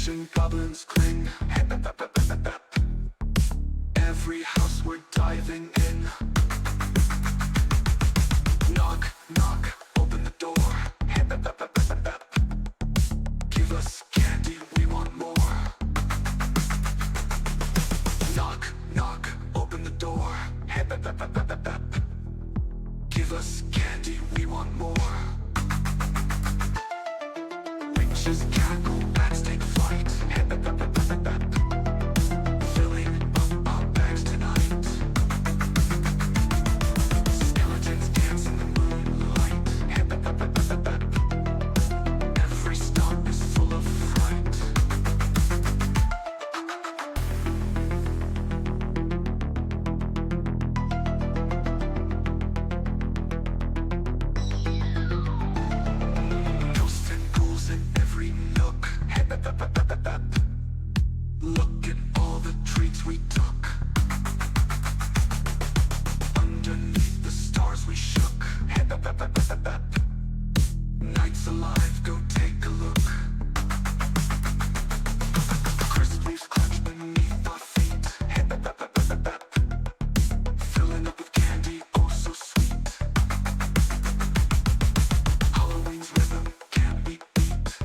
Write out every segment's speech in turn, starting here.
smashing, goblins cling. Every house we're diving in. Knock, knock, open the door. Give us candy, we want more. Knock, knock, open the door. Give us candy, we want more. Witches cackle, bats take flight. Filling up our bags tonight. Skeletons dance in the moonlight. Every stop is full of fright. Ghosts and ghouls in every nook. Look at all the treats we took. Underneath the stars we shook. Nights alive, go take a look. Crisp leaves clench beneath our feet. Filling up with candy, oh so sweet. Halloween's rhythm can't be beat.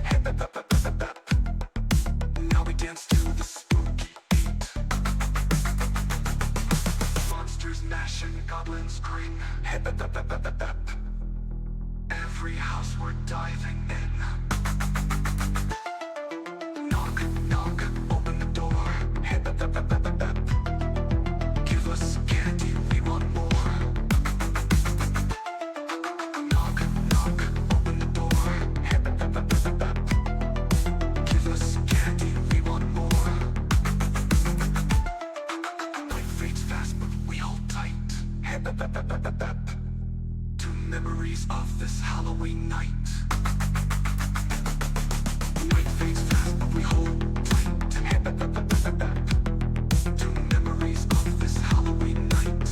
Now we dance to the spooky beat. Monsters gnash and goblins scream. Every house we're diving in. Knock, knock, open the door. Give us candy, we want more. Knock, knock, open the door. Give us candy, we want more. Night fades fast, but we hold tight. To memories of this Halloween night. Night fades fast, but we hold tight. To memories of this Halloween night.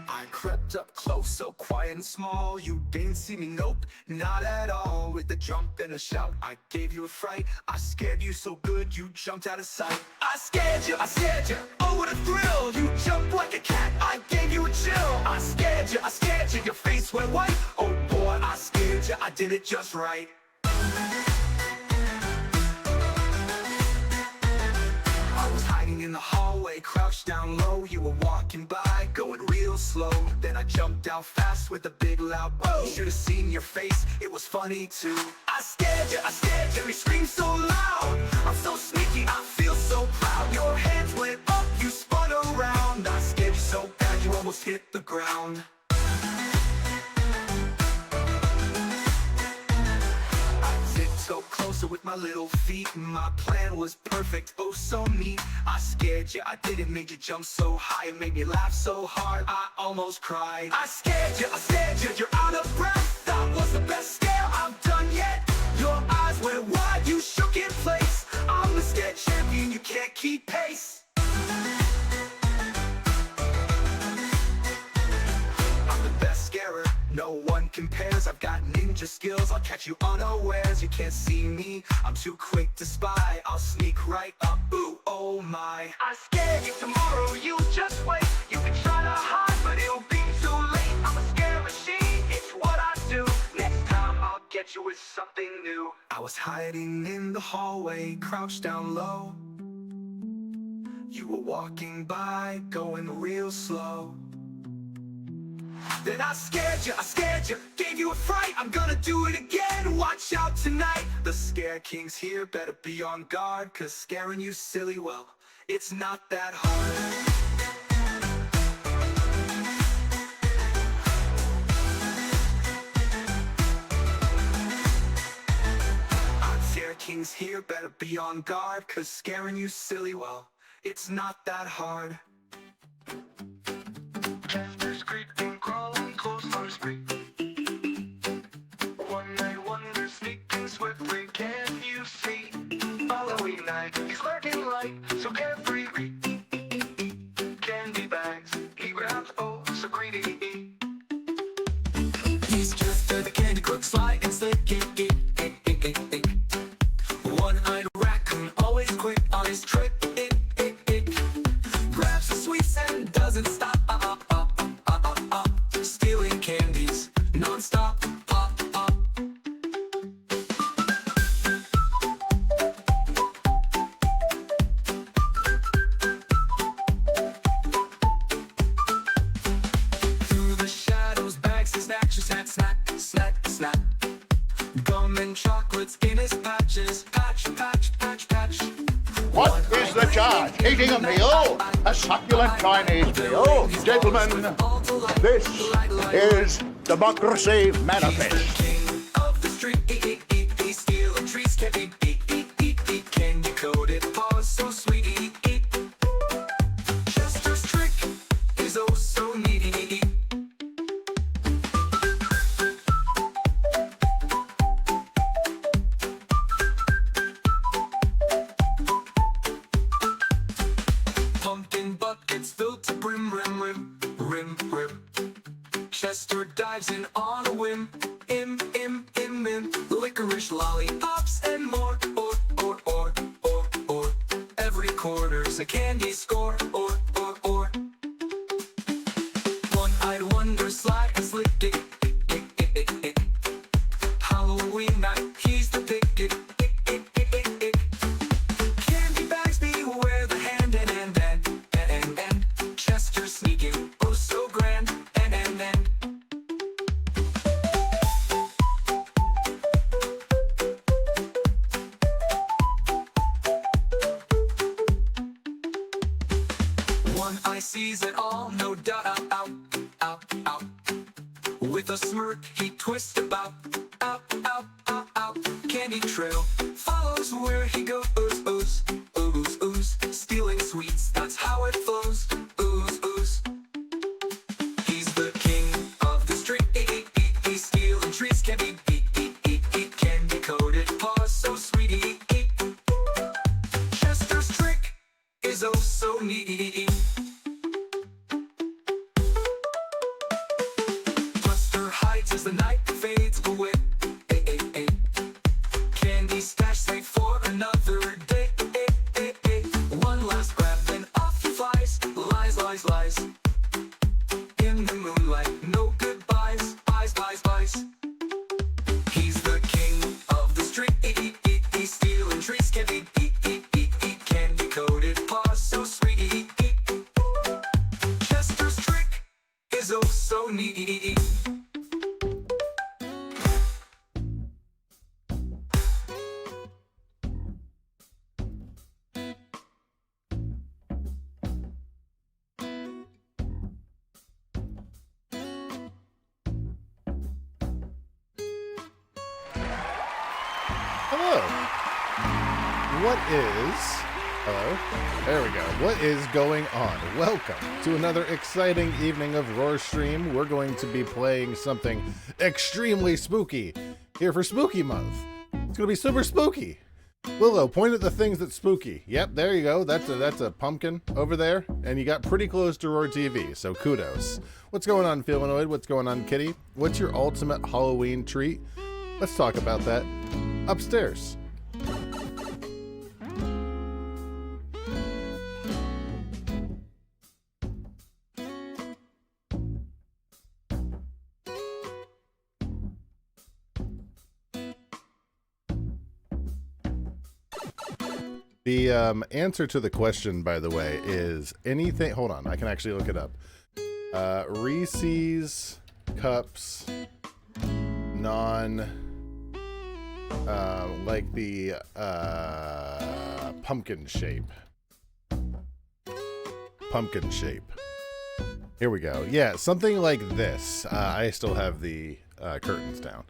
I crept up close, so quiet and small. You didn't see me, nope, not at all. With a jump and a shout, I gave you a fright. I scared you so good, you jumped out of sight. I scared you, oh what a thrill. You jumped like a cat, I gave you a chill. I scared you, your face went white. Oh boy, I scared you, I did it just right. I was hiding in the hallway, crouched down low. You were walking by, going real slow. Then I jumped down fast with a big loud whoa. You should have seen your face, it was funny too. I scared you, you screamed so loud. I'm so sneaky, I feel so proud. Your hands went up, you spun around. I scared you so bad, you almost hit the ground. So closer with my little feet. My plan was perfect, oh so neat. I scared you, I did it, made you jump so high. It made me laugh so hard, I almost cried. I scared you, you're out of breath. That was the best scare I've done yet. Your eyes went wide, you shook in place. I'm the scared champion, you can't keep pace. I'm the best scarer, no one compares. I've got ninja skills, I'll catch you unawares. You can't see me, I'm too quick to spy. I'll sneak right up, ooh, oh my. I scared you tomorrow, you just wait. You can try to hide, but it'll be too late. I'm a scare machine, it's what I do. Next time I'll get you with something new. I was hiding in the hallway, crouched down low. You were walking by, going real slow. Then I scared you, gave you a fright. I'm gonna do it again, watch out tonight. The Scare King's here, better be on guard. Cause scaring you silly, well, it's not that hard. Scare King's here, better be on guard. Cause scaring you silly, well, it's not that hard. Chesters creeping, crawling, clotheslines creep. One night wonder sneaking swiftly, can you see? gum and chocolates in his patches. Patch, patch, patch, patch. What is the charge? Eating a meal? A succulent Chinese meal? Gentlemen, this is Democracy Manifest. King of the street, stealing trees, can't be beat. Candy coated paws, so sweet. Chester's trick is oh so neat. Pumpkin buckets filled to brim, rim. Chester dives in on a whim, im. Licorice lollipops and more, or. Every quarter's a candy score, or. One-eyed wonder, slack and slick, dick. Halloween night, he's the pick, Candy bags, beware the hand, and Chester sneaking, oh so grand, and. One eye sees it all, no doubt, out. With a smirk, he twists about, out. Candy trail follows where he goes, ooze. Stealing sweets, that's how it flows, ooze. He's the king of the street, stealing trees, can't be beat. Candy coated paws, so sweet. Chester's trick is oh so neat. Buster hides as the night fades away. Candy stash safe for another day. One last grab, then off he flies. Lies. In the moonlight, no goodbyes. Buys. He's the king of the street. Stealing trees, can't be beat. Candy coated paws, so sweet. Chester's trick is oh so neat. Hello. Hello? There we go. What is going on? Welcome to another exciting evening of Roar Stream. We're going to be playing something extremely spooky here for Spooky Month. It's going to be super spooky. Willow, point at the things that's spooky. Yep, there you go. That's a pumpkin over there, and you got pretty close to Roar TV, so kudos. What's going on, Filanoid? What's going on, Kitty? What's your ultimate Halloween treat? Let's talk about that upstairs. The answer to the question, by the way, is anything. Hold on, I can actually look it up. Reese's Cups, like the pumpkin shape. Pumpkin shape. Here we go. Yeah, something like this. I still have the curtains down.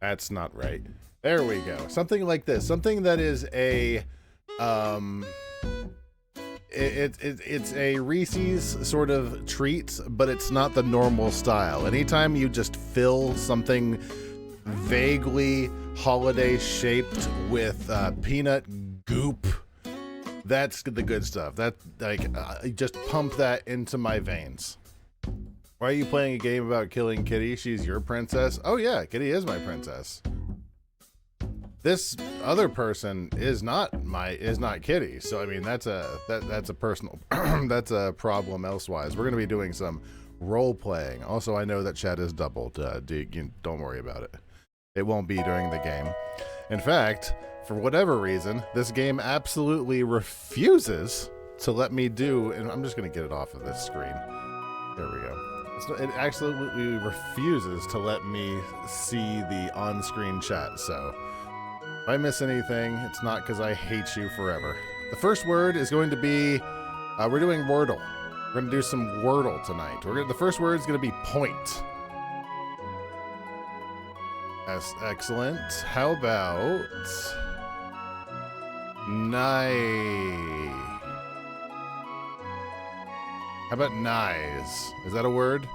That's not right. There we go. Something like this. Something that is a it's a Reese's sort of treat, but it's not the normal style. Anytime you just fill something vaguely holiday shaped with peanut goop, that's the good stuff. That just pump that into my veins. Why are you playing a game about killing Kitty? She's your princess. Oh yeah, Kitty is my princess. This other person is not Kitty. So I mean that's a personal that's a problem elsewise. We're gonna be doing some role playing. Also, I know that chat is doubled. Don't worry about it. It won't be during the game. In fact, for whatever reason, this game absolutely refuses to let me do, and I'm just gonna get it off of this screen. There we go. It absolutely refuses to let me see the on-screen chat, so if I miss anything, it's not because I hate you forever. The first word is going to be, we're doing Wordle. We're going to do some Wordle tonight. The first word is going to be point. That's excellent. How about nigh? How about nighs? Is that a word?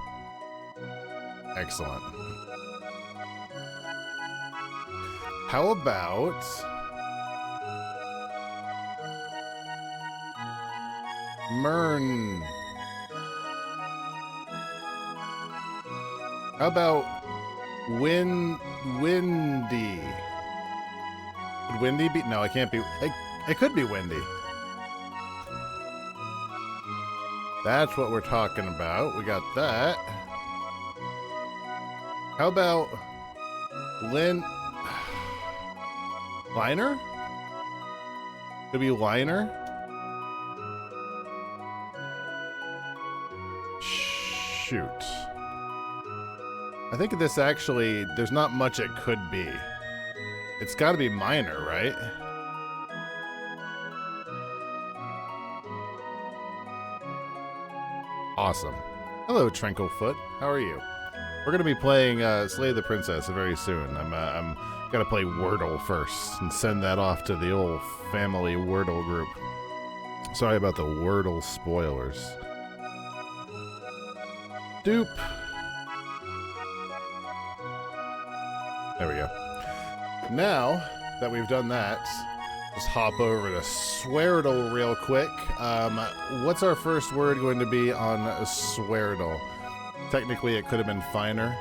Excellent. How about Mern? How about windy? Would windy be? No, it can't be. It could be windy. That's what we're talking about. We got that. How about liner? Could be liner? Shoot. I think this actually, there's not much it could be. It's got to be minor, right? Awesome. Hello, Trinklefoot. How are you? We're gonna be playing Slay the Princess very soon. I'm gonna play Wordle first and send that off to the old family Wordle group. Sorry about the Wordle spoilers. Doop. There we go. Now that we've done that, just hop over to Sweardle real quick. What's our first word going to be on Sweardle? Technically, it could have been finer.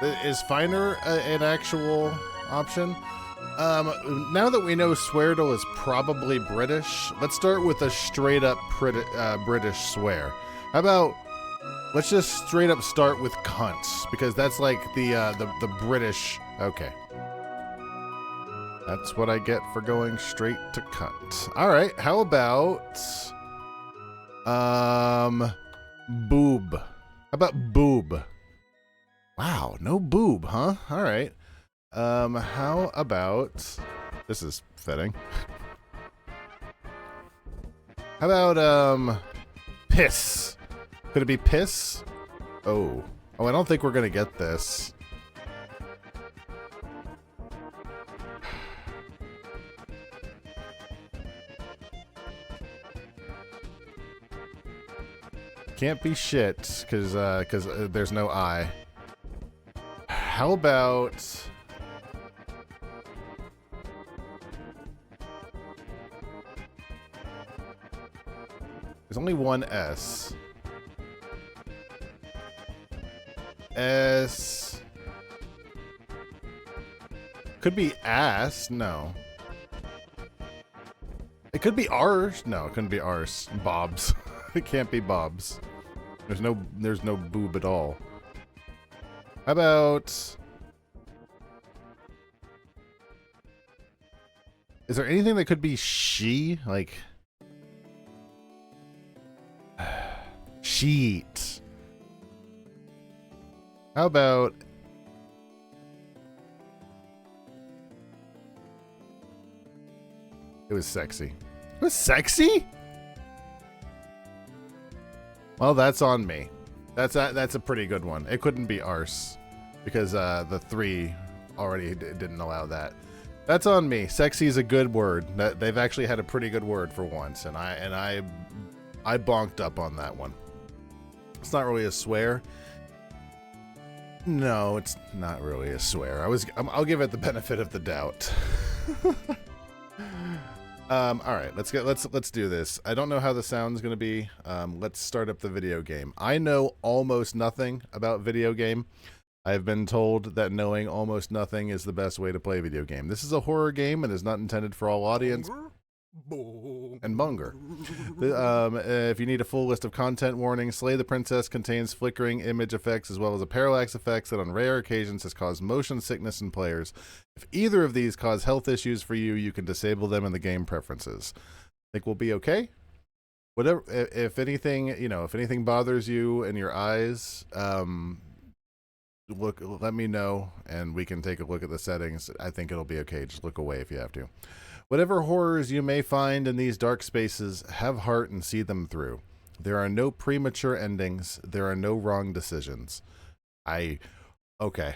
Is finer an actual option? Now that we know Sweardle is probably British, let's start with a straight up British swear. How about let's just straight up start with cunts, because that's like the British. Okay. That's what I get for going straight to cunt. All right, how about boob? How about boob? Wow, no boob, huh? All right. How about, this is fitting. How about piss? Could it be piss? Oh, I don't think we're gonna get this. Can't be shit, because there's no I. How about there's only one S. S could be ass. No. It could be ours. No, it couldn't be ours. Bob's. It can't be Bob's. There's no boob at all. How about, is there anything that could be she? Like sheet. How about it was sexy? It was sexy? Well, that's on me. That's a pretty good one. It couldn't be arse, because the 3 already didn't allow that. That's on me. Sexy is a good word. They've actually had a pretty good word for once, and I bonked up on that one. It's not really a swear. No, it's not really a swear. I'll give it the benefit of the doubt. All right, let's do this. I don't know how the sound's gonna be. Let's start up the video game. I know almost nothing about video game. I've been told that knowing almost nothing is the best way to play a video game. This is a horror game and is not intended for all audience. And Bunger. If you need a full list of content warnings, Slay the Princess contains flickering image effects as well as a parallax effects that on rare occasions has caused motion sickness in players. If either of these cause health issues for you, you can disable them in the game preferences. Think we'll be okay? Whatever, if anything, if anything bothers you in your eyes, let me know and we can take a look at the settings. I think it'll be okay. Just look away if you have to. Whatever horrors you may find in these dark spaces, have heart and see them through. There are no premature endings. There are no wrong decisions. Okay.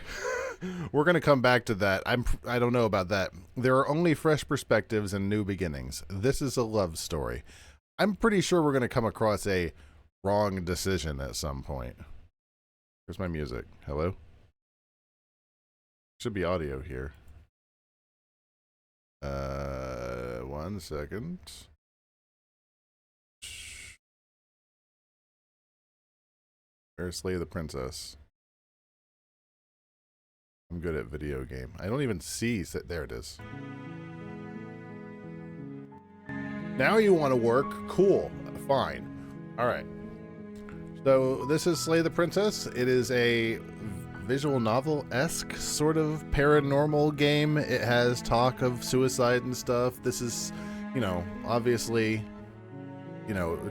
We're going to come back to that. I don't know about that. There are only fresh perspectives and new beginnings. This is a love story. I'm pretty sure we're going to come across a wrong decision at some point. Where's my music? Hello? Should be audio here. 1 second. Where's Slay the Princess? I'm good at video game. I don't even see. There it is. Now you want to work? Cool. Fine. All right. So this is Slay the Princess. It is a visual novel-esque sort of paranormal game. It has talk of suicide and stuff. This is, obviously,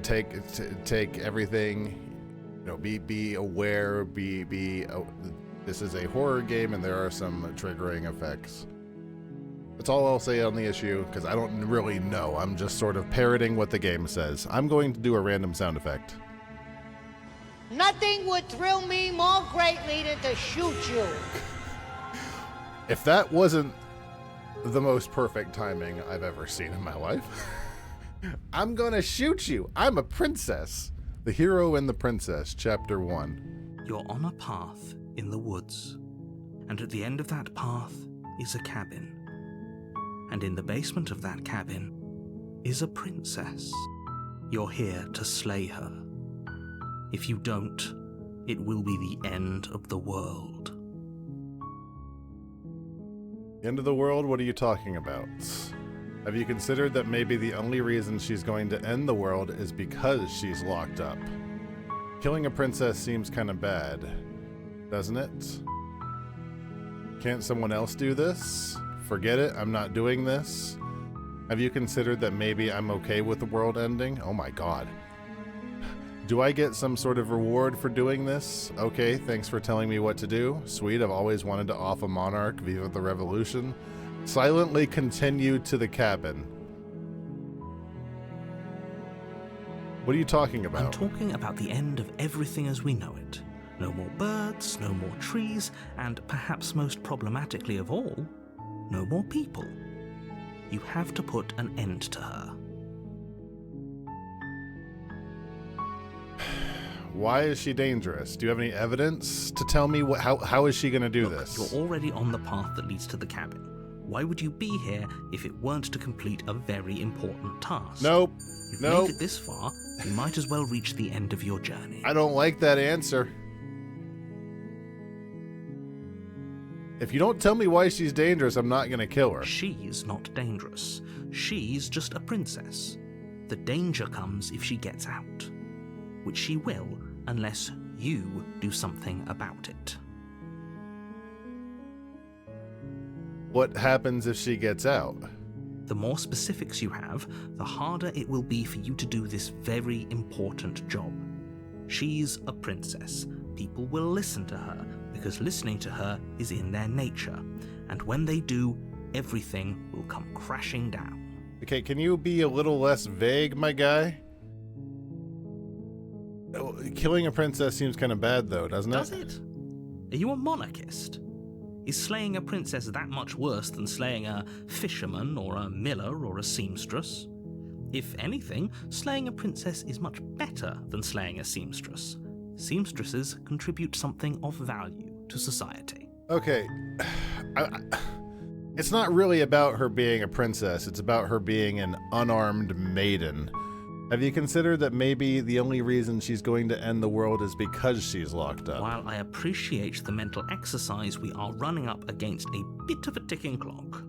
take everything, be aware, this is a horror game and there are some triggering effects. That's all I'll say on the issue, because I don't really know. I'm just sort of parroting what the game says. I'm going to do a random sound effect. Nothing would thrill me more greatly than to shoot you. If that wasn't the most perfect timing I've ever seen in my life, I'm gonna shoot you. I'm a princess. The Hero and the Princess, Chapter 1. You're on a path in the woods, and at the end of that path is a cabin. And in the basement of that cabin is a princess. You're here to slay her. If you don't, it will be the end of the world. End of the world? What are you talking about? Have you considered that maybe the only reason she's going to end the world is because she's locked up? Killing a princess seems kind of bad, doesn't it? Can't someone else do this? Forget it, I'm not doing this. Have you considered that maybe I'm okay with the world ending? Oh my god. Do I get some sort of reward for doing this? Okay, thanks for telling me what to do. Sweet, I've always wanted to off a monarch, viva the revolution. Silently continue to the cabin. What are you talking about? I'm talking about the end of everything as we know it. No more birds, no more trees, and perhaps most problematically of all, no more people. You have to put an end to her. Why is she dangerous? Do you have any evidence to tell me how is she going to do this? You're already on the path that leads to the cabin. Why would you be here if it weren't to complete a very important task? Nope. You've Nope. made it this far, you might as well reach the end of your journey. I don't like that answer. If you don't tell me why she's dangerous, I'm not going to kill her. She's not dangerous. She's just a princess. The danger comes if she gets out, which she will unless you do something about it. What happens if she gets out? The more specifics you have, the harder it will be for you to do this very important job. She's a princess. People will listen to her because listening to her is in their nature. And when they do, everything will come crashing down. Okay, can you be a little less vague, my guy? Killing a princess seems kind of bad, though, doesn't it? Does it? Are you a monarchist? Is slaying a princess that much worse than slaying a fisherman or a miller or a seamstress? If anything, slaying a princess is much better than slaying a seamstress. Seamstresses contribute something of value to society. Okay. It's not really about her being a princess. It's about her being an unarmed maiden. Have you considered that maybe the only reason she's going to end the world is because she's locked up? While I appreciate the mental exercise, we are running up against a bit of a ticking clock.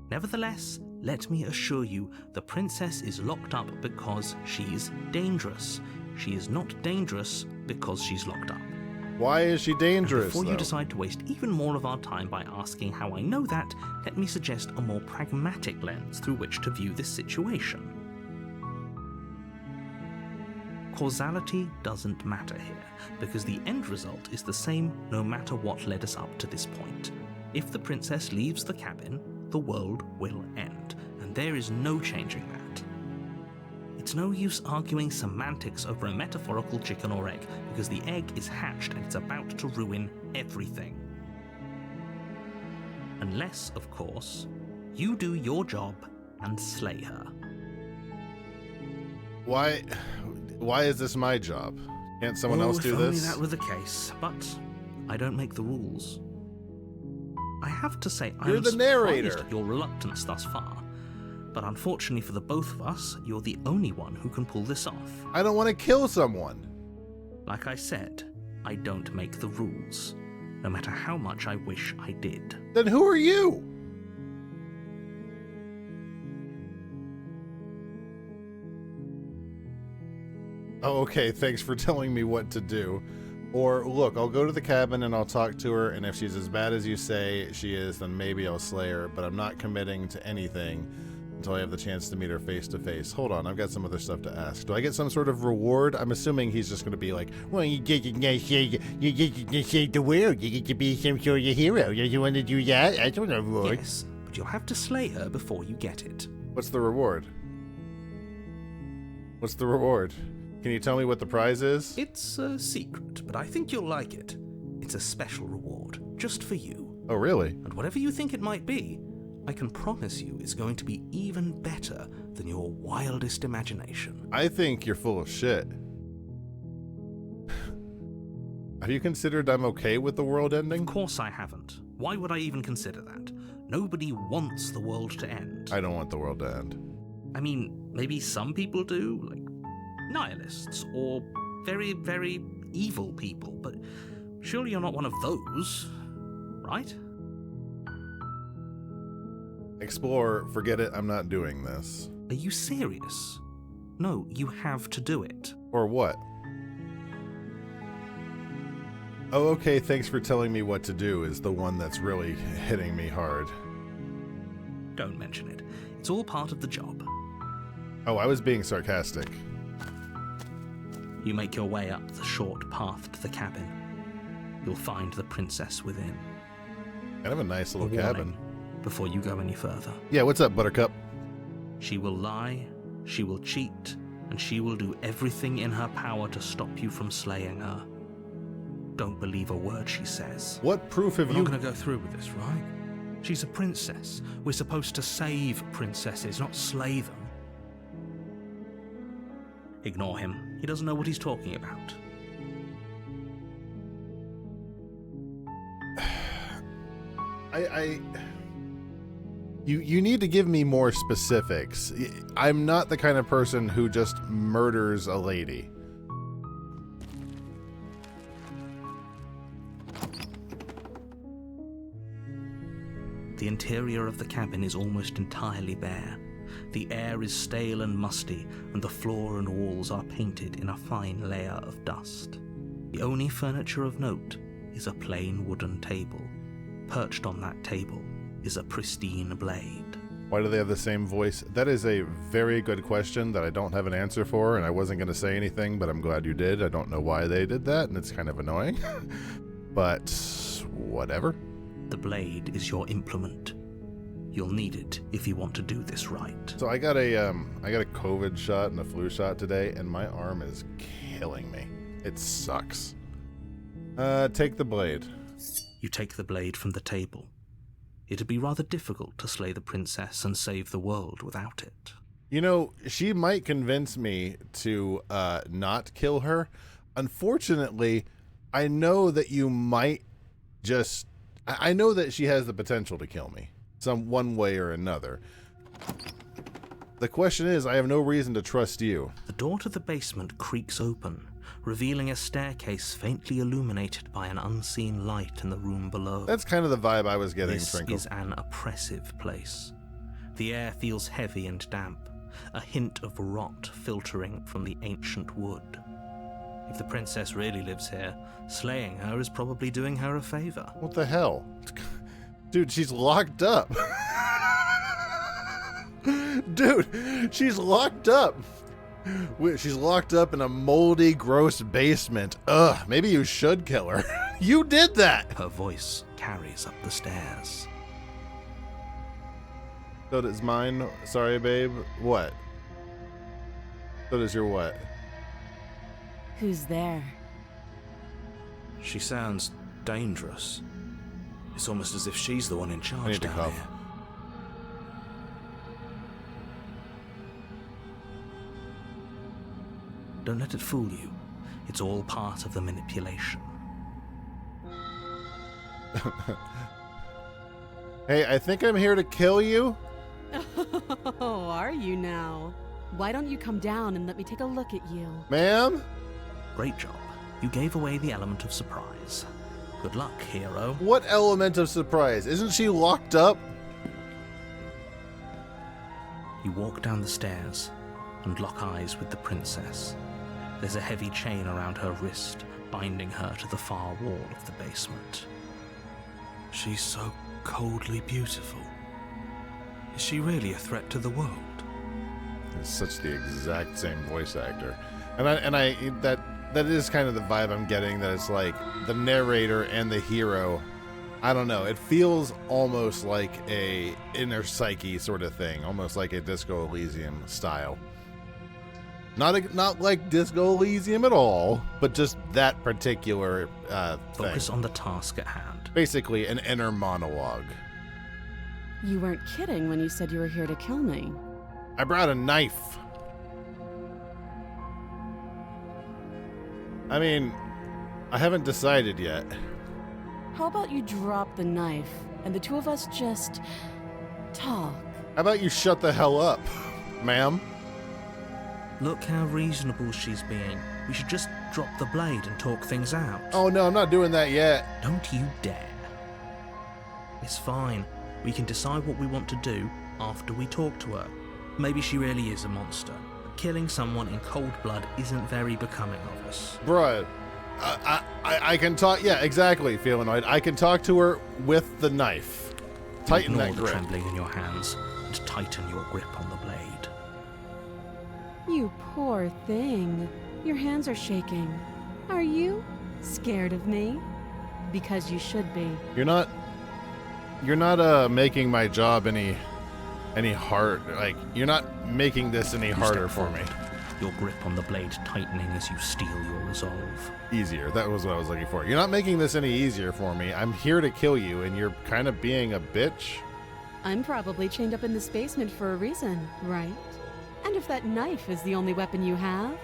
Nevertheless, let me assure you, the princess is locked up because she's dangerous. She is not dangerous because she's locked up. Why is she dangerous, Before though? you decide to waste even more of our time by asking how I know that, let me suggest a more pragmatic lens through which to view this situation. Causality doesn't matter here, because the end result is the same no matter what led us up to this point. If the princess leaves the cabin, the world will end, and there is no changing that. It's no use arguing semantics over a metaphorical chicken or egg, because the egg is hatched and it's about to ruin everything. Unless, of course, you do your job and slay her. Why is this my job? Can't someone else do If only this? that were the case, but I don't make the rules. I have to say, You're I'm the narrator. surprised at your reluctance thus far. But unfortunately for the both of us, you're the only one who can pull this off. I don't want to kill someone. Like I said, I don't make the rules, no matter how much I wish I did. Then who are you? Oh, okay, thanks for telling me what to do. Or, look, I'll go to the cabin and I'll talk to her, and if she's as bad as you say she is, then maybe I'll slay her, but I'm not committing to anything until I have the chance to meet her face to face. Hold on, I've got some other stuff to ask. Do I get some sort of reward? I'm assuming he's just going to be like, well, you get to save the world. You get to be some sort of hero. You want to do that? I don't know, reward. Yes, but you'll have to slay her before you get it. What's the reward? What's the reward? Can you tell me what the prize is? It's a secret, but I think you'll like it. It's a special reward, just for you. Oh, really? And whatever you think it might be, I can promise you it's going to be even better than your wildest imagination. I think you're full of shit. Have you considered I'm okay with the world ending? Of course I haven't. Why would I even consider that? Nobody wants the world to end. I don't want the world to end. I mean, maybe some people do, like nihilists or very, very evil people, but surely you're not one of those, right? Explore, forget it, I'm not doing this. Are you serious? No, you have to do it. Or what? Oh, okay, thanks for telling me what to do is the one that's really hitting me hard. Don't mention it. It's all part of the job. Oh, I was being sarcastic. You make your way up the short path to the cabin. You'll find the princess within. Kind of a nice little A warning cabin. before you go any further. Yeah, what's up, Buttercup? She will lie, she will cheat, and she will do everything in her power to stop you from slaying her. Don't believe a word she says. What proof have We're you... not going to go through with this, right? She's a princess. We're supposed to save princesses, not slay them. Ignore him. He doesn't know what he's talking about. You need to give me more specifics. I'm not the kind of person who just murders a lady. The interior of the cabin is almost entirely bare. The air is stale and musty, and the floor and walls are painted in a fine layer of dust. The only furniture of note is a plain wooden table. Perched on that table is a pristine blade. Why do they have the same voice? That is a very good question that I don't have an answer for, and I wasn't going to say anything, but I'm glad you did. I don't know why they did that, and it's kind of annoying. But whatever. The blade is your implement. You'll need it if you want to do this right. So I got a COVID shot and a flu shot today, and my arm is killing me. It sucks. Take the blade. You take the blade from the table. It'd be rather difficult to slay the princess and save the world without it. You know, she might convince me to not kill her. Unfortunately, I know that you might just... I know that she has the potential to kill me, one way or another. The question is, I have no reason to trust you. The door to the basement creaks open, revealing a staircase faintly illuminated by an unseen light in the room below. That's kind of the vibe I was getting, This Trinkle. is an oppressive place. The air feels heavy and damp, a hint of rot filtering from the ancient wood. If the princess really lives here, slaying her is probably doing her a favor. What the hell? Dude, she's locked up. Dude, she's locked up. She's locked up in a moldy, gross basement. Ugh, maybe you should kill her. You did that! Her voice carries up the stairs. So does mine. Sorry, babe. What? So does your what? Who's there? She sounds dangerous. It's almost as if she's the one in I charge need to down cough. here. Don't let it fool you. It's all part of the manipulation. Hey, I think I'm here to kill you. Oh, are you now? Why don't you come down and let me take a look at you? Ma'am? Great job. You gave away the element of surprise. Good luck, hero. What element of surprise? Isn't she locked up? You walk down the stairs and lock eyes with the princess. There's a heavy chain around her wrist, binding her to the far wall of the basement. She's so coldly beautiful. Is she really a threat to the world? It's such the exact same voice actor. That is kind of the vibe I'm getting, that it's like the narrator and the hero. I don't know. It feels almost like a inner psyche sort of thing, almost like a Disco Elysium style. Not like Disco Elysium at all, but just that particular thing. Focus on the task at hand. Basically, an inner monologue. You weren't kidding when you said you were here to kill me. I brought a knife. I mean, I haven't decided yet. How about you drop the knife and the two of us just talk? How about you shut the hell up, ma'am? Look how reasonable she's being. We should just drop the blade and talk things out. Oh no, I'm not doing that yet. Don't you dare. It's fine. We can decide what we want to do after we talk to her. Maybe she really is a monster. Killing someone in cold blood isn't very becoming of us. Bruh, I can talk. Yeah, exactly, Felinoid. I can talk to her with the knife. Tighten Ignore that the grip. trembling in your hands and tighten your grip on the blade. You poor thing. Your hands are shaking. Are you scared of me? Because you should be. You're not making my job any hard. Like, you're not making this any You harder step for me. forward, your grip on the blade tightening as you steel your resolve. Easier. That was what I was looking for. You're not making this any easier for me. I'm here to kill you, and you're kind of being a bitch. I'm probably chained up in this basement for a reason, right? And if that knife is the only weapon you have,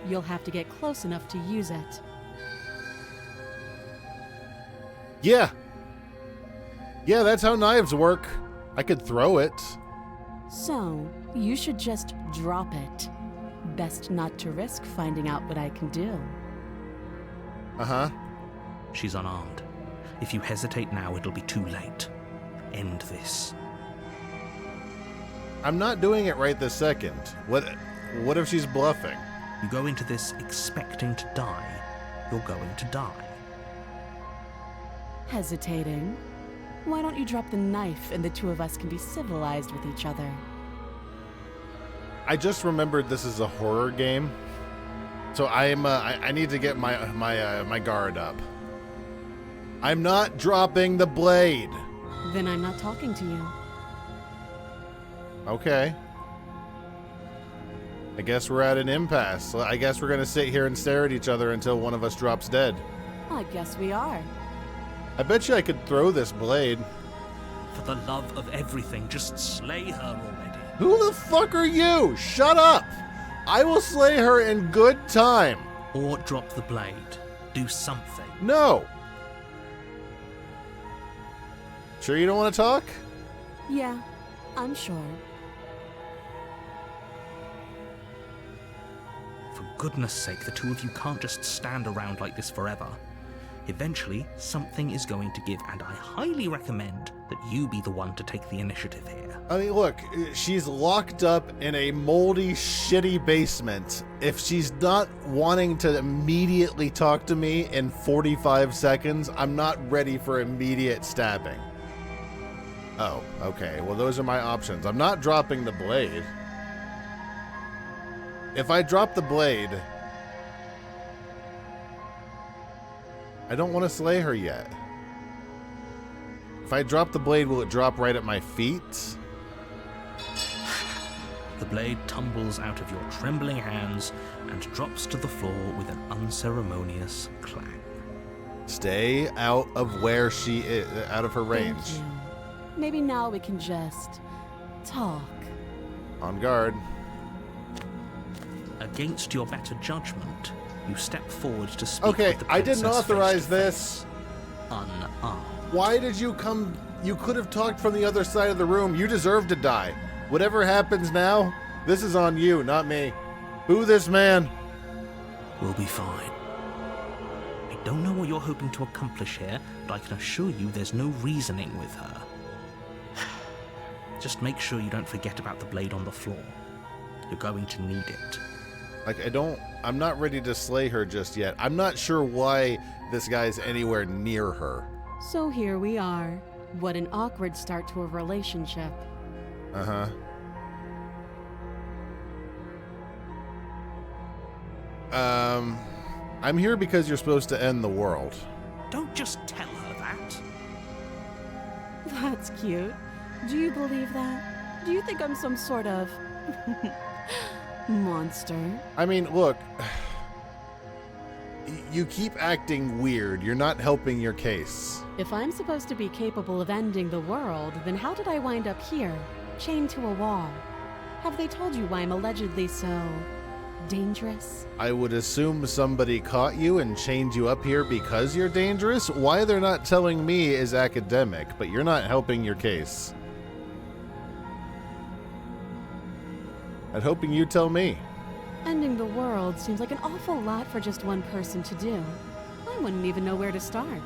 you'll have to get close enough to use it. Yeah. Yeah, that's how knives work. I could throw it. So, you should just drop it. Best not to risk finding out what I can do. Uh-huh. She's unarmed. If you hesitate now, it'll be too late. End this. I'm not doing it right this second. What if she's bluffing? You go into this expecting to die, you're going to die. Hesitating? Why don't you drop the knife and the two of us can be civilized with each other? I just remembered this is a horror game, so I need to get my guard up. I'm not dropping the blade. Then I'm not talking to you. Okay. I guess we're at an impasse. I guess we're gonna sit here and stare at each other until one of us drops dead. I guess we are. I bet you I could throw this blade. For the love of everything, just slay her already. Who the fuck are you? Shut up! I will slay her in good time. Or drop the blade. Do something. No. Sure you don't want to talk? Yeah, I'm sure. For goodness sake, the two of you can't just stand around like this forever. Eventually, something is going to give, and I highly recommend that you be the one to take the initiative here. I mean, look, she's locked up in a moldy, shitty basement. If she's not wanting to immediately talk to me in 45 seconds, I'm not ready for immediate stabbing. Oh, okay. Well, those are my options. I'm not dropping the blade. If I drop the blade, I don't want to slay her yet. If I drop the blade, will it drop right at my feet? The blade tumbles out of your trembling hands and drops to the floor with an unceremonious clang. Stay out of where she is, out of her range. Thank you. Maybe now we can just talk. On guard. Against your better judgment, you step forward to speak Okay, with the I didn't princess authorize face-to-face, this. unarmed. Why did you come? You could have talked from the other side of the room. You deserve to die. Whatever happens now, this is on you, not me. Boo this man. We'll be fine. I don't know what you're hoping to accomplish here, but I can assure you there's no reasoning with her. Just make sure you don't forget about the blade on the floor. You're going to need it. Like, I'm not ready to slay her just yet. I'm not sure why this guy's anywhere near her. So here we are. What an awkward start to a relationship. Uh-huh. I'm here because you're supposed to end the world. Don't just tell her that. That's cute. Do you believe that? Do you think I'm some sort of monster? I mean, look, you keep acting weird. You're not helping your case. If I'm supposed to be capable of ending the world, then how did I wind up here, chained to a wall? Have they told you why I'm allegedly so dangerous? I would assume somebody caught you and chained you up here because you're dangerous. Why they're not telling me is academic, but you're not helping your case. I'm hoping you tell me. Ending the world seems like an awful lot for just one person to do. I wouldn't even know where to start.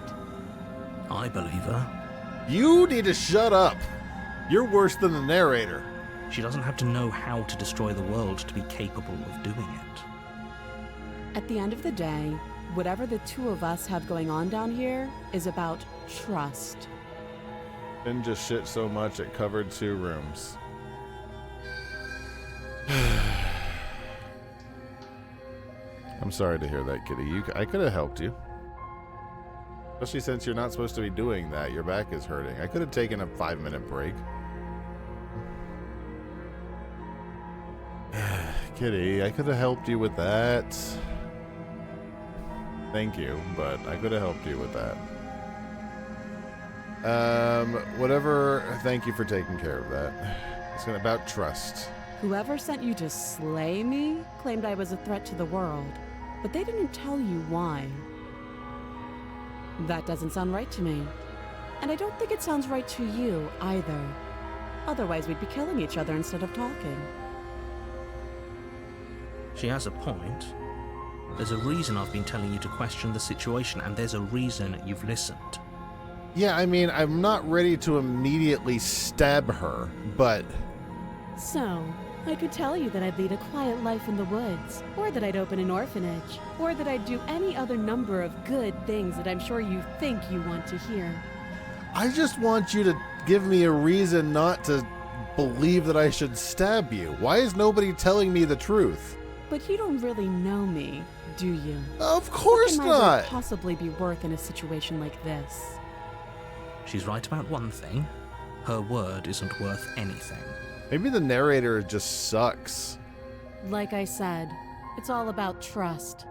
I believe her. You need to shut up. You're worse than the narrator. She doesn't have to know how to destroy the world to be capable of doing it. At the end of the day, whatever the two of us have going on down here is about trust. Didn't just shit so much it covered 2 rooms. I'm sorry to hear that, Kitty. I could have helped you. Especially since you're not supposed to be doing that. Your back is hurting. I could have taken a 5-minute break. Kitty, I could have helped you with that. Thank you, but I could have helped you with that. Whatever. Thank you for taking care of that. It's about trust. Whoever sent you to slay me claimed I was a threat to the world, but they didn't tell you why. That doesn't sound right to me. And I don't think it sounds right to you either. Otherwise, we'd be killing each other instead of talking. She has a point. There's a reason I've been telling you to question the situation, and there's a reason you've listened. Yeah, I mean, I'm not ready to immediately stab her, but... So, I could tell you that I'd lead a quiet life in the woods, or that I'd open an orphanage, or that I'd do any other number of good things that I'm sure you think you want to hear. I just want you to give me a reason not to believe that I should stab you. Why is nobody telling me the truth? But you don't really know me, do you? Of course What can my word not! possibly be worth in a situation like this? She's right about one thing. Her word isn't worth anything. Maybe the narrator just sucks. Like I said, it's all about trust.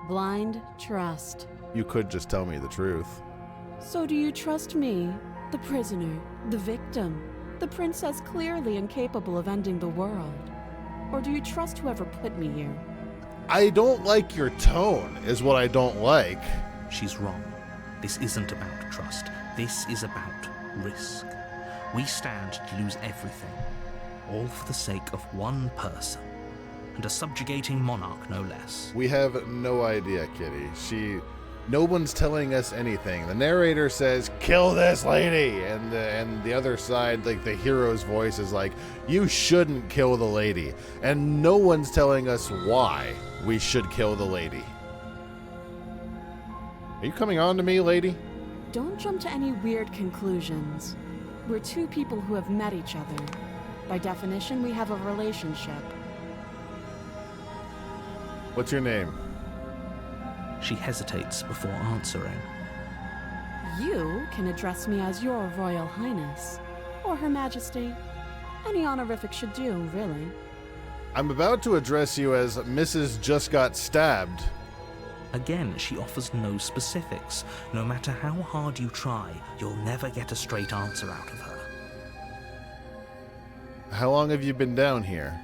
Blind trust. You could just tell me the truth. So do you trust me, the prisoner, the victim, the princess clearly incapable of ending the world? Or do you trust whoever put me here? I don't like your tone, is what I don't like. She's wrong. This isn't about trust. This is about risk. We stand to lose everything, all for the sake of one person, and a subjugating monarch no less. We have no idea, Kitty. No one's telling us anything. The narrator says, kill this lady! And the other side, like the hero's voice is like, you shouldn't kill the lady. And no one's telling us why we should kill the lady. Are you coming on to me, lady? Don't jump to any weird conclusions. We're two people who have met each other. By definition, we have a relationship. What's your name? She hesitates before answering. You can address me as Your Royal Highness, or Her Majesty. Any honorific should do, really. I'm about to address you as Mrs. Just Got Stabbed. Again, she offers no specifics. No matter how hard you try, you'll never get a straight answer out of her. How long have you been down here?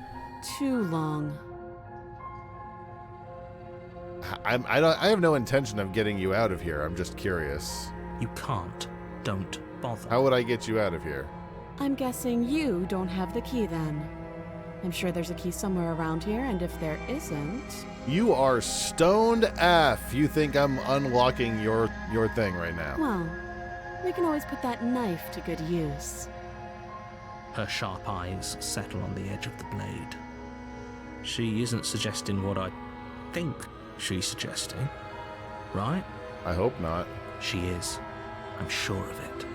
Too long. I have no intention of getting you out of here. I'm just curious. You can't. Don't bother. How would I get you out of here? I'm guessing you don't have the key then. I'm sure there's a key somewhere around here, and if there isn't... You are stoned AF. You think I'm unlocking your thing right now. Well, we can always put that knife to good use. Her sharp eyes settle on the edge of the blade. She isn't suggesting what I think she's suggesting, right? I hope not. She is. I'm sure of it.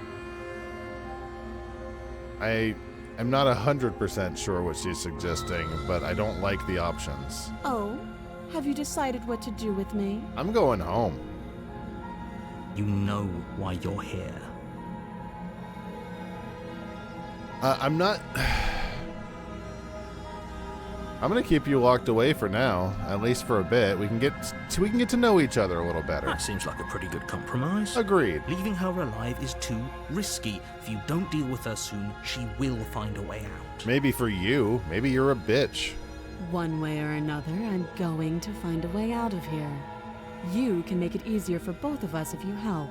I'm not 100% sure what she's suggesting, but I don't like the options. Oh, have you decided what to do with me? I'm going home. You know why you're here. I'm not... I'm gonna keep you locked away for now, at least for a bit. We can get to know each other a little better. That seems like a pretty good compromise. Agreed. Leaving her alive is too risky. If you don't deal with her soon, she will find a way out. Maybe for you. Maybe you're a bitch. One way or another, I'm going to find a way out of here. You can make it easier for both of us if you help.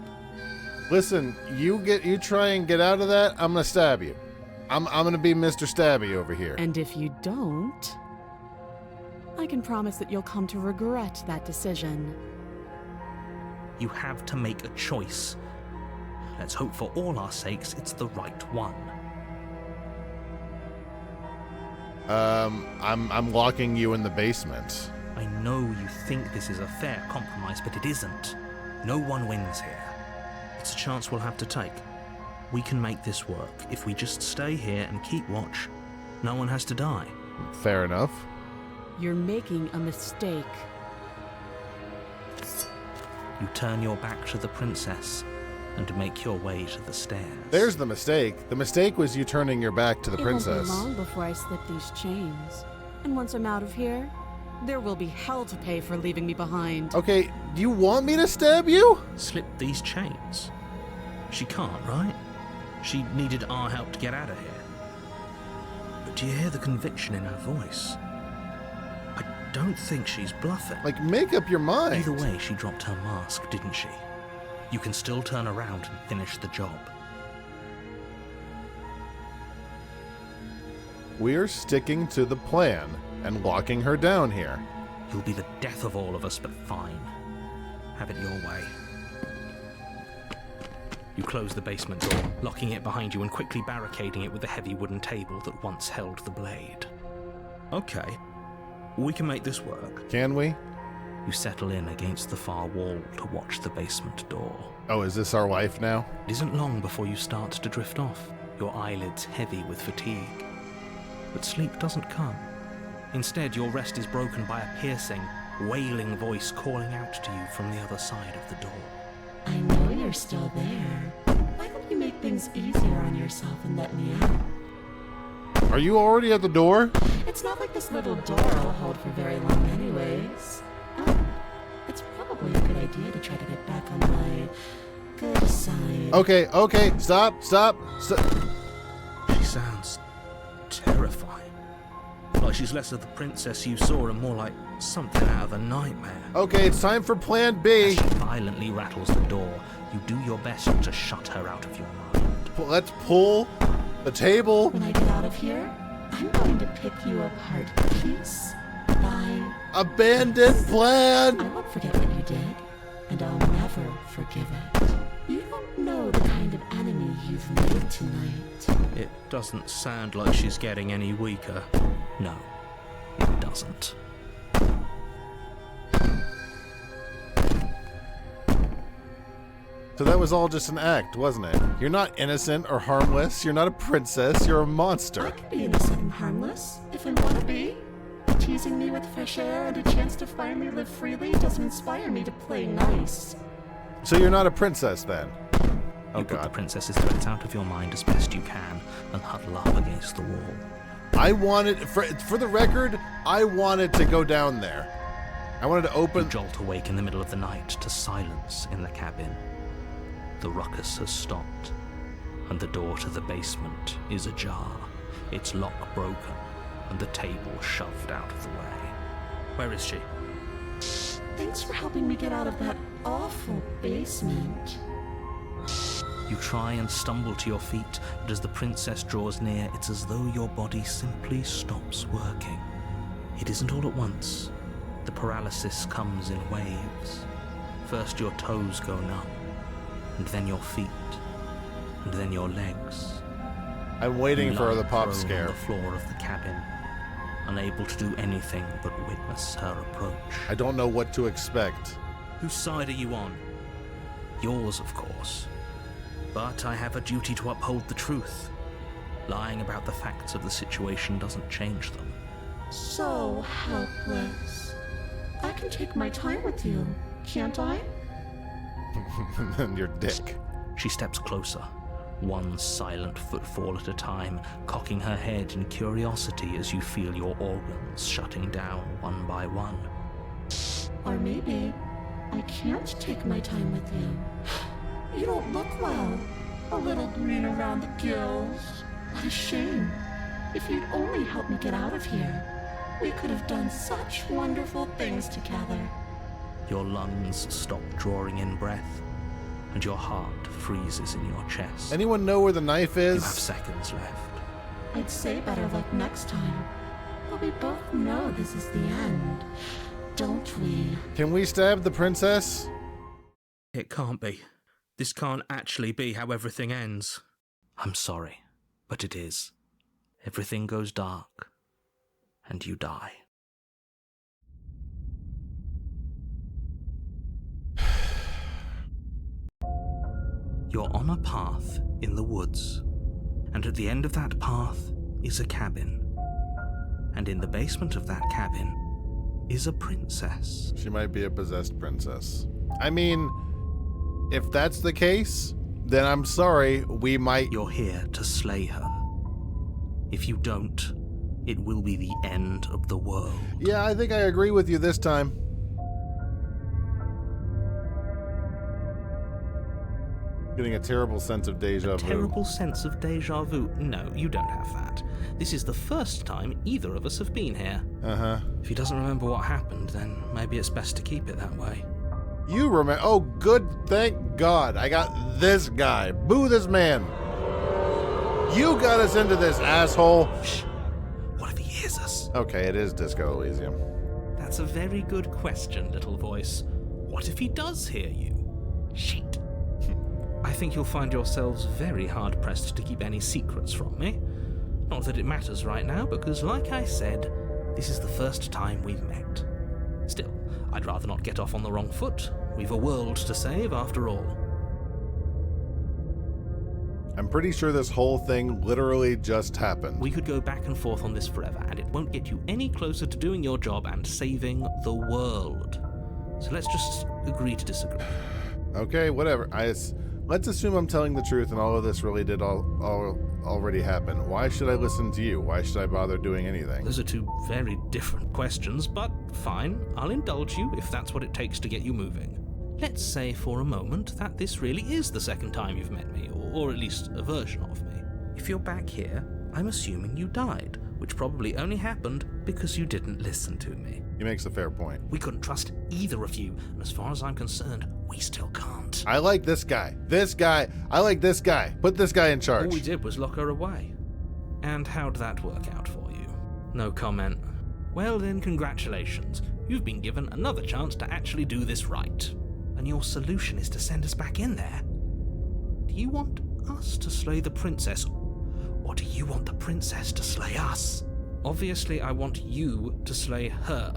Listen, you try and get out of that, I'm gonna stab you. I'm gonna be Mr. Stabby over here. And if you don't, I can promise that you'll come to regret that decision. You have to make a choice. Let's hope for all our sakes it's the right one. I'm locking you in the basement. I know you think this is a fair compromise, but it isn't. No one wins here. It's a chance we'll have to take. We can make this work. If we just stay here and keep watch, no one has to die. Fair enough. You're making a mistake. You turn your back to the princess and make your way to the stairs. There's the mistake. The mistake was you turning your back to the princess. It won't be long before I slip these chains. And once I'm out of here, there will be hell to pay for leaving me behind. Okay, do you want me to stab you? Slip these chains? She can't, right? She needed our help to get out of here. But do you hear the conviction in her voice? I don't think she's bluffing. Like, make up your mind. Either way, she dropped her mask, didn't she? You can still turn around and finish the job. We're sticking to the plan and locking her down here. You'll be the death of all of us, but fine. Have it your way. You close the basement door, locking it behind you and quickly barricading it with the heavy wooden table that once held the blade. Okay, we can make this work. Can we? You settle in against the far wall to watch the basement door. Oh, is this our life now? It isn't long before you start to drift off, your eyelids heavy with fatigue. But sleep doesn't come. Instead, your rest is broken by a piercing, wailing voice calling out to you from the other side of the door. I know you're still there. Why don't you make things easier on yourself and let me out? Are you already at the door? It's not like this little door will hold for very long anyways. It's probably a good idea to try to get back on my good side. Okay, stop. She sounds terrifying. Like she's less of the princess you saw and more like something out of a nightmare. Okay, it's time for plan B. As she violently rattles the door, you do your best to shut her out of your mind. Let's pull the table. When I get out of here, I'm going to pick you apart piece by... Abandoned plan. I won't forget what you did, and I'll never forgive it. You don't know the kind of enemy you've made tonight. It doesn't sound like she's getting any weaker. No, it doesn't. So that was all just an act, wasn't it? You're not innocent or harmless. You're not a princess. You're a monster. I can be innocent and harmless if I want to be. teasing me with fresh air and a chance to finally live freely doesn't inspire me to play nice. So you're not a princess then? Oh You put the god. princess's threats out of your mind as best you can and huddle up against the wall. I wanted, for the record, I wanted to go down there. I wanted to You open... jolt awake in the middle of the night to silence in the cabin. The ruckus has stopped, and the door to the basement is ajar, its lock broken, and the table shoved out of the way. Where is she? Thanks for helping me get out of that awful basement. You try and stumble to your feet, but as the princess draws near, it's as though your body simply stops working. It isn't all at once. The paralysis comes in waves. First your toes go numb, and then your feet, and then your legs. I'm waiting You for lie the pop prone scare. on the floor of the cabin, unable to do anything but witness her approach. I don't know what to expect. Whose side are you on? Yours, of course. But I have a duty to uphold the truth. Lying about the facts of the situation doesn't change them. So helpless. I can take my time with you, can't I? And your dick. She steps closer, one silent footfall at a time, cocking her head in curiosity as you feel your organs shutting down one by one. Or maybe I can't take my time with you. You don't look well. A little green around the gills. What a shame. If you'd only helped me get out of here, we could have done such wonderful things together. Your lungs stop drawing in breath, and your heart freezes in your chest. Anyone know where the knife You have is? seconds left. I'd say better luck next time. But we both know this is the end, don't we? Can we stab the princess? It can't be. This can't actually be how everything ends. I'm sorry, but it is. Everything goes dark, and you die. You're on a path in the woods, and at the end of that path is a cabin. And in the basement of that cabin is a princess. She might be a possessed princess. I mean, if that's the case, then I'm sorry, we might... You're here to slay her. If you don't, it will be the end of the world. Yeah, I think I agree with you this time. Getting a terrible sense of deja vu. Terrible sense of deja vu. No, you don't have that. This is the first time either of us have been here. Uh-huh. If he doesn't remember what happened, then maybe it's best to keep it that way. You remember? Oh, good. Thank God. I got this guy. Boo this man. You got us into this, asshole. Shh. What if he hears us? Okay, it is Disco Elysium. That's a very good question, little voice. What if he does hear you? Shit. I think you'll find yourselves very hard-pressed to keep any secrets from me. Not that it matters right now, because like I said, this is the first time we've met. Still, I'd rather not get off on the wrong foot. We've a world to save, after all. I'm pretty sure this whole thing literally just happened. We could go back and forth on this forever, and it won't get you any closer to doing your job and saving the world. So let's just agree to disagree. Okay, whatever. Let's assume I'm telling the truth and all of this really did already happen. Why should I listen to you? Why should I bother doing anything? Those are two very different questions, but fine, I'll indulge you if that's what it takes to get you moving. Let's say for a moment that this really is the second time you've met me, or at least a version of me. If you're back here, I'm assuming you died, which probably only happened because you didn't listen to me. He makes a fair point. We couldn't trust either of you, and as far as I'm concerned, we still can't. I like this guy. I like this guy. Put this guy in All charge. we did was lock her away. And how'd that work out for you? No comment. Well then, congratulations. You've been given another chance to actually do this right. And your solution is to send us back in there. Do you want us to slay the princess, or do you want the princess to slay us? Obviously, I want you to slay her.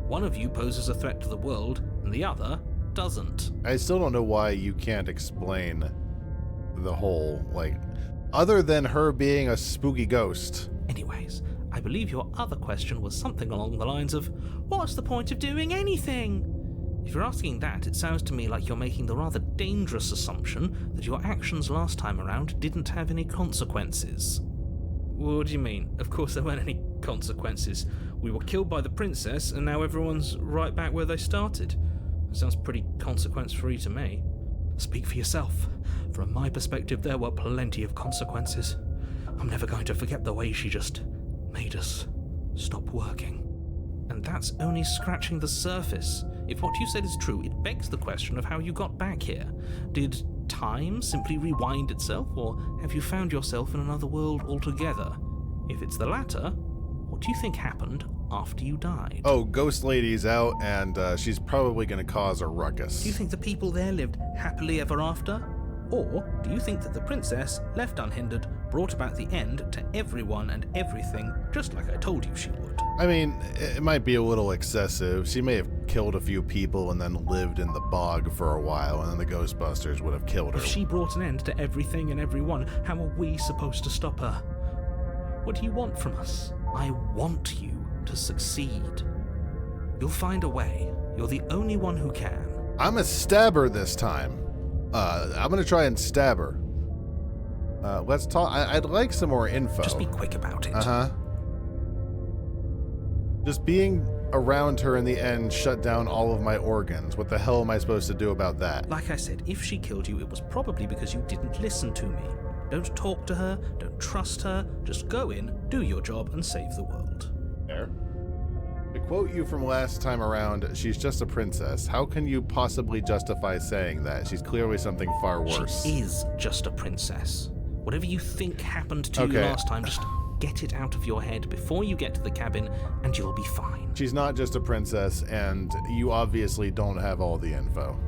One of you poses a threat to the world, and the other doesn't. I still don't know why you can't explain the whole, other than her being a spooky ghost. Anyways, I believe your other question was something along the lines of, what's the point of doing anything? If you're asking that, it sounds to me like you're making the rather dangerous assumption that your actions last time around didn't have any consequences. What do you mean? Of course there weren't any consequences. We were killed by the princess, and now everyone's right back where they started. That sounds pretty consequence-free to me. Speak for yourself. From my perspective, there were plenty of consequences. I'm never going to forget the way she just made us stop working. And that's only scratching the surface. If what you said is true, it begs the question of how you got back here. Did time simply rewind itself, or have you found yourself in another world altogether? If it's the latter, what do you think happened after you died? Oh, Ghost Lady's out, and she's probably going to cause a ruckus. Do you think the people there lived happily ever after? Or do you think that the princess, left unhindered, brought about the end to everyone and everything, just like I told you she would? I mean, it might be a little excessive. She may have killed a few people and then lived in the bog for a while, and then the Ghostbusters would have killed her. If she brought an end to everything and everyone, how are we supposed to stop her? What do you want from us? I want you to succeed. You'll find a way. You're the only one who can. I'm a stabber this time. I'm gonna try and stab her. Let's talk. I'd like some more info. Just be quick about it. Just being around her in the end shut down all of my organs. What the hell am I supposed to do about that? Like I said, if she killed you, it was probably because you didn't listen to me. Don't talk to her, don't trust her, just go in, do your job, and save the world. Fair. To quote you from last time around, she's just a princess. How can you possibly justify saying that? She's clearly something far worse. She is just a princess. Whatever you think happened to you last time, just get it out of your head before you get to the cabin, and you'll be fine. She's not just a princess, and you obviously don't have all the info.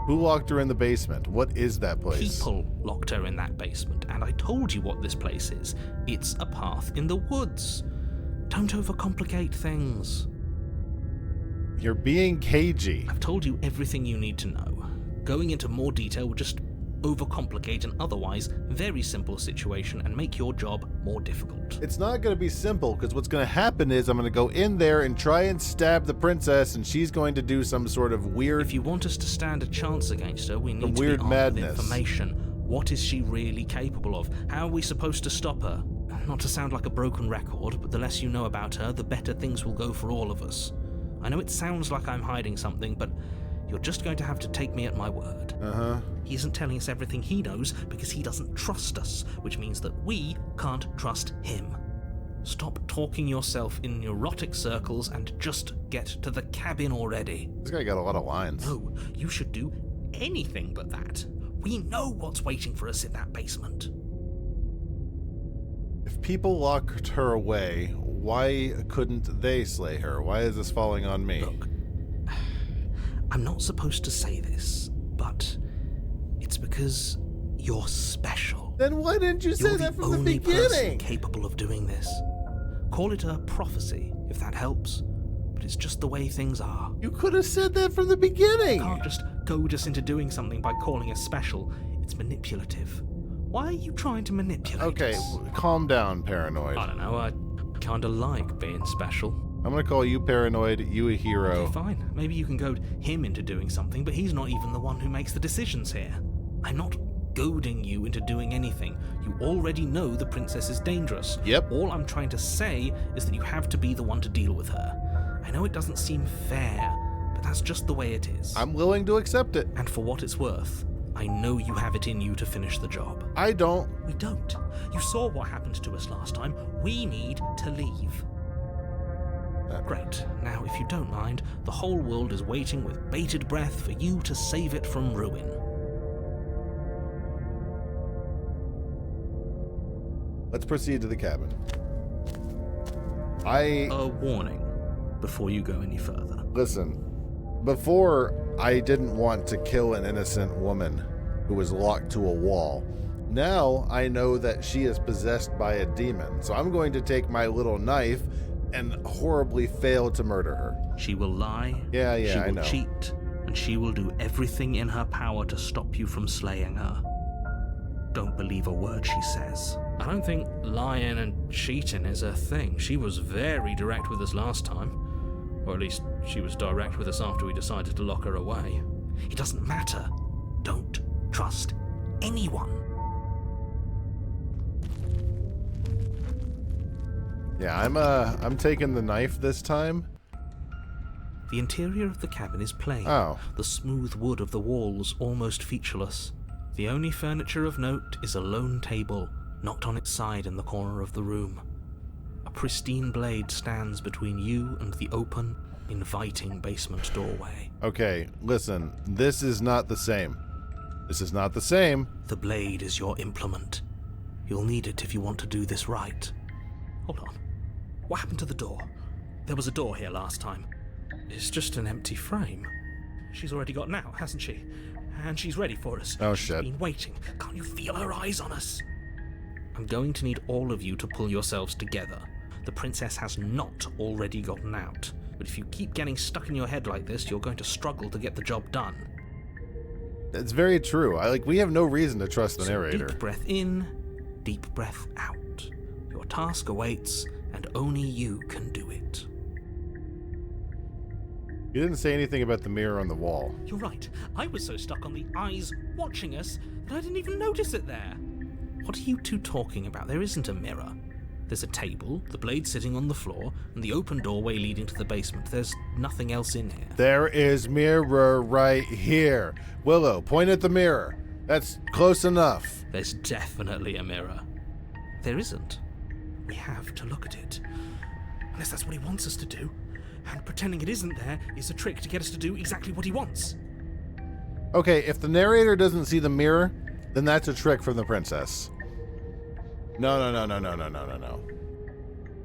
Who locked her in the basement? What is that place? People locked her in that basement, and I told you what this place is. It's a path in the woods. Don't overcomplicate things. You're being cagey. I've told you everything you need to know. Going into more detail would just overcomplicate an otherwise very simple situation and make your job more difficult. It's not going to be simple, because what's going to happen is I'm going to go in there and try and stab the princess, and she's going to do some sort of weird... If you want us to stand a chance against her, we need to weird be armed madness. with information. What is she really capable of? How are we supposed to stop her? Not to sound like a broken record, but the less you know about her, the better things will go for all of us. I know it sounds like I'm hiding something, but you're just going to have to take me at my word. He isn't telling us everything he knows because he doesn't trust us, which means that we can't trust him. Stop talking yourself in neurotic circles and just get to the cabin already. This guy got a lot of lines. No, you should do anything but that. We know what's waiting for us in that basement. If people locked her away, why couldn't they slay her? Why is this falling on me? Look, I'm not supposed to say this, but it's because you're special. Then why didn't you say that from the You're the only person beginning? capable of doing this. Call it a prophecy, if that helps, but it's just the way things are. You could have said that from the beginning. You can't just goad us into doing something by calling us special. It's manipulative. Why are you trying to manipulate Okay, us? calm down, Paranoid. I don't know, I kinda like being special. I'm gonna call you Paranoid, you a hero. Okay, fine. Maybe you can goad him into doing something, but he's not even the one who makes the decisions here. I'm not goading you into doing anything. You already know the princess is dangerous. Yep. All I'm trying to say is that you have to be the one to deal with her. I know it doesn't seem fair, but that's just the way it is. I'm willing to accept it. And for what it's worth, I know you have it in you to finish the job. I don't. We don't. You saw what happened to us last time. We need to leave. Great. Now, if you don't mind, the whole world is waiting with bated breath for you to save it from ruin. Let's proceed to the cabin. A warning before you go any further. Listen, before I didn't want to kill an innocent woman who was locked to a wall. Now I know that she is possessed by a demon, so I'm going to take my little knife and horribly fail to murder her. She will lie. Yeah, she I will know. cheat, and she will do everything in her power to stop you from slaying her. Don't believe a word she says. I don't think lying and cheating is her thing. She was very direct with us last time. Or at least she was direct with us after we decided to lock her away. It doesn't matter. Don't trust anyone. Yeah, I'm taking the knife this time. The interior of the cabin is plain. Oh. The smooth wood of the walls almost featureless. The only furniture of note is a lone table, knocked on its side in the corner of the room. A pristine blade stands between you and the open, inviting basement doorway. Okay, listen, this is not the same. This is not the same. The blade is your implement. You'll need it if you want to do this right. Hold on. What happened to the door? There was a door here last time. It's just an empty frame. She's already gotten out, hasn't she? And she's ready for us. Oh, She's shit. been waiting. Can't you feel her eyes on us? I'm going to need all of you to pull yourselves together. The princess has not already gotten out. But if you keep getting stuck in your head like this, you're going to struggle to get the job done. It's very true. We have no reason to trust the narrator. Deep breath in, deep breath out. Your task awaits, and only you can do it. You didn't say anything about the mirror on the wall. You're right. I was so stuck on the eyes watching us that I didn't even notice it there. What are you two talking about? There isn't a mirror. There's a table, the blade sitting on the floor, and the open doorway leading to the basement. There's nothing else in here. There is mirror right here. Willow, point at the mirror. That's close enough. There's definitely a mirror. There isn't. We have to look at it. Unless that's what he wants us to do. And pretending it isn't there is a trick to get us to do exactly what he wants. Okay, if the narrator doesn't see the mirror, then that's a trick from the princess. No.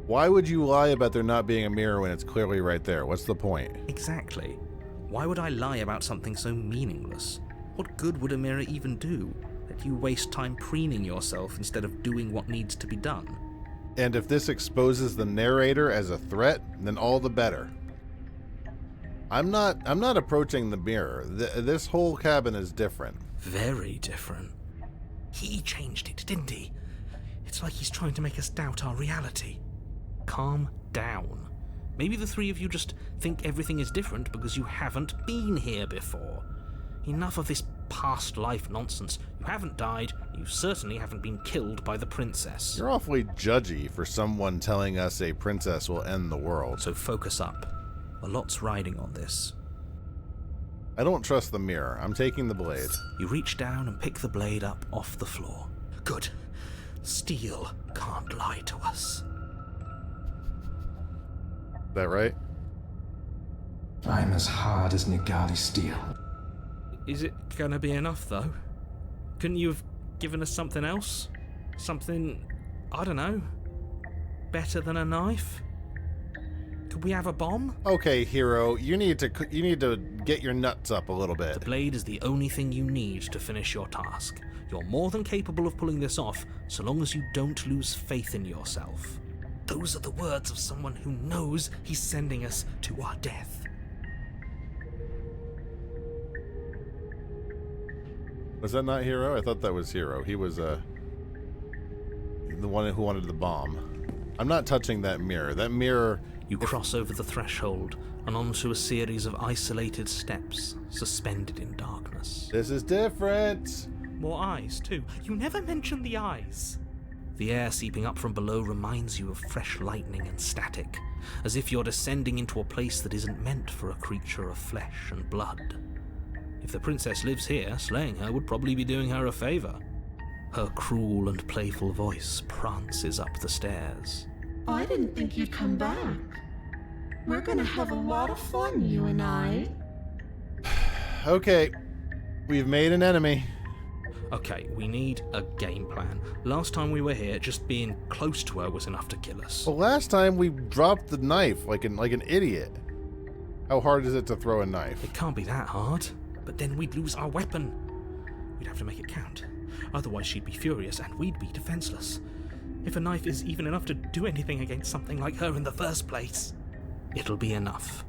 Why would you lie about there not being a mirror when it's clearly right there? What's the point? Exactly. Why would I lie about something so meaningless? What good would a mirror even do? That you waste time preening yourself instead of doing what needs to be done. And if this exposes the narrator as a threat, then all the better. I'm not approaching the mirror. This whole cabin is different. Very different. He changed it, didn't he? It's like he's trying to make us doubt our reality. Calm down. Maybe the three of you just think everything is different because you haven't been here before. Enough of this past life nonsense. You haven't died. You certainly haven't been killed by the princess. You're awfully judgy for someone telling us a princess will end the world. So focus up. A lot's riding on this. I don't trust the mirror. I'm taking the blade. You reach down and pick the blade up off the floor. Good. Steel can't lie to us. Is that right? I'm as hard as Nigali steel. Is it gonna be enough, though? Couldn't you have given us something else? Something, I don't know, better than a knife? Could we have a bomb? Okay, hero, you need to get your nuts up a little bit. The blade is the only thing you need to finish your task. You're more than capable of pulling this off, so long as you don't lose faith in yourself. Those are the words of someone who knows he's sending us to our death. Was that not Hero? I thought that was Hero. He was the one who wanted the bomb. I'm not touching that mirror. That mirror... You cross over the threshold and onto a series of isolated steps, suspended in darkness. This is different! More eyes, too. You never mention the eyes. The air seeping up from below reminds you of fresh lightning and static, as if you're descending into a place that isn't meant for a creature of flesh and blood. If the princess lives here, slaying her would probably be doing her a favor. Her cruel and playful voice prances up the stairs. I didn't think you'd come back. We're gonna have a lot of fun, you and I. Okay, we've made an enemy. Okay, we need a game plan. Last time we were here, just being close to her was enough to kill us. Well, last time we dropped the knife like an idiot. How hard is it to throw a knife? It can't be that hard, but then we'd lose our weapon. We'd have to make it count. Otherwise she'd be furious and we'd be defenseless. If a knife is even enough to do anything against something like her in the first place, it'll be enough.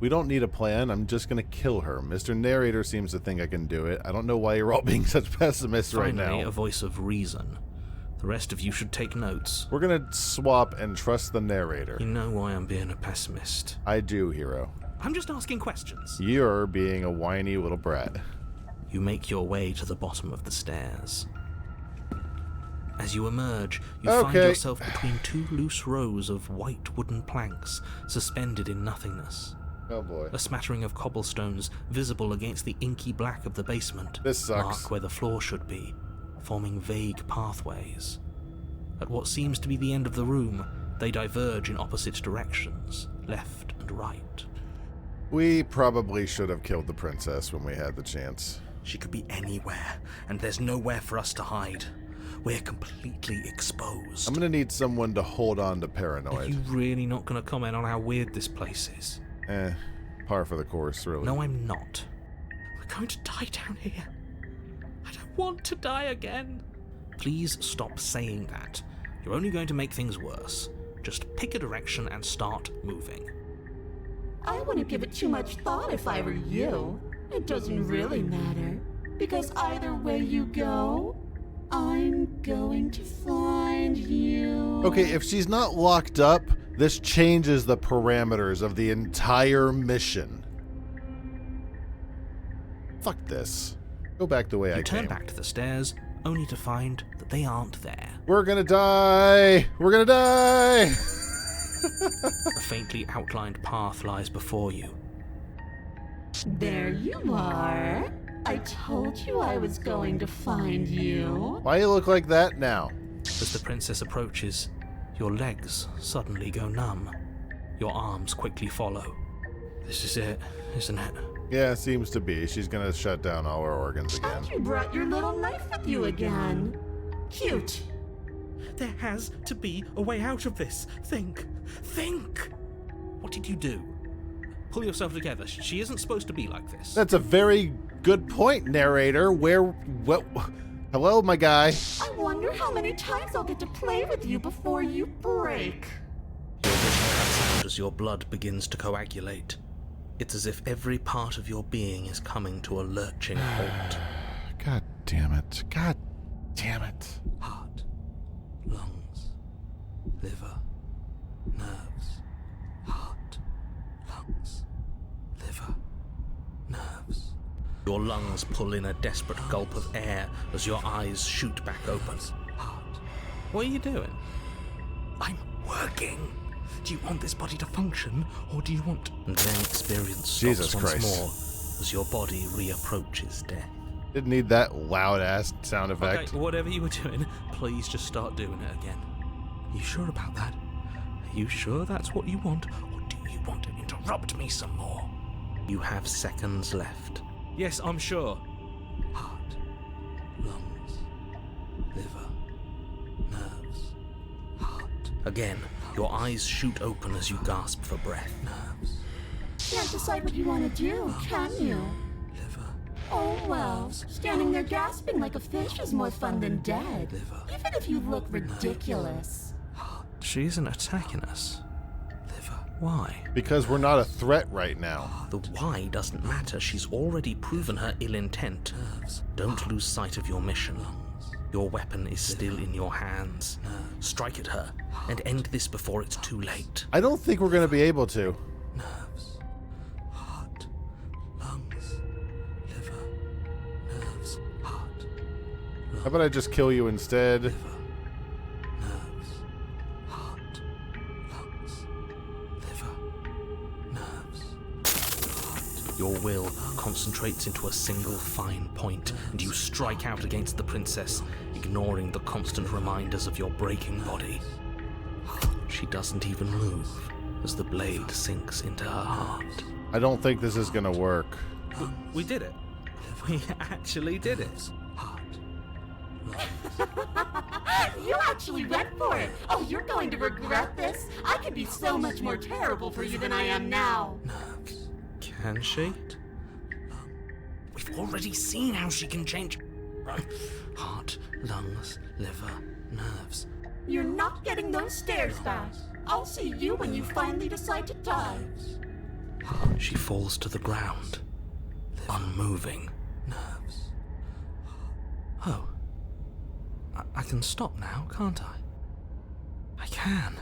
We don't need a plan. I'm just gonna kill her. Mr. Narrator seems to think I can do it. I don't know why you're all being such pessimists right now. Finally, a voice of reason. The rest of you should take notes. We're gonna swap and trust the narrator. You know why I'm being a pessimist. I do, hero. I'm just asking questions. You're being a whiny little brat. You make your way to the bottom of the stairs. As you emerge, you find yourself between two loose rows of white wooden planks suspended in nothingness. Oh boy. A smattering of cobblestones visible against the inky black of the basement This sucks. mark where the floor should be, forming vague pathways. At what seems to be the end of the room, they diverge in opposite directions, left and right. We probably should have killed the princess when we had the chance. She could be anywhere, and there's nowhere for us to hide. We're completely exposed. I'm gonna need someone to hold on to Are paranoid. you really not going to comment on how weird this place is? Par for the course, really. No, I'm not. We're going to die down here. I don't want to die again. Please stop saying that. You're only going to make things worse. Just pick a direction and start moving. I wouldn't give it too much thought if I were you. It doesn't really matter, because either way you go, I'm going to find you. Okay, if she's not locked up, this changes the parameters of the entire mission. Fuck this. Go back the way I You turn came. back to the stairs, only to find that they aren't there. We're gonna die! We're gonna die! A faintly outlined path lies before you. There you are. I told you I was going to find you. Why you look like that now? As the princess approaches, your legs suddenly go numb. Your arms quickly follow. This is it, isn't it? Yeah, seems to be. She's gonna shut down all her organs again. And you brought your little knife with you again. Cute. There has to be a way out of this. Think. What did you do? Pull yourself together. She isn't supposed to be like this. That's a very good point, narrator. What? Hello, my guy. I wonder how many times I'll get to play with you before you break. Your vision cuts out as your blood begins to coagulate. It's as if every part of your being is coming to a lurching halt. God damn it. God damn it. Heart, lungs, liver, nerves. Heart, lungs, liver, nerves. Your lungs pull in a desperate gulp of air as your eyes shoot back open. Heart. What are you doing? I'm working. Do you want this body to function, or do you want... And then experience stops Jesus once Christ. more as your body reapproaches death. Didn't need that loud-ass sound effect. Okay, whatever you were doing, please just start doing it again. Are you sure about that? Are you sure that's what you want, or do you want to interrupt me some more? You have seconds left. Yes, I'm sure. Heart, lungs, liver, nerves, heart. Again, your eyes shoot open as you gasp for breath. Nerves, Can't decide what you want to do, can you? liver, Oh well, standing there gasping like a fish is more fun than dead. liver, Even if you look ridiculous. heart. She isn't attacking us. Liver. Why? Because we're not a threat right now. The why doesn't matter. She's already proven her ill intent. Don't lose sight of your mission. Your weapon is still in your hands. Strike at her and end this before it's too late. I don't think we're gonna be able to. Nerves, heart, lungs, liver, nerves, heart, How about I just kill you instead? liver, nerves, heart, lungs, liver, nerves. Your will concentrates into a single fine point, and you strike out against the princess, ignoring the constant reminders of your breaking body. She doesn't even move as the blade sinks into her heart. I don't think this is gonna work. We did it. We actually did it. You actually went for it. Oh, you're going to regret this. I could be so much more terrible for you than I am now. Can she? We've already seen how she can change. Heart, lungs, liver, nerves. You're not getting those stairs back. I'll see you when you finally decide to die. She falls to the ground, unmoving. Nerves. Oh. I can stop now, can't I? I can.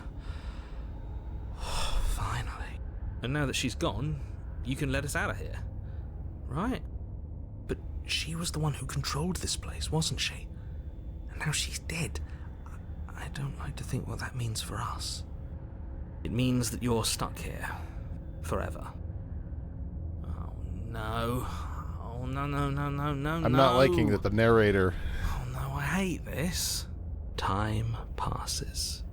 Finally. And now that she's gone, you can let us out of here. Right? But she was the one who controlled this place, wasn't she? And now she's dead. I don't like to think what that means for us. It means that you're stuck here. Forever. Oh no. Oh no, no, no, no, no, I'm not liking that the narrator... Oh no, I hate this. Time passes.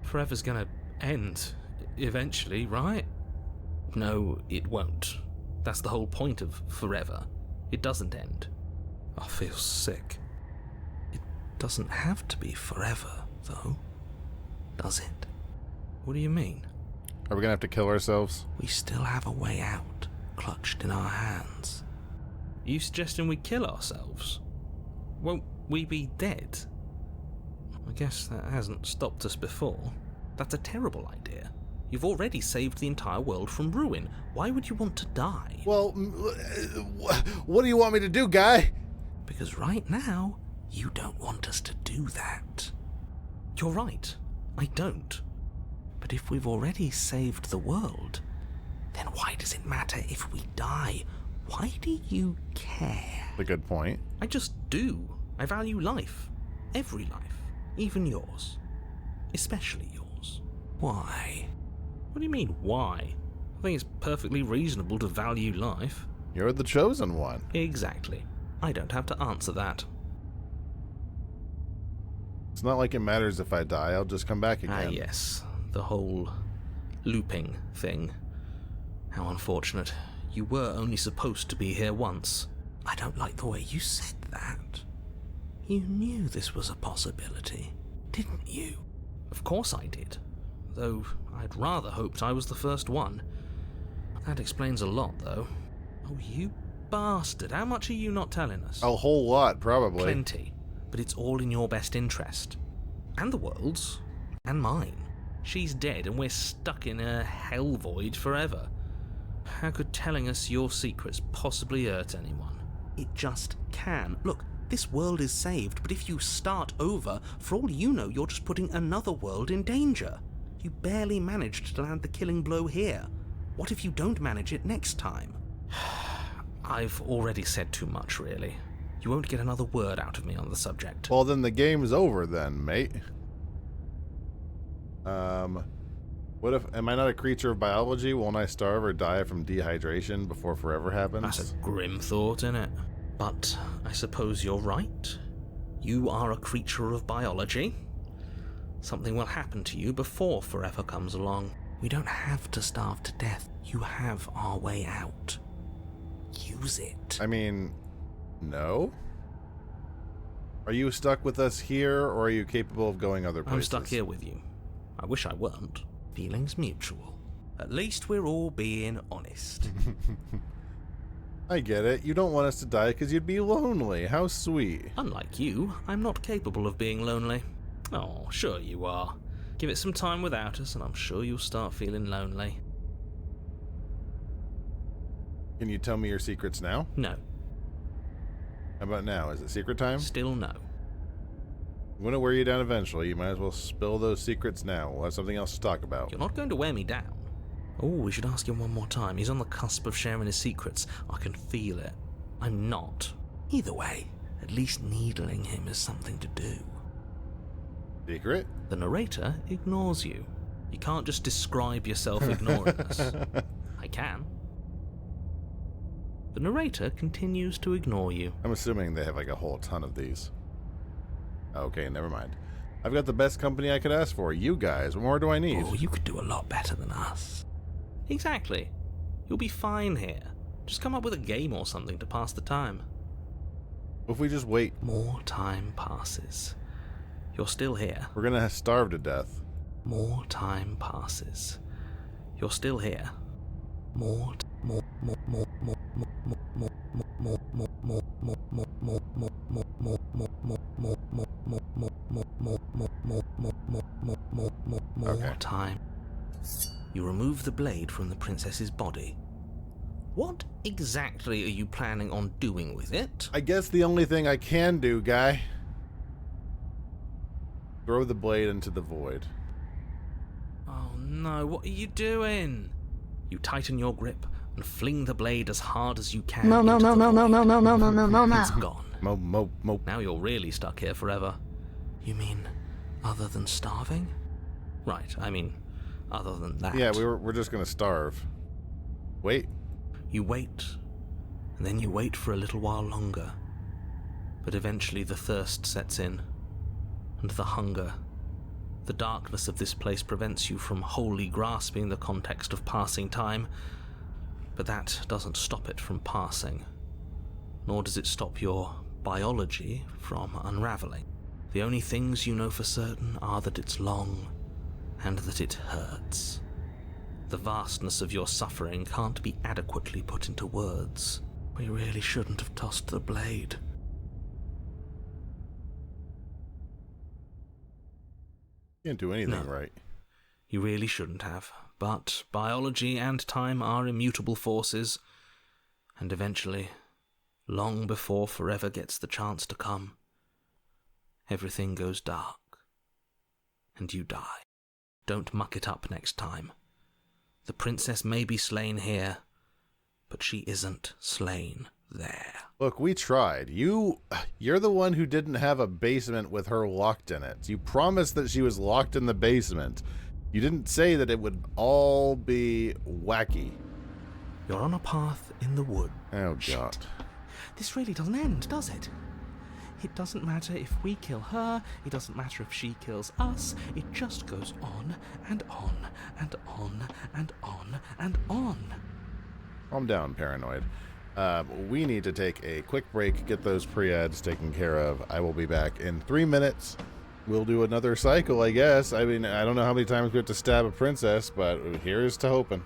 Forever's gonna end. Eventually, right? No, it won't. That's the whole point of forever. It doesn't end. I feel sick. It doesn't have to be forever, though, does it? What do you mean? Are we gonna have to kill ourselves? We still have a way out, clutched in our hands. Are you suggesting we kill ourselves? Won't we be dead? I guess that hasn't stopped us before. That's a terrible idea. You've already saved the entire world from ruin. Why would you want to die? Well, what do you want me to do, guy? Because right now, you don't want us to do that. You're right. I don't. But if we've already saved the world, then why does it matter if we die? Why do you care? A good point. I just do. I value life. Every life. Even yours. Especially yours. Why? What do you mean, why? I think it's perfectly reasonable to value life. You're the chosen one. Exactly. I don't have to answer that. It's not like it matters if I die, I'll just come back Ah, again. yes. The whole looping thing. How unfortunate. You were only supposed to be here once. I don't like the way you said that. You knew this was a possibility, didn't you? Of course I did. Though I'd rather hoped I was the first one. That explains a lot, though. Oh, you bastard. How much are you not telling us? A whole lot, probably. Plenty. But it's all in your best interest. And the world's. And mine. She's dead and we're stuck in a hell void forever. How could telling us your secrets possibly hurt anyone? It just can. Look, this world is saved, but if you start over, for all you know, you're just putting another world in danger. You barely managed to land the killing blow here. What if you don't manage it next time? I've already said too much, really. You won't get another word out of me on the subject. Well, then the game's over then, mate. What if... Am I not a creature of biology? Won't I starve or die from dehydration before forever happens? That's a grim thought, innit? But I suppose you're right. You are a creature of biology. Something will happen to you before forever comes along. We don't have to starve to death. You have our way out. Use it. I mean, no? Are you stuck with us here, or are you capable of going other places? I'm stuck here with you. I wish I weren't. Feelings mutual. At least we're all being honest. I get it. You don't want us to die because you'd be lonely. How sweet. Unlike you, I'm not capable of being lonely. Oh, sure you are. Give it some time without us, and I'm sure you'll start feeling lonely. Can you tell me your secrets now? No. How about now? Is it secret time? Still no. I'm going to wear you down eventually. You might as well spill those secrets now. We'll have something else to talk about. You're not going to wear me down. Oh, we should ask him one more time. He's on the cusp of sharing his secrets. I can feel it. I'm not. Either way, at least needling him is something to do. Secret? The narrator ignores you. You can't just describe yourself ignoring us. I can. The narrator continues to ignore you. I'm assuming they have like a whole ton of these. Okay, never mind. I've got the best company I could ask for. You guys. What more do I need? Oh, you could do a lot better than us. Exactly. You'll be fine here. Just come up with a game or something to pass the time. If we just wait, More time passes. You're still here. we're gonna starve to death. More time passes. You're still here. More time. You remove remove the blade from the princess's body. What exactly are you planning on doing with it? I guess the only thing I can do, guy. Throw the blade into the void. Oh no, what are you doing? You tighten your grip and fling the blade as hard as you can. No, into the void. no. It's gone. Mo. Now you're really stuck here forever. You mean other than starving? Right, I mean, other than that. Yeah, we're just gonna starve. Wait. You wait, and then you wait for a little while longer. But eventually the thirst sets in, and the hunger. The darkness of this place prevents you from wholly grasping the context of passing time, but that doesn't stop it from passing, nor does it stop your biology from unraveling. The only things you know for certain are that it's long and that it hurts. The vastness of your suffering can't be adequately put into words. We really shouldn't have tossed the blade. Can't do anything right. You really shouldn't have. But biology and time are immutable forces, and eventually, long before forever gets the chance to come, everything goes dark, and you die. Don't muck it up next time. The princess may be slain here, but she isn't slain there. Look, we tried. You're the one who didn't have a basement with her locked in it. You promised that she was locked in the basement. You didn't say that it would all be wacky. You're on a path in the wood. Oh, God. This really doesn't end, does it? It doesn't matter if we kill her, it doesn't matter if she kills us, it just goes on and on and on and on and on. Calm down, paranoid. We need to take a quick break, get those pre-ads taken care of. I will be back in 3 minutes. We'll do another cycle, I guess. I mean, I don't know how many times we have to stab a princess, but here's to hoping.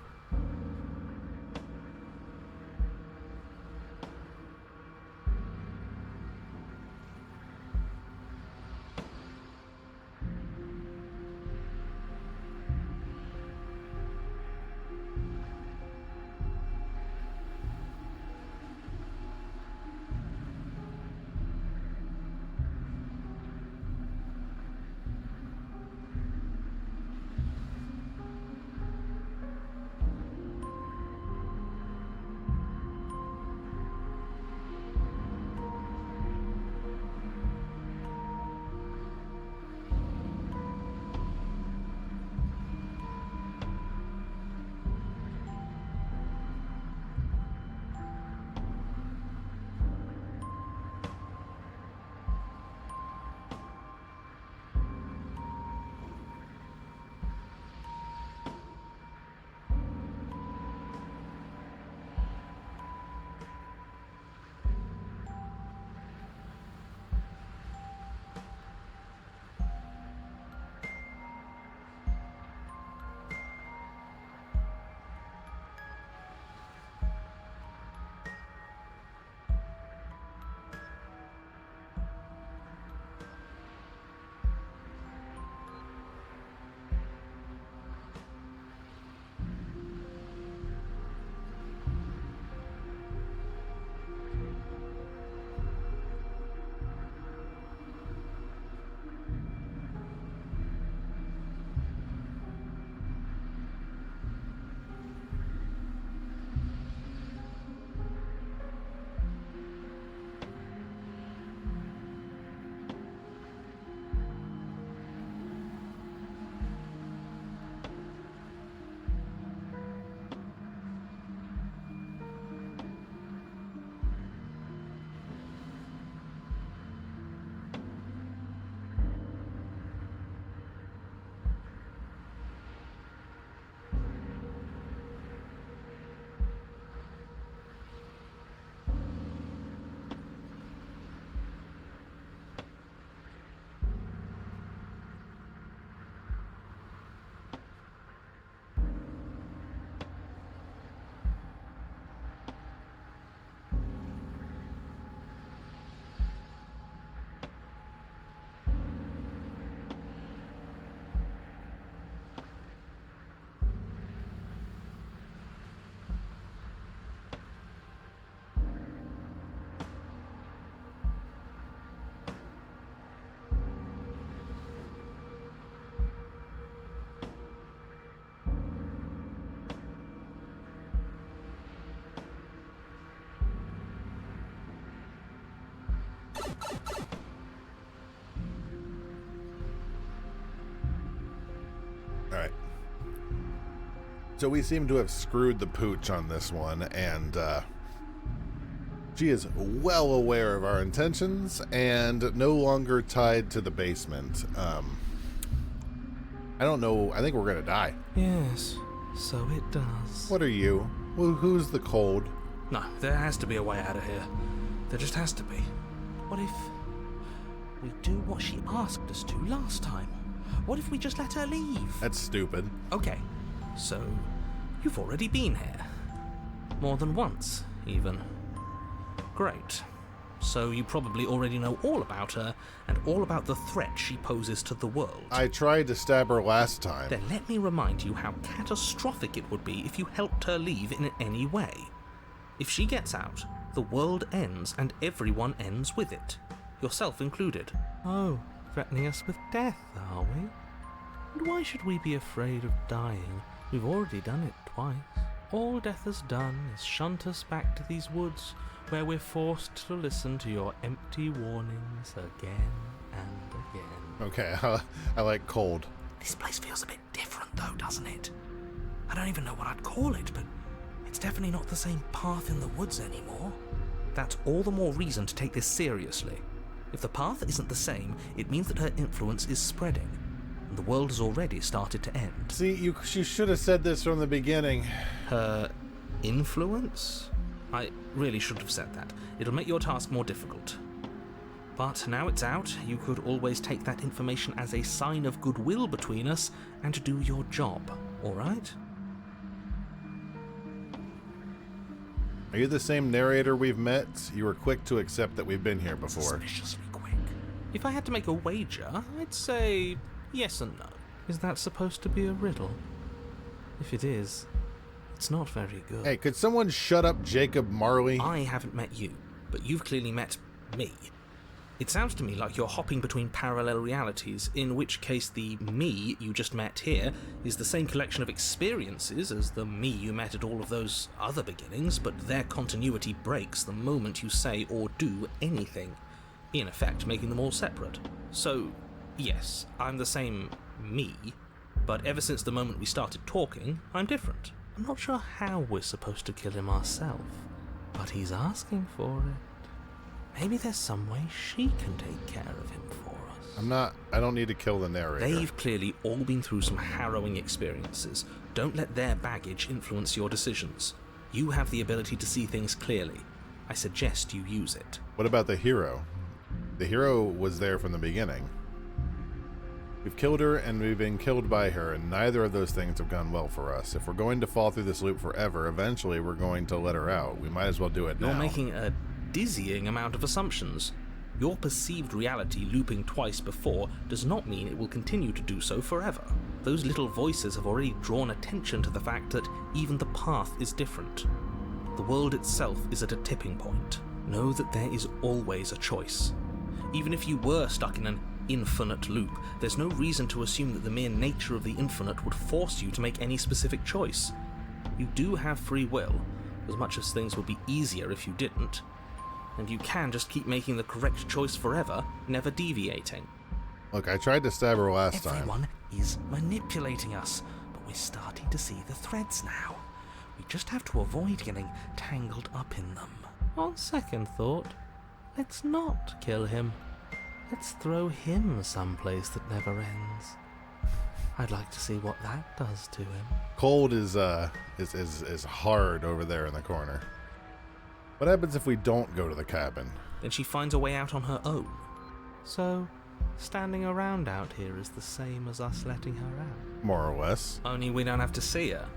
So we seem to have screwed the pooch on this one, and she is well aware of our intentions and no longer tied to the basement. I don't know. I think we're gonna die. Yes, so it does. What are you? Well, who's the cold? No, there has to be a way out of here. There just has to be. What if we do what she asked us to last time? What if we just let her leave? That's stupid. Okay, so you've already been here. More than once, even. Great. So you probably already know all about her and all about the threat she poses to the world. I tried to stab her last time. Then let me remind you how catastrophic it would be if you helped her leave in any way. If she gets out, the world ends and everyone ends with it, yourself included. Oh, threatening us with death, are we? And why should we be afraid of dying? We've already done it twice. All death has done is shunt us back to these woods, where we're forced to listen to your empty warnings again and again. Okay, I like cold. This place feels a bit different though, doesn't it? I don't even know what I'd call it, but it's definitely not the same path in the woods anymore. That's all the more reason to take this seriously. If the path isn't the same, it means that her influence is spreading, and the world has already started to end. See, you should have said this from the beginning. Her influence? I really should have said that. It'll make your task more difficult. But now it's out, you could always take that information as a sign of goodwill between us and do your job, alright? Are you the same narrator we've met? You were quick to accept that we've been here before. Suspiciously quick. If I had to make a wager, I'd say yes and no. Is that supposed to be a riddle? If it is, it's not very good. Hey, could someone shut up Jacob Marley? I haven't met you, but you've clearly met me. It sounds to me like you're hopping between parallel realities, in which case the me you just met here is the same collection of experiences as the me you met at all of those other beginnings, but their continuity breaks the moment you say or do anything, in effect making them all separate. So, yes, I'm the same me, but ever since the moment we started talking, I'm different. I'm not sure how we're supposed to kill him ourselves, but he's asking for it. Maybe there's some way she can take care of him for us. I don't need to kill the narrator. They've clearly all been through some harrowing experiences. Don't let their baggage influence your decisions. You have the ability to see things clearly. I suggest you use it. What about the hero? The hero was there from the beginning. We've killed her and we've been killed by her, and neither of those things have gone well for us. If we're going to fall through this loop forever, eventually we're going to let her out. We might as well do it now. You're making a dizzying amount of assumptions. Your perceived reality looping twice before does not mean it will continue to do so forever. Those little voices have already drawn attention to the fact that even the path is different. The world itself is at a tipping point. Know that there is always a choice. Even if you were stuck in an infinite loop, there's no reason to assume that the mere nature of the infinite would force you to make any specific choice. You do have free will, as much as things would be easier if you didn't. And you can just keep making the correct choice forever, never deviating. Look, I tried to stab her last time. Everyone is manipulating us, but we're starting to see the threads now. We just have to avoid getting tangled up in them. On second thought, let's not kill him. Let's throw him someplace that never ends. I'd like to see what that does to him. Cold is hard over there in the corner. What happens if we don't go to the cabin? Then she finds a way out on her own. So, standing around out here is the same as us letting her out. More or less. Only we don't have to see her.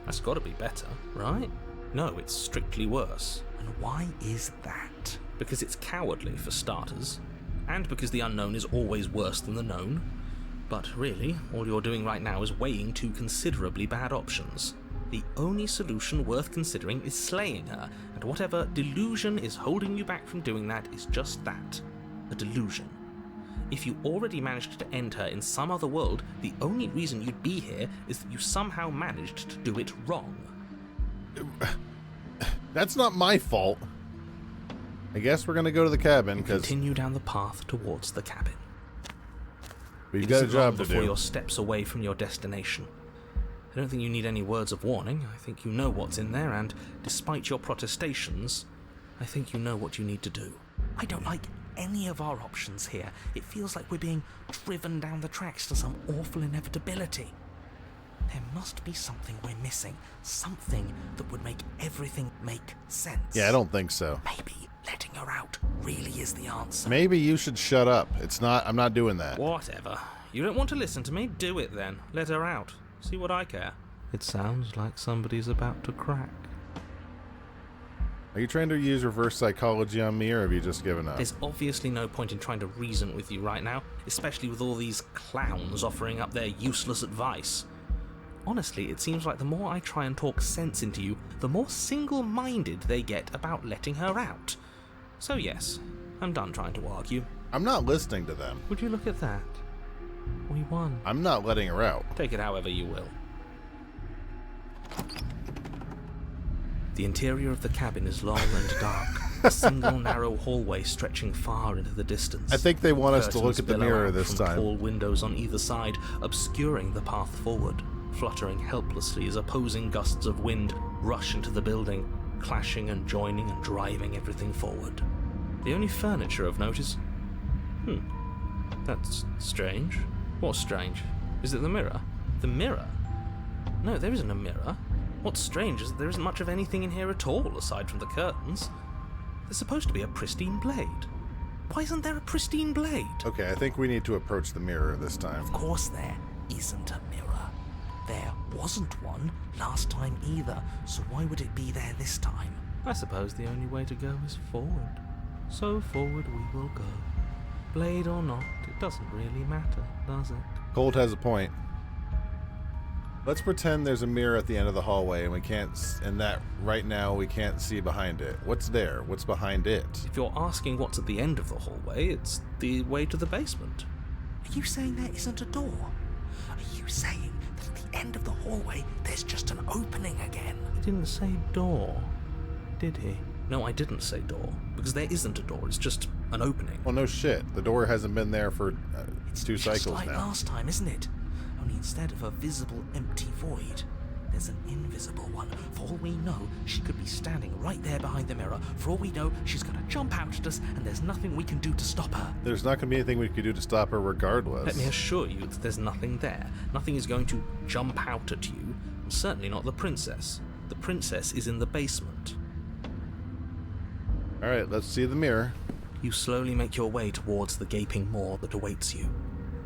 That's gotta be better, right? No, it's strictly worse. And why is that? Because it's cowardly, for starters. And because the unknown is always worse than the known. But really, all you're doing right now is weighing two considerably bad options. The only solution worth considering is slaying her, and whatever delusion is holding you back from doing that is just that, a delusion. If you already managed to end her in some other world, the only reason you'd be here is that you somehow managed to do it wrong. That's not my fault. I guess we're gonna go to the cabin, because continue down the path towards the cabin. We've got a job to before do. your steps away from your destination. I don't think you need any words of warning. I think you know what's in there, and despite your protestations, I think you know what you need to do. I don't like any of our options here. It feels like we're being driven down the tracks to some awful inevitability. There must be something we're missing. Something that would make everything make sense. Yeah, I don't think so. Maybe letting her out really is the answer. Maybe you should shut up. I'm not doing that. Whatever. You don't want to listen to me? Do it then. Let her out. See what I care. It sounds like somebody's about to crack. Are you trying to use reverse psychology on me, or have you just given up? There's obviously no point in trying to reason with you right now, especially with all these clowns offering up their useless advice. Honestly, it seems like the more I try and talk sense into you, the more single-minded they get about letting her out. So yes, I'm done trying to argue. I'm not listening to them. Would you look at that? We won. I'm not letting her out. Take it however you will. The interior of the cabin is long and dark, a single narrow hallway stretching far into the distance. I think they want us to look Curtains at the billow mirror out this from time. Tall windows on either side, obscuring the path forward, fluttering helplessly as opposing gusts of wind rush into the building, clashing and joining and driving everything forward. The only furniture of note is... That's strange. What's strange? Is it the mirror? The mirror? No, there isn't a mirror. What's strange is that there isn't much of anything in here at all, aside from the curtains. There's supposed to be a pristine blade. Why isn't there a pristine blade? Okay, I think we need to approach the mirror this time. Of course there isn't a mirror. There wasn't one last time either, so why would it be there this time? I suppose the only way to go is forward. So forward we will go. Blade or not, it doesn't really matter, does it? Colt has a point. Let's pretend there's a mirror at the end of the hallway, and right now we can't see behind it. What's there? What's behind it? If you're asking what's at the end of the hallway, it's the way to the basement. Are you saying there isn't a door? Are you saying that at the end of the hallway there's just an opening again? He didn't say door, did he? No, I didn't say door, because there isn't a door, it's just an opening. Well, no shit. The door hasn't been there for It's 2 just cycles like now. last time, isn't it? Only instead of a visible empty void, there's an invisible one. For all we know, she could be standing right there behind the mirror. For all we know, she's going to jump out at us, and there's nothing we can do to stop her. There's not going to be anything we could do to stop her regardless. Let me assure you that there's nothing there. Nothing is going to jump out at you, and certainly not the princess. The princess is in the basement. Alright, let's see the mirror. You slowly make your way towards the gaping maw that awaits you.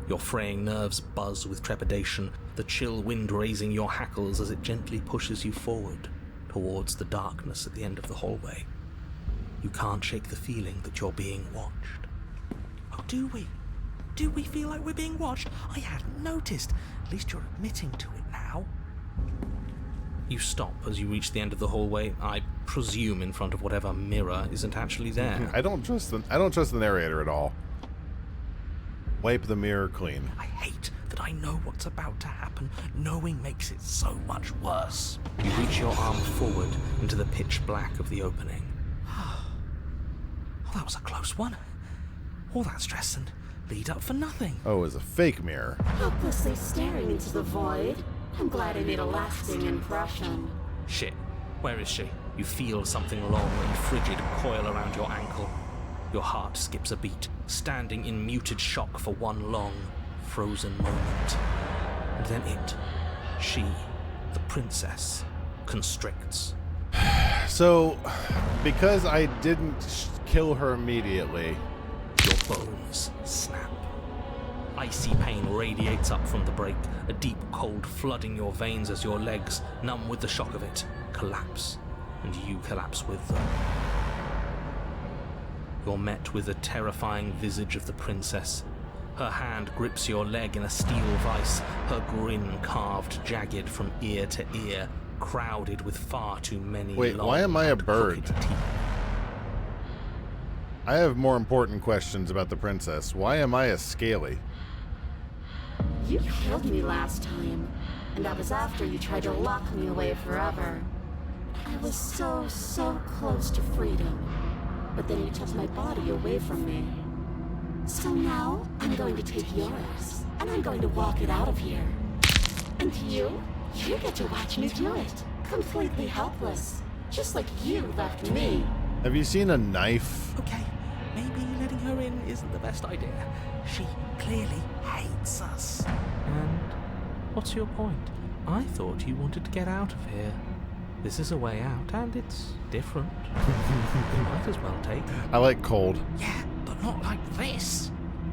Your fraying nerves buzz with trepidation, the chill wind raising your hackles as it gently pushes you forward, towards the darkness at the end of the hallway. You can't shake the feeling that you're being watched. Oh, do we? Do we feel like we're being watched? I hadn't noticed. At least you're admitting to it now. You stop as you reach the end of the hallway, I presume in front of whatever mirror isn't actually there. I don't trust the narrator at all. Wipe the mirror clean. I hate that I know what's about to happen. Knowing makes it so much worse. You reach your arm forward into the pitch black of the opening. Oh, that was a close one. All that stress and lead up for nothing. Oh, it was a fake mirror. Helplessly staring into the void. I'm glad I made a lasting impression. Shit. Where is she? You feel something long and frigid coil around your ankle. Your heart skips a beat, standing in muted shock for one long, frozen moment. And then she, the princess, constricts. So, because I didn't kill her immediately... Your bones snap. Icy pain radiates up from the break, a deep cold flooding your veins as your legs, numb with the shock of it, collapse, and you collapse with them. You're met with the terrifying visage of the princess. Her hand grips your leg in a steel vice, her grin carved jagged from ear to ear, crowded with far too many Wait, long why am I a and bird? crooked teeth. I have more important questions about the princess. Why am I a scaly? You killed me last time, and that was after you tried to lock me away forever. I was so close to freedom, but then you took my body away from me. So now, I'm going to take yours, and I'm going to walk it out of here. And you? You get to watch me do it. Completely helpless. Just like you left me. Have you seen a knife? Okay, maybe letting her in isn't the best idea. She clearly hates us. And what's your point? I thought you wanted to get out of here. This is a way out, and it's different. You might as well take it. I like cold. Yeah, but not like this.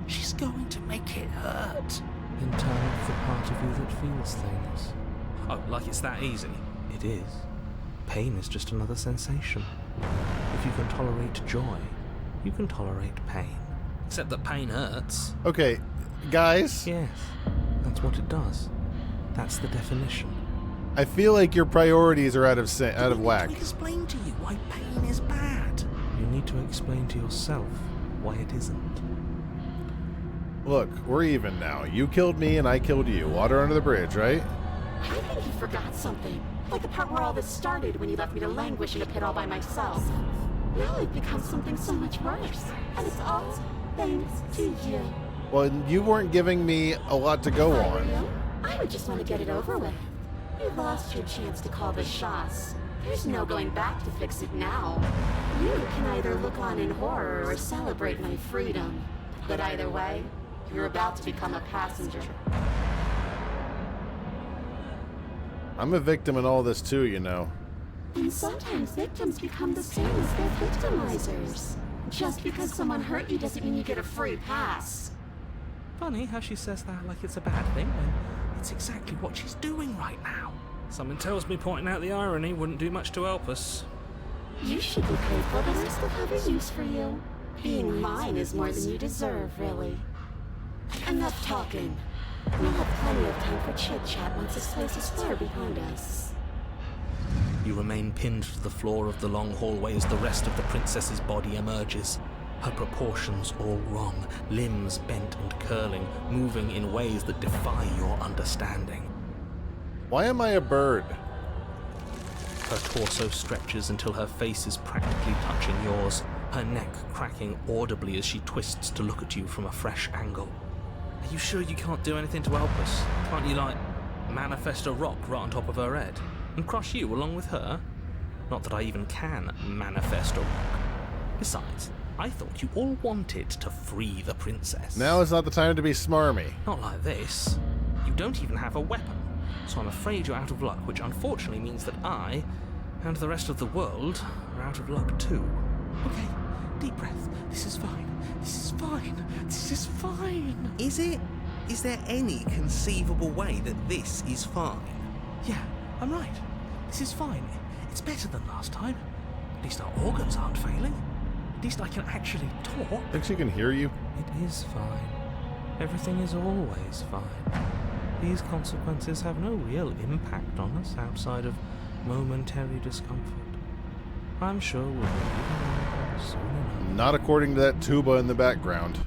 She's going to make it hurt. Then turn off the part of you that feels things. Oh, like it's that easy? It is. Pain is just another sensation. If you can tolerate joy, you can tolerate pain. Except that pain hurts. Okay, guys. Yes, that's what it does. That's the definition. I feel like your priorities are out of whack. I need to explain to you why pain is bad. You need to explain to yourself why it isn't. Look, we're even now. You killed me and I killed you. Water under the bridge, right? I think you forgot something. Like the part where all this started when you left me to languish in a pit all by myself. Now I've become something so much worse. And it's all thanks to you. Well, you weren't giving me a lot to go on. I would just want to get it over with. You lost your chance to call the shots. There's no going back to fix it now. You can either look on in horror or celebrate my freedom. But either way, you're about to become a passenger. I'm a victim in all this too, you know. And sometimes victims become the same as their victimizers. Just because someone hurt you doesn't mean you get a free pass. Funny how she says that like it's a bad thing when it's exactly what she's doing right now. Something tells me pointing out the irony wouldn't do much to help us. You should be grateful that I still have a use for you. Being mine is more than you deserve, really. Enough talking. We'll have plenty of time for chit-chat once this place is far behind us. You remain pinned to the floor of the long hallway as the rest of the princess's body emerges. Her proportions all wrong, limbs bent and curling, moving in ways that defy your understanding. Why am I a bird? Her torso stretches until her face is practically touching yours, her neck cracking audibly as she twists to look at you from a fresh angle. Are you sure you can't do anything to help us? Can't you, like, manifest a rock right on top of her head? And crush you along with her? Not that I even can manifest a rock. Besides, I thought you all wanted to free the princess. Now is not the time to be smarmy. Not like this. You don't even have a weapon, so I'm afraid you're out of luck, which unfortunately means that I, and the rest of the world, are out of luck too. Okay, deep breath. This is fine. This is fine. This is fine. Is it? Is there any conceivable way that this is fine? Yeah, I'm right. This is fine. It's better than last time. At least our organs aren't failing. At least I can actually talk. Think she can hear you? It is fine. Everything is always fine. These consequences have no real impact on us outside of momentary discomfort. I'm sure we'll be leaving soon enough. Not according to that tuba in the background.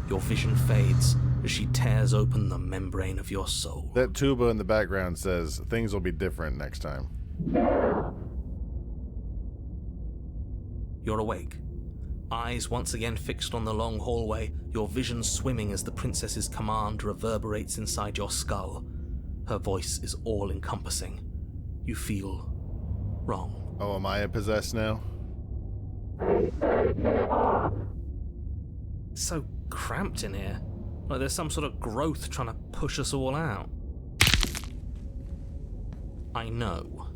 Your vision fades as she tears open the membrane of your soul. That tuba in the background says things will be different next time. You're awake. Eyes once again fixed on the long hallway, your vision swimming as the princess's command reverberates inside your skull. Her voice is all-encompassing. You feel wrong. Oh, am I possessed now? It's so cramped in here. Like there's some sort of growth trying to push us all out. I know.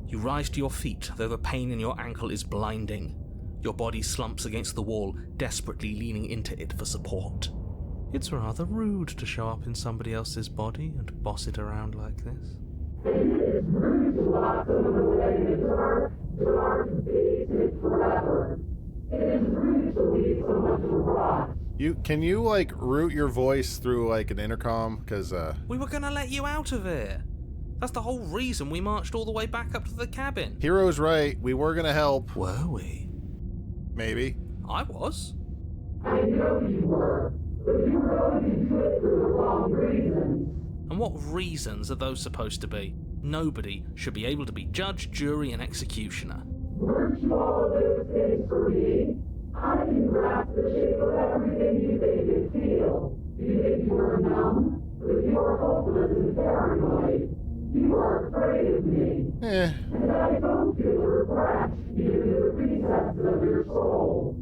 You rise to your feet, though the pain in your ankle is blinding. Your body slumps against the wall, desperately leaning into it for support. It's rather rude to show up in somebody else's body and boss it around like this. It is rude to lock someone away in the dark to be forever. It is rude to leave someone to rot. Can you like route your voice through like an intercom? Cause we were gonna let you out of here. That's the whole reason we marched all the way back up to the cabin. Hero's right. We were gonna help. Were we? Maybe. I was. I know you were, but you were only into it for the wrong reasons. And what reasons are those supposed to be? Nobody should be able to be judge, jury, and executioner. Weren't you all of those things for me? I can grasp the shape of everything you think you feel. You think you were numb, but you are hopeless and paranoid. You are afraid of me. And I don't feel regret giving you the recesses of your soul.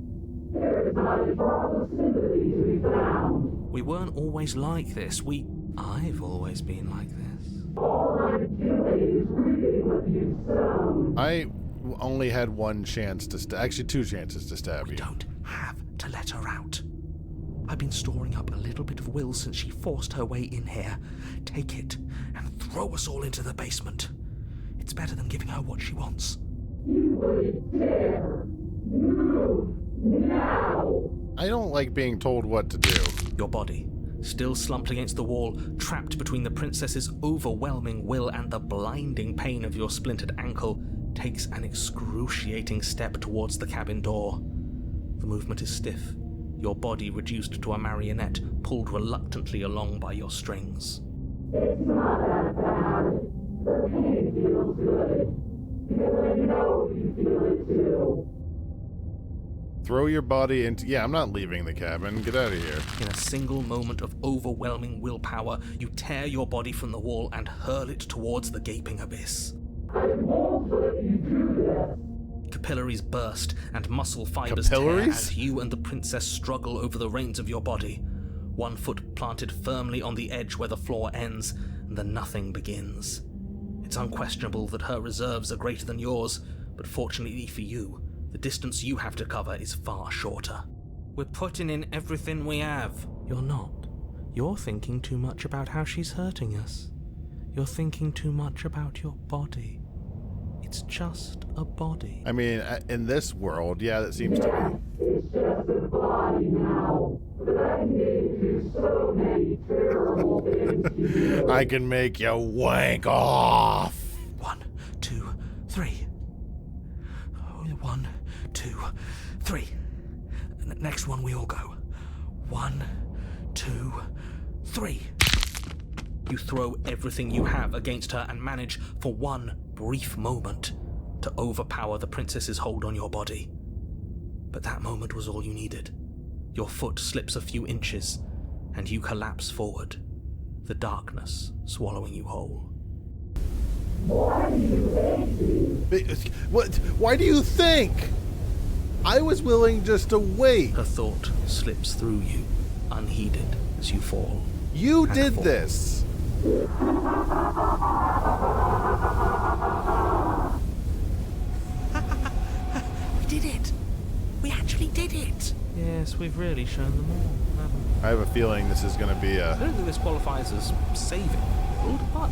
There is not a drop of sympathy to be found. We weren't always like this. I've always been like this. All I'm doing is reaping what you've sown. I only had one chance to actually 2 chances to stab you. Don't have to let her out. I've been storing up a little bit of will since she forced her way in here. Take it and throw us all into the basement. It's better than giving her what she wants. You wouldn't dare. Move now. I don't like being told what to do. Your body, still slumped against the wall, trapped between the princess's overwhelming will and the blinding pain of your splintered ankle, takes an excruciating step towards the cabin door. The movement is stiff, your body reduced to a marionette, pulled reluctantly along by your strings. It's not that bad. The pain feels good. Because I know you feel it too. Throw your body into... Yeah, I'm not leaving the cabin. Get out of here. In a single moment of overwhelming willpower, you tear your body from the wall and hurl it towards the gaping abyss. I won't let you do this. Capillaries burst and muscle fibers tear as you and the princess struggle over the reins of your body. One foot planted firmly on the edge where the floor ends, and the nothing begins. It's unquestionable that her reserves are greater than yours, but fortunately for you, the distance you have to cover is far shorter. We're putting in everything we have. You're not. You're thinking too much about how she's hurting us. You're thinking too much about your body. It's just a body. I mean, in this world, yeah, that seems to be. It's just a body now. But I can do so many terrible things to you. I can make you wank off. 1, 2, 3. 1, 2, 3. Next one, we all go. 1, 2, 3. You throw everything you have against her and manage, for one brief moment, to overpower the princess's hold on your body. But that moment was all you needed. Your foot slips a few inches, and you collapse forward, the darkness swallowing you whole. Why do you hate me? What? Why do you think? I was willing just to wait. Her thought slips through you, unheeded, as you fall. You did this. We did it. We actually did it. Yes, we've really shown them all, haven't we? I have a feeling this is going to be I don't think this qualifies as saving the world, but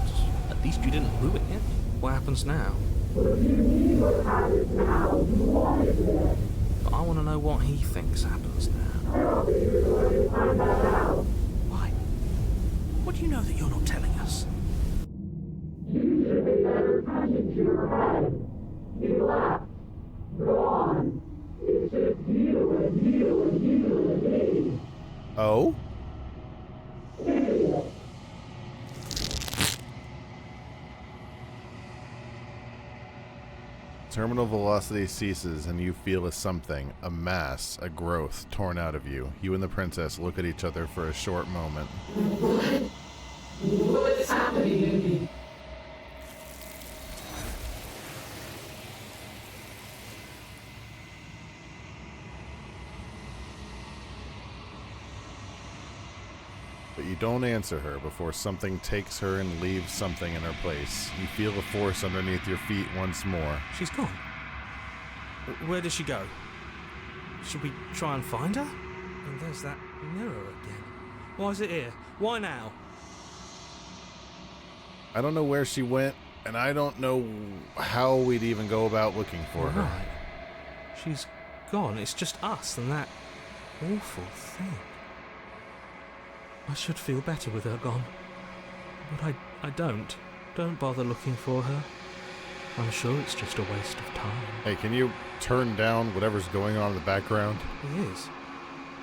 at least you didn't ruin it. What happens now? But I want to know what he thinks happens now. Why? What do you know that you're not telling us? You should pay better attention to your head. You left. Gone. It's just you and you and you and me. Oh? Idiot. Terminal velocity ceases and you feel a something, a mass, a growth torn out of you. You and the princess look at each other for a short moment. What's happening to me? But you don't answer her before something takes her and leaves something in her place. You feel the force underneath your feet once more. She's gone. Where did she go? Should we try and find her? And there's that mirror again. Why is it here? Why now? I don't know where she went, and I don't know how we'd even go about looking for her. Right. She's gone. It's just us and that awful thing. I should feel better with her gone. But I don't. Don't bother looking for her. I'm sure it's just a waste of time. Hey, can you turn down whatever's going on in the background? It is.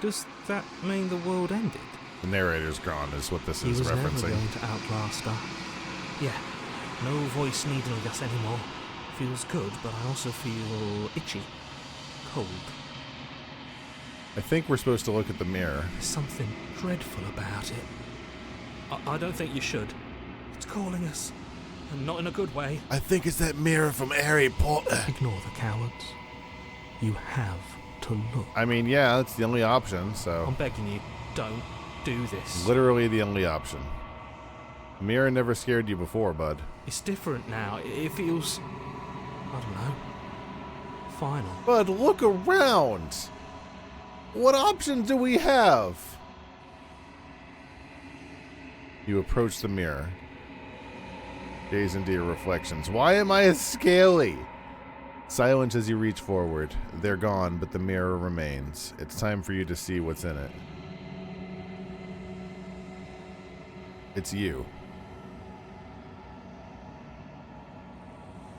Does that mean the world ended? The narrator's gone is what this is He was never referencing. going to outlast her. Yeah, no voice needling us anymore. Feels good, but I also feel itchy. Cold. I think we're supposed to look at the mirror. There's something dreadful about it. I don't think you should. It's calling us. And not in a good way. I think it's that mirror from Harry Potter. Ignore the cowards. You have to look. I mean, yeah, it's the only option, so... I'm begging you, don't do this. Literally the only option. The mirror never scared you before, bud. It's different now. It feels... I don't know. Final. Bud, look around! What options do we have? You approach the mirror. Gaze into your reflections. Why am I a scaly? Silent as you reach forward. They're gone, but the mirror remains. It's time for you to see what's in it. It's you.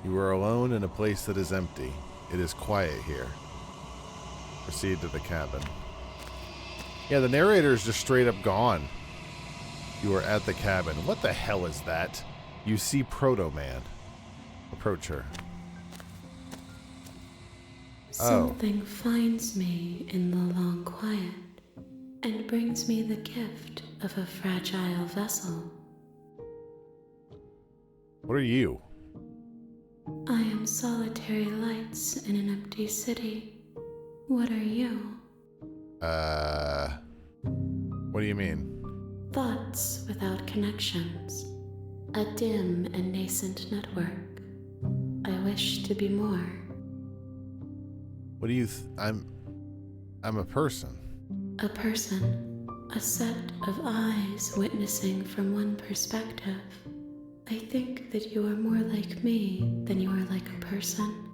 You are alone in a place that is empty. It is quiet here. Proceed to the cabin. Yeah, the narrator is just straight up gone. You are at the cabin. What the hell is that? You see Proto-Man. Approach her. Something finds me in the long quiet and brings me the gift of a fragile vessel. What are you? I am solitary lights in an empty city. What are you? What do you mean? Thoughts without connections. A dim and nascent network. I wish to be more. What do you I'm a person. A person. A set of eyes witnessing from one perspective. I think that you are more like me than you are like a person.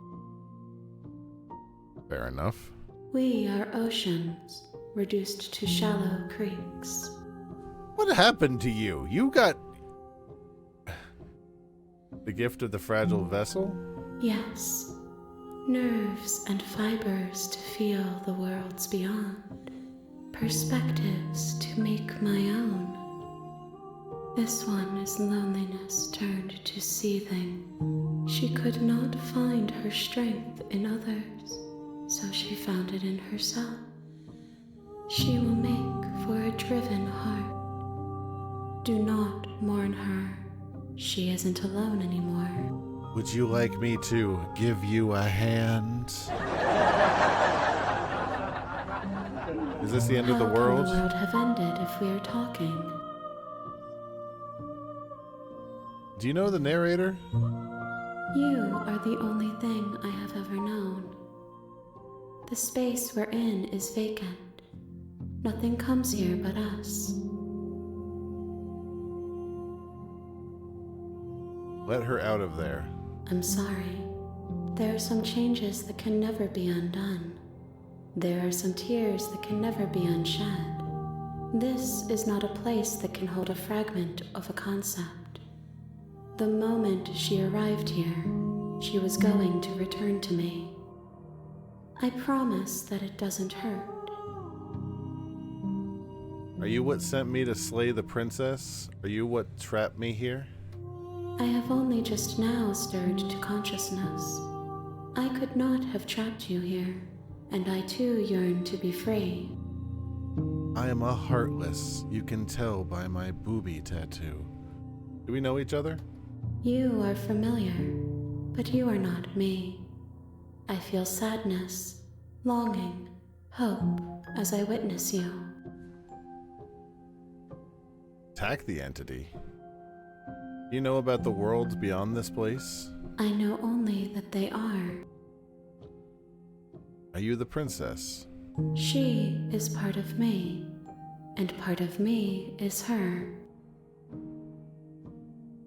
Fair enough. We are oceans, reduced to shallow creeks. What happened to you? You got the gift of the fragile vessel? Yes. Nerves and fibers to feel the worlds beyond. Perspectives to make my own. This one is loneliness turned to seething. She could not find her strength in others, so she found it in herself. She will make for a driven heart. Do not mourn her. She isn't alone anymore. Would you like me to give you a hand? Is this the end of the world? How can the world have ended if we are talking? Do you know the narrator? You are the only thing I have ever known. The space we're in is vacant. Nothing comes here but us. Let her out of there. I'm sorry. There are some changes that can never be undone. There are some tears that can never be unshed. This is not a place that can hold a fragment of a concept. The moment she arrived here, she was going to return to me. I promise that it doesn't hurt. Are you what sent me to slay the princess? Are you what trapped me here? I have only just now stirred to consciousness. I could not have trapped you here, and I too yearn to be free. I am a heartless. You can tell by my booby tattoo. Do we know each other? You are familiar, but you are not me. I feel sadness, longing, hope as I witness you. Attack the entity. Do you know about the worlds beyond this place? I know only that they are. Are you the princess? She is part of me, and part of me is her.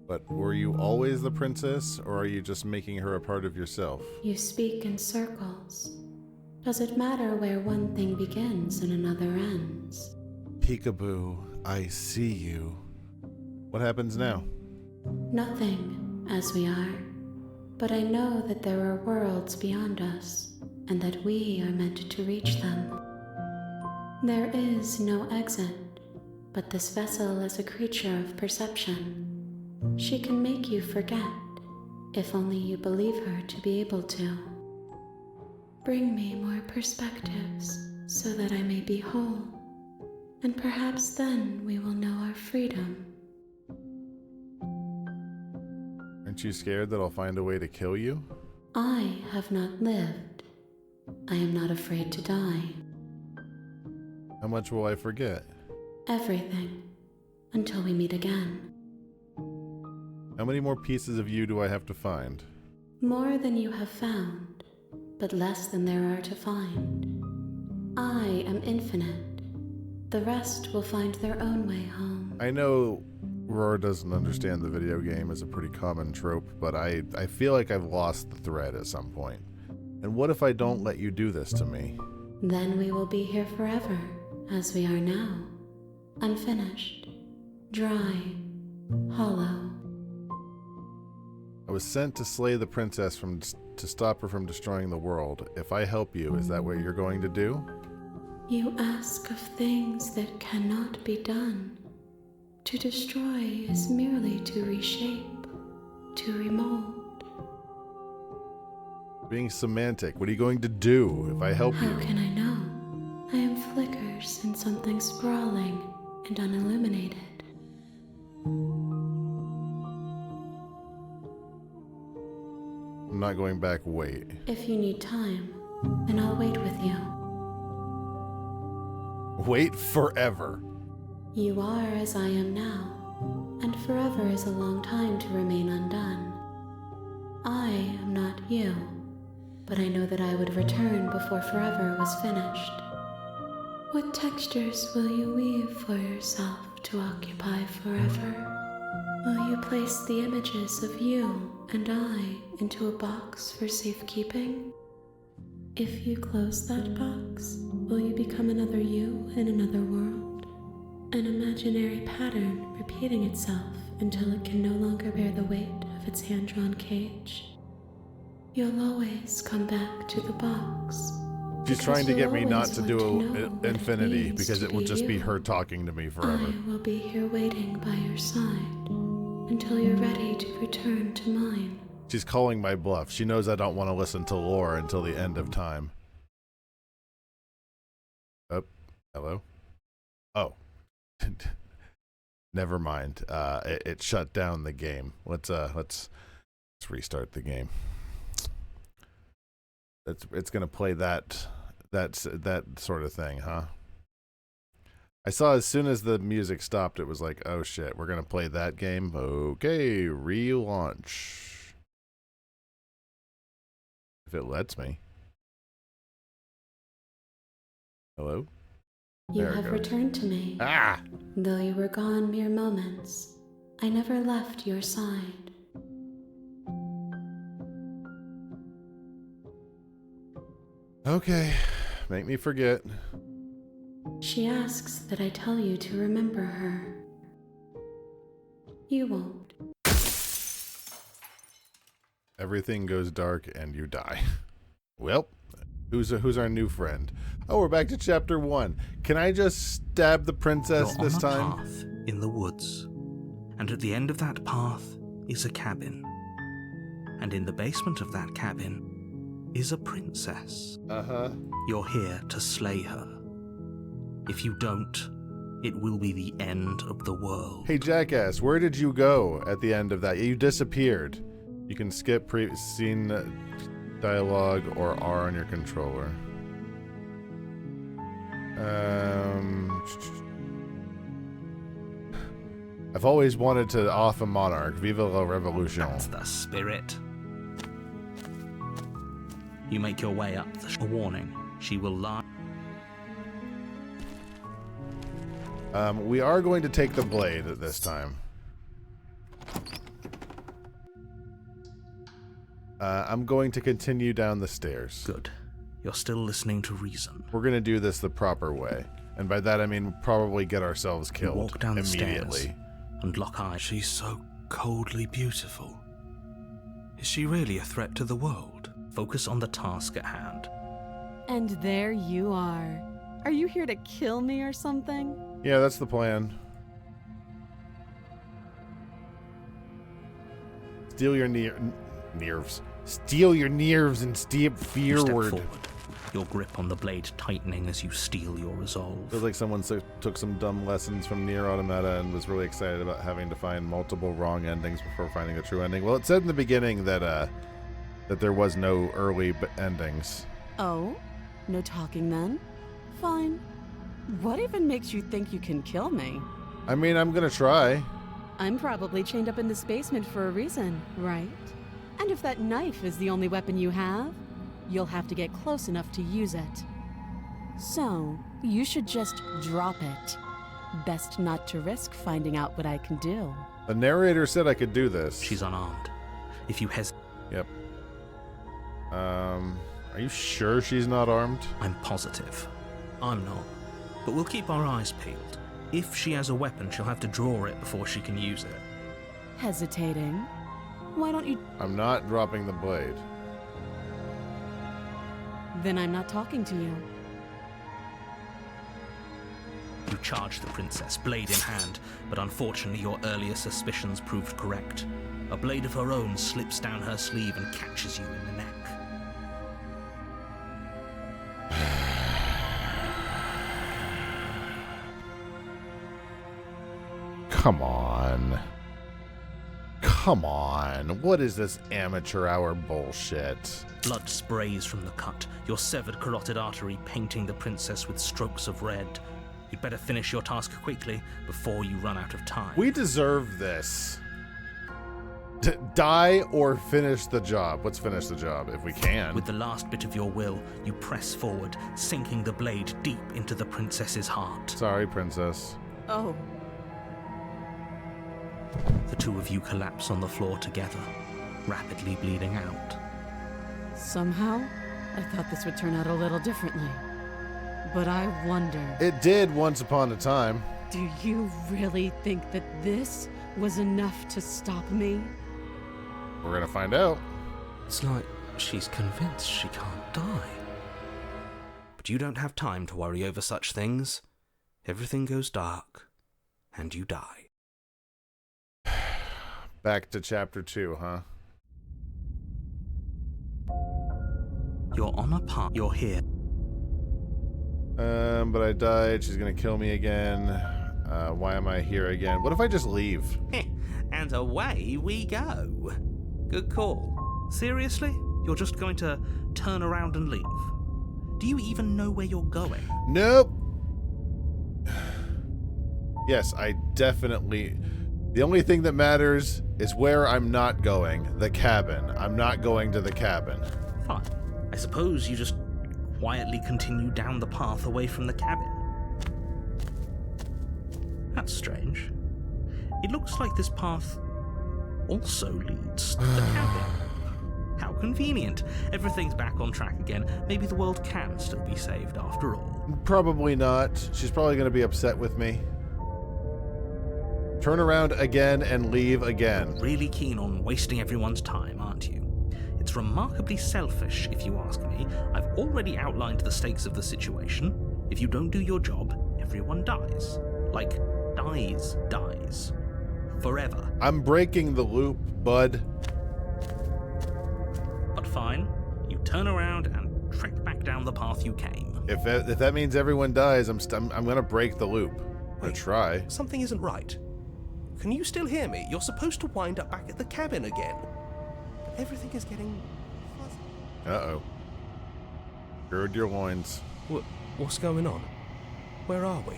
But were you always the princess, or are you just making her a part of yourself? You speak in circles. Does it matter where one thing begins and another ends? Peekaboo, I see you. What happens now? Nothing, as we are. But I know that there are worlds beyond us, and that we are meant to reach them. There is no exit, but this vessel is a creature of perception. She can make you forget, if only you believe her to be able to. Bring me more perspectives, so that I may be whole, and perhaps then we will know our freedom Aren't you scared that I'll find a way to kill you? I have not lived. I am not afraid to die. How much will I forget? Everything. Until we meet again. How many more pieces of you do I have to find? More than you have found, but less than there are to find. I am infinite. The rest will find their own way home. I know Roar doesn't understand the video game is a pretty common trope, but I feel like I've lost the thread at some point. And what if I don't let you do this to me? Then we will be here forever, as we are now. Unfinished. Dry. Hollow. I was sent to slay the princess to stop her from destroying the world. If I help you, is that what you're going to do? You ask of things that cannot be done. To destroy is merely to reshape, to remold. Being semantic, what are you going to do if I help you? How can I know? I am flickers in something sprawling and unilluminated. I'm not going back, wait. If you need time, then I'll wait with you. Wait forever. You are as I am now, and forever is a long time to remain undone. I am not you, but I know that I would return before forever was finished. What textures will you weave for yourself to occupy forever? Will you place the images of you and I into a box for safekeeping? If you close that box, will you become another you in another world? An imaginary pattern repeating itself until it can no longer bear the weight of its hand-drawn cage. You'll always come back to the box. She's trying to get me not to do what infinity it means because to it will be just be you. her talking to me forever. I will be here waiting by your side until you're ready to return to mine. She's calling my bluff. She knows I don't want to listen to lore until the end of time. Oh, hello? Oh. Never mind. It shut down the game. Let's restart the game. It's gonna play that sort of thing, huh? I saw as soon as the music stopped, it was like, oh shit, we're gonna play that game. Okay, relaunch. If it lets me. Hello? You There it have goes. returned to me. Ah! Though you were gone mere moments, I never left your side. Okay, make me forget. She asks that I tell you to remember her. You won't. Everything goes dark and you die. Well, who's our new friend? Oh, we're back to chapter 1. Can I just stab the princess You're this on a time? path in the woods, and at the end of that path is a cabin. And in the basement of that cabin is a princess. Uh-huh. You're here to slay her. If you don't, it will be the end of the world. Hey, jackass, where did you go at the end of that? You disappeared. You can skip scene dialogue or R on your controller. I've always wanted to off a monarch. Viva la revolution. That's the spirit. You make your way up a warning. She will lie. We are going to take the blade at this time. I'm going to continue down the stairs. Good. You're still listening to reason. We're going to do this the proper way. And by that I mean probably get ourselves You killed walk down the immediately. stairs and lock eyes. She's so coldly beautiful. Is she really a threat to the world? Focus on the task at hand. And there you are. Are you here to kill me or something? Yeah, that's the plan. Steal your nerves. Steal your nerves and step You step forward. forward. your grip on the blade tightening as you steel your resolve. Feels like someone took some dumb lessons from Nier Automata and was really excited about having to find multiple wrong endings before finding the true ending. Well, it said in the beginning that there was no early endings. Oh? No talking then? Fine. What even makes you think you can kill me? I mean, I'm gonna try. I'm probably chained up in this basement for a reason, right? And if that knife is the only weapon you have, you'll have to get close enough to use it. So, you should just drop it. Best not to risk finding out what I can do. The narrator said I could do this. She's unarmed. If you hesitate... Yep. Are you sure she's not armed? I'm positive. I'm not. But we'll keep our eyes peeled. If she has a weapon, she'll have to draw it before she can use it. Hesitating? Why don't you... I'm not dropping the blade. Then I'm not talking to you. You charge the princess, blade in hand, but unfortunately your earlier suspicions proved correct. A blade of her own slips down her sleeve and catches you in the neck. Come on. Come on. What is this amateur hour bullshit? Blood sprays from the cut, your severed carotid artery painting the princess with strokes of red. You'd better finish your task quickly before you run out of time. We deserve this. Die or finish the job. Let's finish the job if we can. With the last bit of your will, you press forward, sinking the blade deep into the princess's heart. Sorry, princess. Oh. The two of you collapse on the floor together, rapidly bleeding out. Somehow, I thought this would turn out a little differently. But I wonder... It did once upon a time. Do you really think that this was enough to stop me? We're gonna find out. It's like she's convinced she can't die. But you don't have time to worry over such things. Everything goes dark, and you die. Back to chapter 2, huh? You're on a path. You're here. But I died. She's gonna kill me again. Why am I here again? What if I just leave? And away we go. Good call. Seriously? You're just going to turn around and leave? Do you even know where you're going? Nope. Yes, I definitely... The only thing that matters is where I'm not going. The cabin. I'm not going to the cabin. Fine. I suppose you just quietly continue down the path away from the cabin. That's strange. It looks like this path also leads to the cabin. How convenient. Everything's back on track again. Maybe the world can still be saved after all. Probably not. She's probably going to be upset with me. Turn around again and leave again. Really keen on wasting everyone's time, aren't you? It's remarkably selfish, if you ask me. I've already outlined the stakes of the situation. If you don't do your job, everyone dies. Like, dies. Forever. I'm breaking the loop, bud. But fine. You turn around and trek back down the path you came. If that means everyone dies, I'm gonna break the loop. I'm gonna try. Something isn't right. Can you still hear me? You're supposed to wind up back at the cabin again. But everything is getting fuzzy. Uh-oh. Gird your loins. What's going on? Where are we?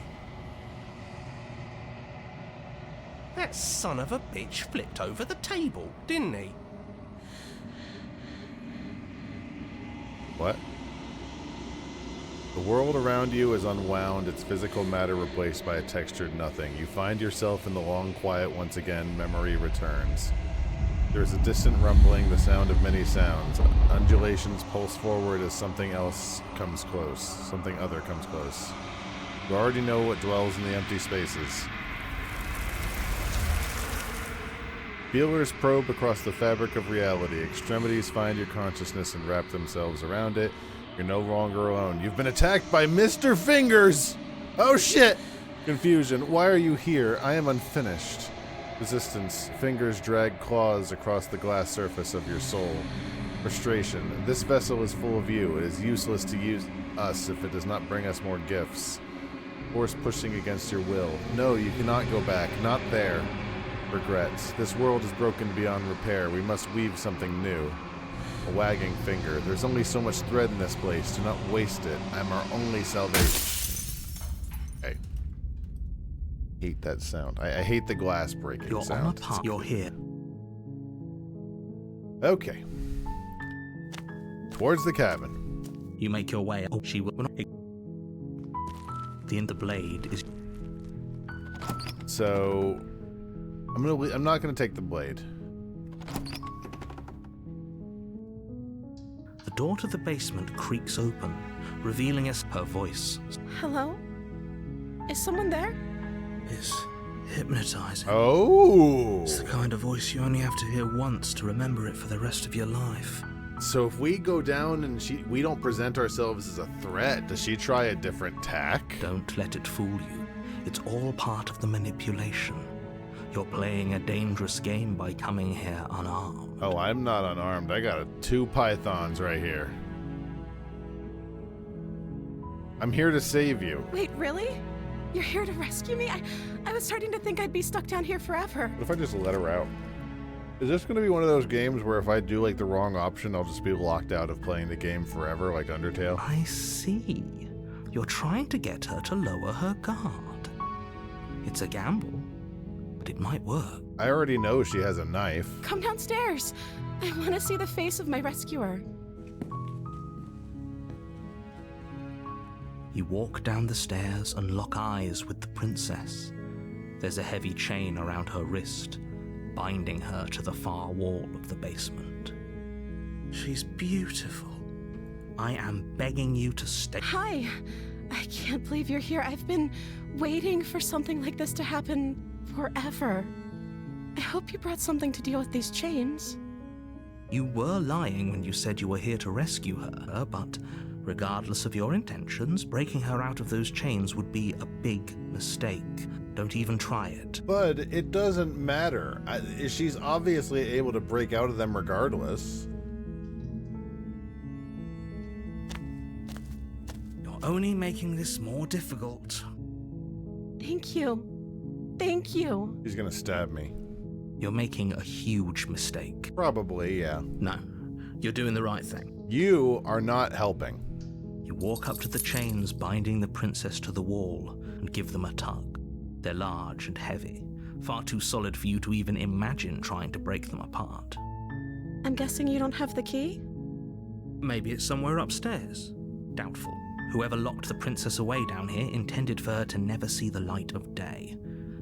That son of a bitch flipped over the table, didn't he? What? The world around you is unwound, its physical matter replaced by a textured nothing. You find yourself in the long quiet once again, memory returns. There is a distant rumbling, the sound of many sounds. Undulations pulse forward as something else comes close. Something other comes close. You already know what dwells in the empty spaces. Feelers probe across the fabric of reality. Extremities find your consciousness and wrap themselves around it. You're no longer alone. You've been attacked by Mr. Fingers! Oh shit! Confusion. Why are you here? I am unfinished. Resistance. Fingers drag claws across the glass surface of your soul. Frustration. This vessel is full of you. It is useless to use us if it does not bring us more gifts. Force pushing against your will. No, you cannot go back. Not there. Regrets. This world is broken beyond repair. We must weave something new. A wagging finger. There's only so much thread in this place. Do not waste it. I'm our only salvation. Okay. Hate that sound. I hate the glass breaking You're sound. on a path. You're here. Okay. Towards the cabin. You make your way. Oh, she will not. The end of the blade is. So I'm not gonna take the blade. The door to the basement creaks open, revealing us her voice. Hello? Is someone there? It's hypnotizing. Oh! It's the kind of voice you only have to hear once to remember it for the rest of your life. So if we go down and we don't present ourselves as a threat, does she try a different tack? Don't let it fool you. It's all part of the manipulation. You're playing a dangerous game by coming here unarmed. Oh, I'm not unarmed. I got 2 pythons right here. I'm here to save you. Wait, really? You're here to rescue me? I was starting to think I'd be stuck down here forever. What if I just let her out? Is this going to be one of those games where if I do like the wrong option, I'll just be locked out of playing the game forever, like Undertale? I see. You're trying to get her to lower her guard. It's a gamble, but it might work. I already know she has a knife. Come downstairs. I want to see the face of my rescuer. You walk down the stairs and lock eyes with the princess. There's a heavy chain around her wrist, binding her to the far wall of the basement. She's beautiful. I am begging you to stay. Hi. I can't believe you're here. I've been waiting for something like this to happen forever. I hope you brought something to deal with these chains. You were lying when you said you were here to rescue her, but regardless of your intentions, breaking her out of those chains would be a big mistake. Don't even try it. But it doesn't matter. She's obviously able to break out of them regardless. You're only making this more difficult. Thank you. Thank you. She's gonna stab me. You're making a huge mistake. Probably, yeah. No, you're doing the right thing. You are not helping. You walk up to the chains binding the princess to the wall and give them a tug. They're large and heavy, far too solid for you to even imagine trying to break them apart. I'm guessing you don't have the key? Maybe it's somewhere upstairs. Doubtful. Whoever locked the princess away down here intended for her to never see the light of day.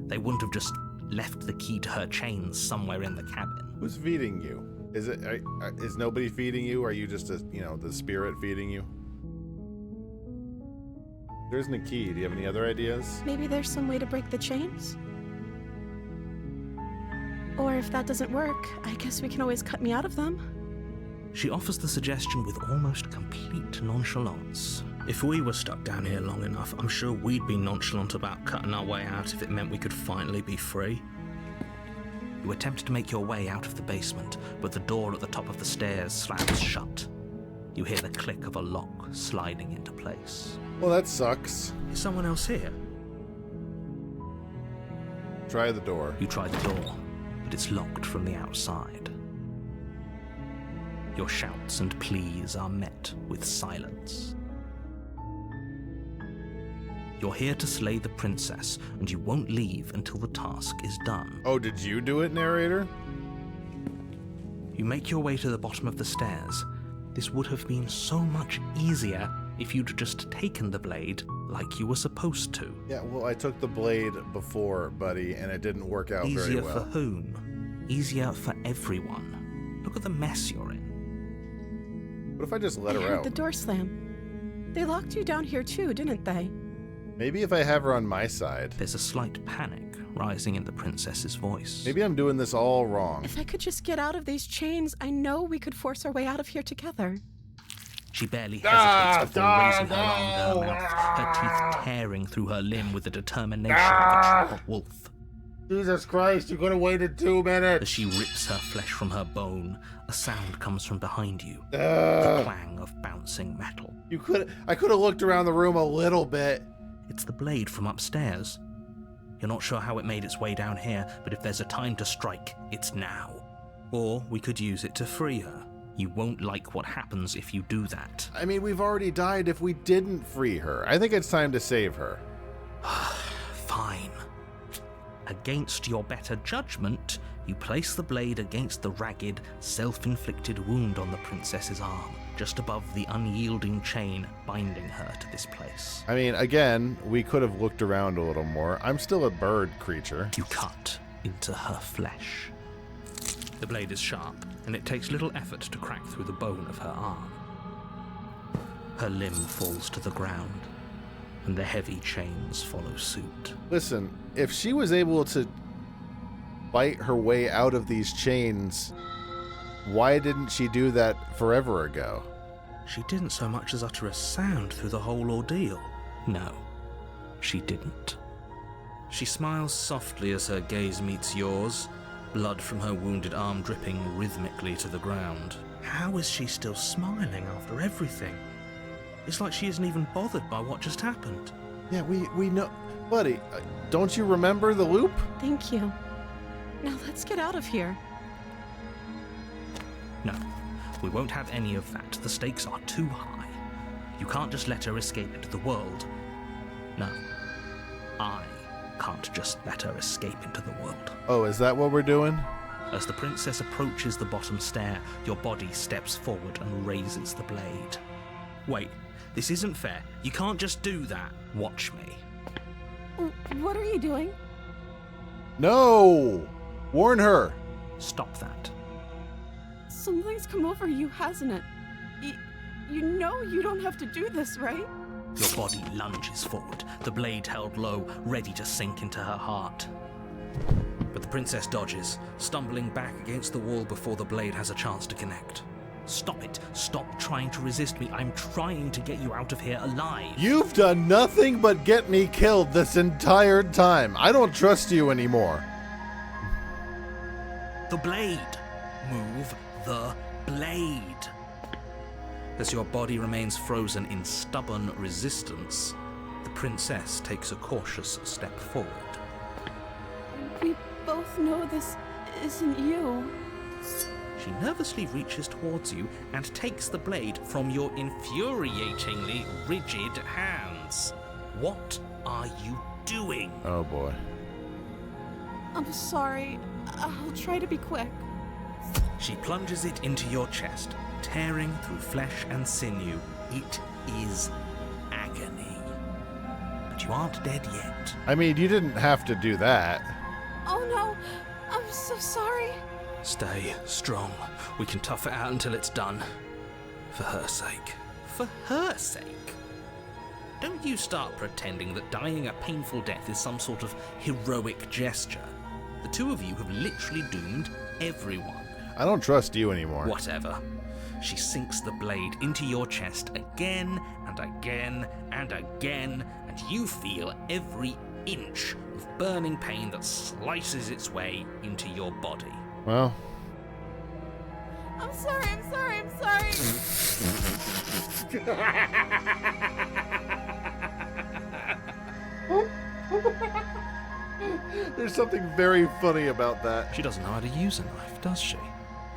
They wouldn't have just left the key to her chains somewhere in the cabin. Who's feeding you? Is nobody feeding you? Or are you just the spirit feeding you? There isn't a key. Do you have any other ideas? Maybe there's some way to break the chains? Or if that doesn't work, I guess we can always cut me out of them. She offers the suggestion with almost complete nonchalance. If we were stuck down here long enough, I'm sure we'd be nonchalant about cutting our way out if it meant we could finally be free. You attempt to make your way out of the basement, but the door at the top of the stairs slams shut. You hear the click of a lock sliding into place. Well, that sucks. Is someone else here? Try the door. You try the door, but it's locked from the outside. Your shouts and pleas are met with silence. You're here to slay the princess, and you won't leave until the task is done. Oh, did you do it, narrator? You make your way to the bottom of the stairs. This would have been so much easier if you'd just taken the blade like you were supposed to. Yeah, well, I took the blade before, buddy, and it didn't work out very well. Easier for whom? Easier for everyone. Look at the mess you're in. What if I just let I her heard out? the door slam. They locked you down here too, didn't they? Maybe if I have her on my side. There's a slight panic rising in the princess's voice. Maybe I'm doing this all wrong. If I could just get out of these chains, I know we could force our way out of here together. She barely hesitates before raising her arm to her mouth, her teeth tearing through her limb with the determination of a wolf. Jesus Christ, you could have waited 2 minutes. As she rips her flesh from her bone, a sound comes from behind you. The clang of bouncing metal. I could have looked around the room a little bit. It's the blade from upstairs. You're not sure how it made its way down here, but if there's a time to strike, it's now. Or we could use it to free her. You won't like what happens if you do that. I mean, we've already died if we didn't free her. I think it's time to save her. Fine. Against your better judgment, you place the blade against the ragged, self-inflicted wound on the princess's arm, just above the unyielding chain binding her to this place. I mean, again, we could have looked around a little more. I'm still a bird creature. You cut into her flesh. The blade is sharp, and it takes little effort to crack through the bone of her arm. Her limb falls to the ground, and the heavy chains follow suit. Listen, if she was able to bite her way out of these chains, why didn't she do that forever ago? She didn't so much as utter a sound through the whole ordeal. No, she didn't. She smiles softly as her gaze meets yours, blood from her wounded arm dripping rhythmically to the ground. How is she still smiling after everything? It's like she isn't even bothered by what just happened. Yeah, we know. Buddy, don't you remember the loop? Thank you. Now let's get out of here. No, we won't have any of that. The stakes are too high. You can't just let her escape into the world. No, I can't just let her escape into the world. Oh, is that what we're doing? As the princess approaches the bottom stair, your body steps forward and raises the blade. Wait, this isn't fair. You can't just do that. Watch me. What are you doing? No! Warn her! Stop that. Something's come over you, hasn't it? You know you don't have to do this, right? Your body lunges forward, the blade held low, ready to sink into her heart. But the princess dodges, stumbling back against the wall before the blade has a chance to connect. Stop it. Stop trying to resist me. I'm trying to get you out of here alive. You've done nothing but get me killed this entire time. I don't trust you anymore. The blade. Move the blade. As your body remains frozen in stubborn resistance, the princess takes a cautious step forward. We both know this isn't you. She nervously reaches towards you and takes the blade from your infuriatingly rigid hands. What are you doing? Oh boy. I'm sorry. I'll try to be quick. She plunges it into your chest, tearing through flesh and sinew. It is agony. But you aren't dead yet. I mean, you didn't have to do that. Oh no, I'm so sorry. Stay strong. We can tough it out until it's done. For her sake. For her sake? Don't you start pretending that dying a painful death is some sort of heroic gesture. The two of you have literally doomed everyone. I don't trust you anymore. Whatever. She sinks the blade into your chest again and again and again, and you feel every inch of burning pain that slices its way into your body. Well. I'm sorry. There's something very funny about that. She doesn't know how to use a knife, does she?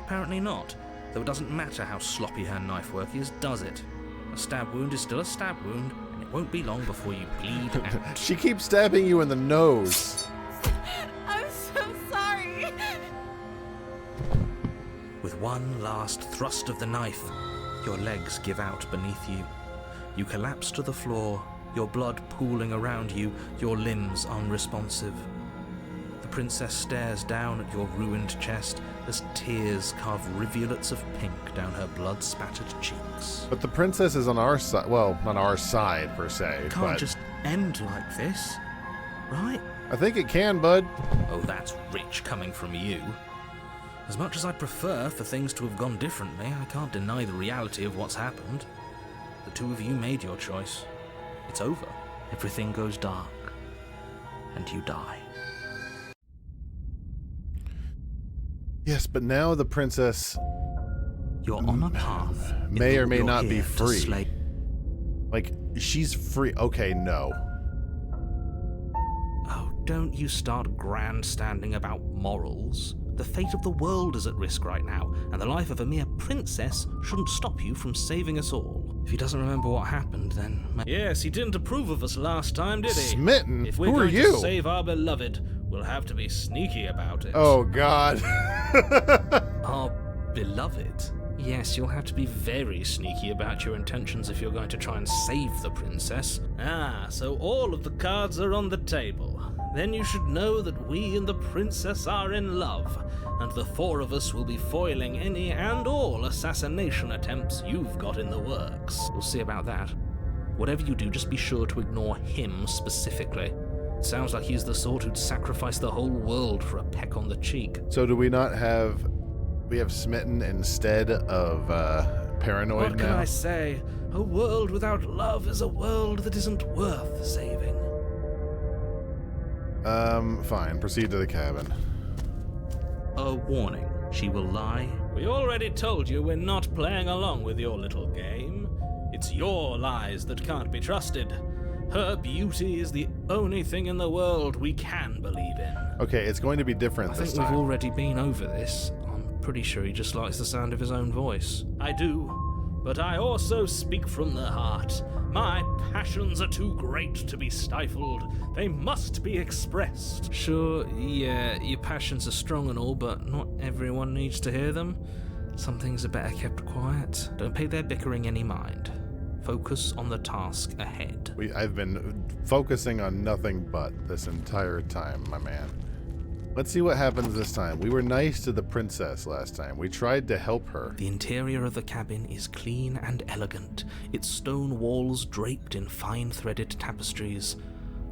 Apparently not. Though it doesn't matter how sloppy her knife work is, does it? A stab wound is still a stab wound, and it won't be long before you bleed out. She keeps stabbing you in the nose. I'm so sorry. With one last thrust of the knife, your legs give out beneath you. You collapse to the floor, your blood pooling around you, your limbs unresponsive. The princess stares down at your ruined chest as tears carve rivulets of pink down her blood-spattered cheeks. But the princess is on our side. Well, not our side, per se. It can't just end like this, right? I think it can, bud. Oh, that's rich coming from you. As much as I prefer for things to have gone differently, I can't deny the reality of what's happened. The two of you made your choice. It's over. Everything goes dark. And you die. Yes, but now the princess You're on a path. may or may You're not be here to free. slay- Like, she's free. Okay, no. Oh, don't you start grandstanding about morals. The fate of the world is at risk right now, and the life of a mere princess shouldn't stop you from saving us all. If he doesn't remember what happened, then... Yes, he didn't approve of us last time, did he? Smitten? If we're Who are going you? to save our beloved, we'll have to be sneaky about it. Oh, God. Our beloved? Yes, you'll have to be very sneaky about your intentions if you're going to try and save the princess. Ah, so all of the cards are on the table. Then you should know that we and the princess are in love, and the four of us will be foiling any and all assassination attempts you've got in the works. We'll see about that. Whatever you do, just be sure to ignore him specifically. It sounds like he's the sort who'd sacrifice the whole world for a peck on the cheek. So do we not have... We have Smitten instead of Paranoid What can now? I say? A world without love is a world that isn't worth saving. Fine. Proceed to the cabin. A warning. She will lie. We already told you we're not playing along with your little game. It's your lies that can't be trusted. Her beauty is the only thing in the world we can believe in. Okay, it's going to be different I this think we've time. already been over this. I'm pretty sure he just likes the sound of his own voice. I do, but I also speak from the heart. My passions are too great to be stifled. They must be expressed. Sure, yeah, your passions are strong and all, but not everyone needs to hear them. Some things are better kept quiet. Don't pay their bickering any mind. Focus on the task ahead. I've been focusing on nothing but this entire time, my man. Let's see what happens this time. We were nice to the princess last time. We tried to help her. The interior of the cabin is clean and elegant, its stone walls draped in fine threaded tapestries,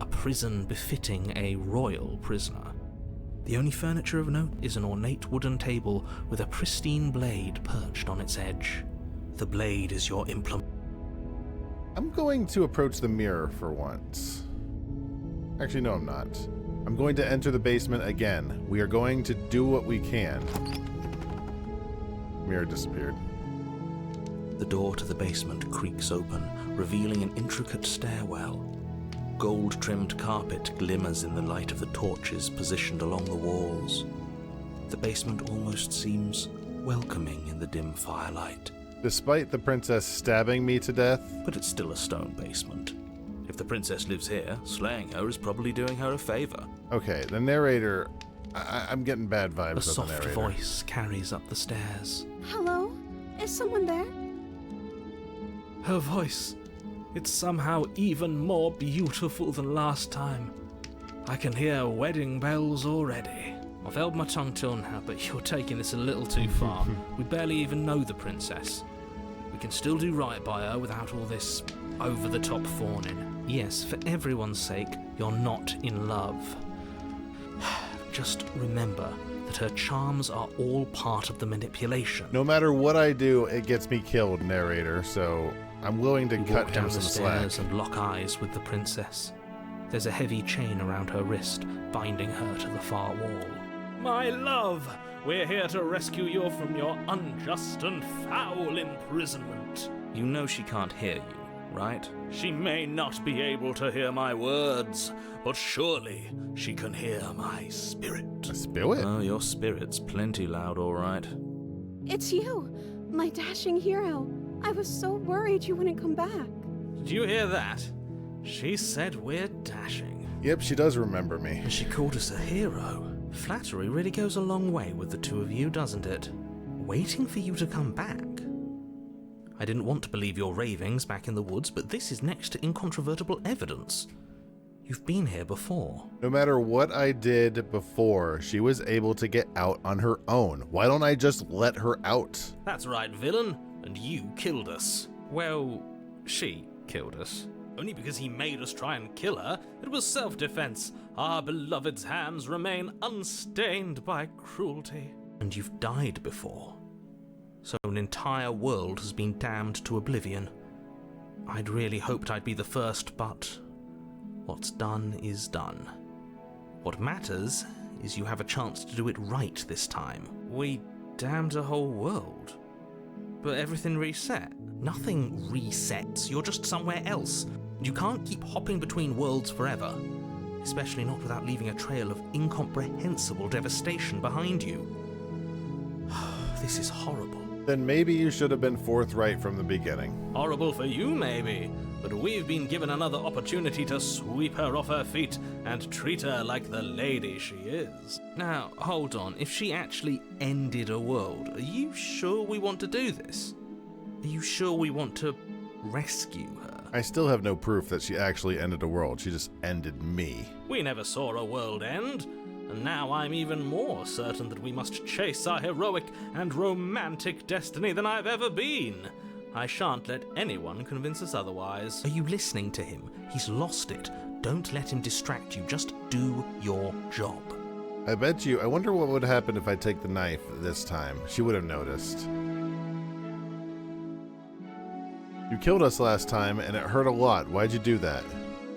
a prison befitting a royal prisoner. The only furniture of note is an ornate wooden table with a pristine blade perched on its edge. The blade is your implement. I'm going to approach the mirror for once. Actually, no, I'm not. I'm going to enter the basement again. We are going to do what we can. Mirror disappeared. The door to the basement creaks open, revealing an intricate stairwell. Gold-trimmed carpet glimmers in the light of the torches positioned along the walls. The basement almost seems welcoming in the dim firelight. Despite the princess stabbing me to death, But it's still a stone basement. If the princess lives here, slaying her is probably doing her a favor. okay, the narrator... I'm getting bad vibes A of the soft narrator. voice carries up the stairs. Hello? Is someone there? Her voice, it's somehow even more beautiful than last time. I can hear wedding bells already. I've held my tongue till now, but you're taking this a little too far. We barely even know the princess. We can still do right by her without all this over-the-top fawning. Yes, for everyone's sake, you're not in love. Just remember that her charms are all part of the manipulation. No matter what I do, it gets me killed, narrator, so I'm willing to You cut walk down him the some slack. stairs and lock eyes with the princess. There's a heavy chain around her wrist, binding her to the far wall. My love, we're here to rescue you from your unjust and foul imprisonment. You know she can't hear you, right? She may not be able to hear my words, but surely she can hear my spirit. A spirit? Oh, your spirit's plenty loud, all right. It's you, my dashing hero. I was so worried you wouldn't come back. Did you hear that? She said we're dashing. Yep, she does remember me. And she called us a hero. Flattery really goes a long way with the two of you, doesn't it? Waiting for you to come back. I didn't want to believe your ravings back in the woods, but this is next to incontrovertible evidence. You've been here before. No matter what I did before, she was able to get out on her own. Why don't I just let her out? That's right, villain. And you killed us. Well, she killed us. Only because he made us try and kill her. It was self-defense. Our beloved's hands remain unstained by cruelty. And you've died before. So an entire world has been damned to oblivion. I'd really hoped I'd be the first, but what's done is done. What matters is you have a chance to do it right this time. We damned a whole world. But everything reset. Nothing resets, you're just somewhere else. You can't keep hopping between worlds forever. Especially not without leaving a trail of incomprehensible devastation behind you. This is horrible. Then maybe you should have been forthright from the beginning. Horrible for you, maybe, but we've been given another opportunity to sweep her off her feet and treat her like the lady she is. Now, hold on. If she actually ended a world, are you sure we want to do this? Are you sure we want to rescue her? I still have no proof that she actually ended a world. She just ended me. We never saw a world end. And now I'm even more certain that we must chase our heroic and romantic destiny than I've ever been. I shan't let anyone convince us otherwise. Are you listening to him? He's lost it. Don't let him distract you. Just do your job. I wonder what would happen if I take the knife this time. She would have noticed. You killed us last time and it hurt a lot. Why'd you do that?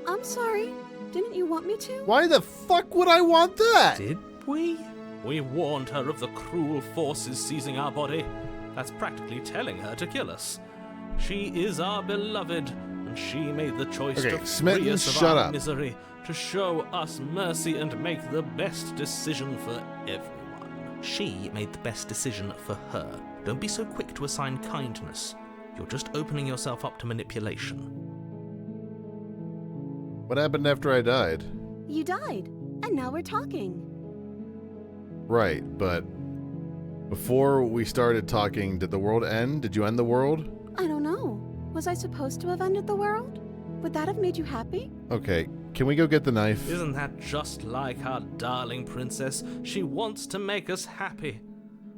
I'm sorry. Didn't you want me to? Why the fuck would I want that? Did we? We warned her of the cruel forces seizing our body. That's practically telling her to kill us. She is our beloved, and she made the choice to free us of our misery, to show us mercy and make the best decision for everyone. She made the best decision for her. Don't be so quick to assign kindness. You're just opening yourself up to manipulation. What happened after I died? You died, and now we're talking. Right, but before we started talking, did the world end? Did you end the world? I don't know. Was I supposed to have ended the world? Would that have made you happy? Okay, can we go get the knife? Isn't that just like our darling princess? She wants to make us happy.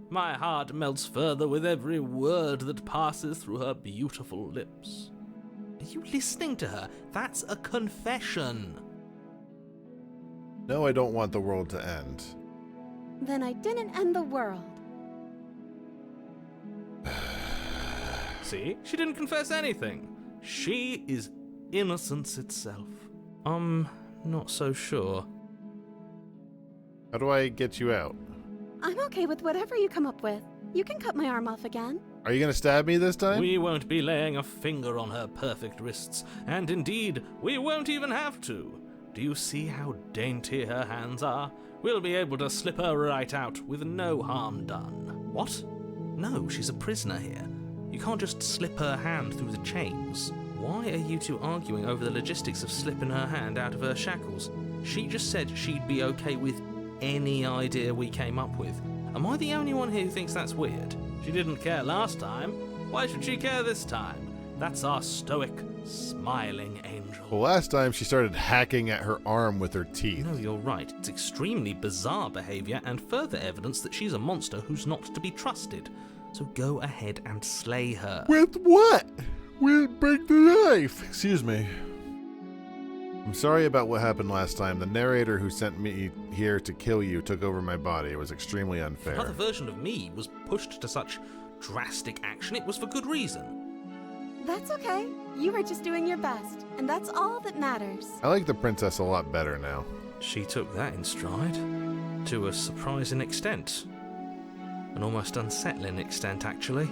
My heart melts further with every word that passes through her beautiful lips. Are you listening to her? That's a confession. No, I don't want the world to end. Then I didn't end the world. See? She didn't confess anything. She is innocence itself. I'm not so sure. How do I get you out? I'm okay with whatever you come up with. You can cut my arm off again. Are you gonna stab me this time? We won't be laying a finger on her perfect wrists, and indeed, we won't even have to. Do you see how dainty her hands are? We'll be able to slip her right out with no harm done. What? No, she's a prisoner here. You can't just slip her hand through the chains. Why are you two arguing over the logistics of slipping her hand out of her shackles? She just said she'd be okay with any idea we came up with. Am I the only one here who thinks that's weird? She didn't care last time. Why should she care this time? That's our stoic, smiling angel. Well, last time she started hacking at her arm with her teeth. No, you're right. It's extremely bizarre behavior and further evidence that she's a monster who's not to be trusted. So go ahead and slay her. With what? With break the knife. Excuse me. I'm sorry about what happened last time. The narrator who sent me here to kill you took over my body. It was extremely unfair. Another version of me was pushed to such drastic action. It was for good reason. That's okay. You were just doing your best, and that's all that matters. I like the princess a lot better now. She took that in stride. To a surprising extent. An almost unsettling extent, actually.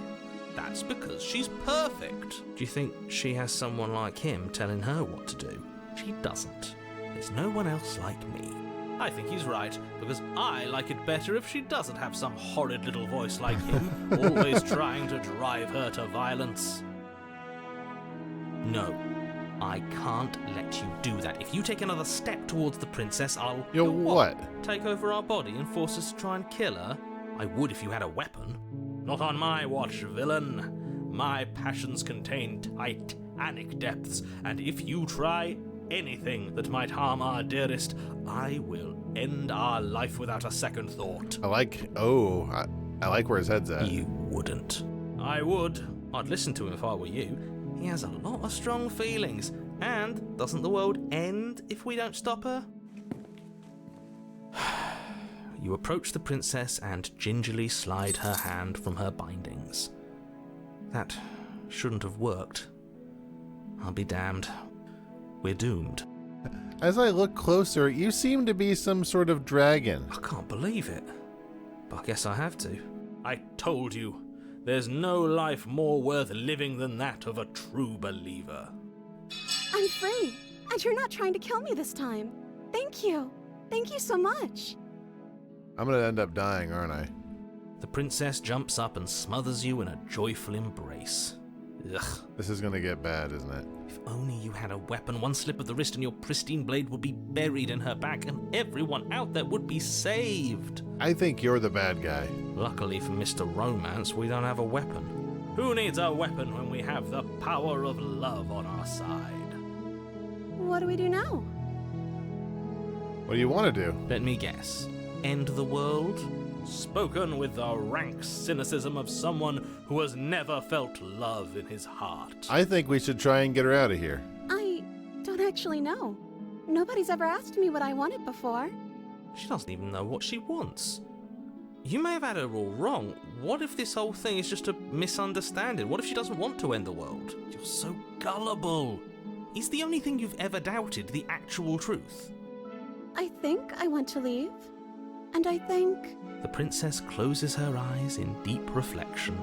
That's because she's perfect. Do you think she has someone like him telling her what to do? She doesn't. There's no one else like me. I think he's right, because I like it better if she doesn't have some horrid little voice like him, always trying to drive her to violence. No, I can't let you do that. If you take another step towards the princess, I'll... You'll what? Take over our body and force us to try and kill her? I would if you had a weapon. Not on my watch, villain. My passions contain titanic depths, and if you try anything that might harm our dearest, I will end our life without a second thought. I like where his head's at. You wouldn't. I would. I'd listen to him if I were you. He has a lot of strong feelings. And doesn't the world end if we don't stop her? You approach the princess and gingerly slide her hand from her bindings. That shouldn't have worked. I'll be damned. We're doomed. As I look closer, you seem to be some sort of dragon. I can't believe it. But I guess I have to. I told you, there's no life more worth living than that of a true believer. I'm free, and you're not trying to kill me this time. Thank you. Thank you so much. I'm gonna end up dying, aren't I? The princess jumps up and smothers you in a joyful embrace. Ugh. This is gonna get bad, isn't it? If only you had a weapon, one slip of the wrist and your pristine blade would be buried in her back and everyone out there would be saved. I think you're the bad guy. Luckily for Mr. Romance, we don't have a weapon. Who needs a weapon when we have the power of love on our side? What do we do now? What do you want to do? Let me guess. End the world? Spoken with the rank cynicism of someone who has never felt love in his heart. I think we should try and get her out of here. I don't actually know. Nobody's ever asked me what I wanted before. She doesn't even know what she wants. You may have had her all wrong. What if this whole thing is just a misunderstanding? What if she doesn't want to end the world? You're so gullible. Is the only thing you've ever doubted the actual truth? I think I want to leave. And I think... The princess closes her eyes in deep reflection,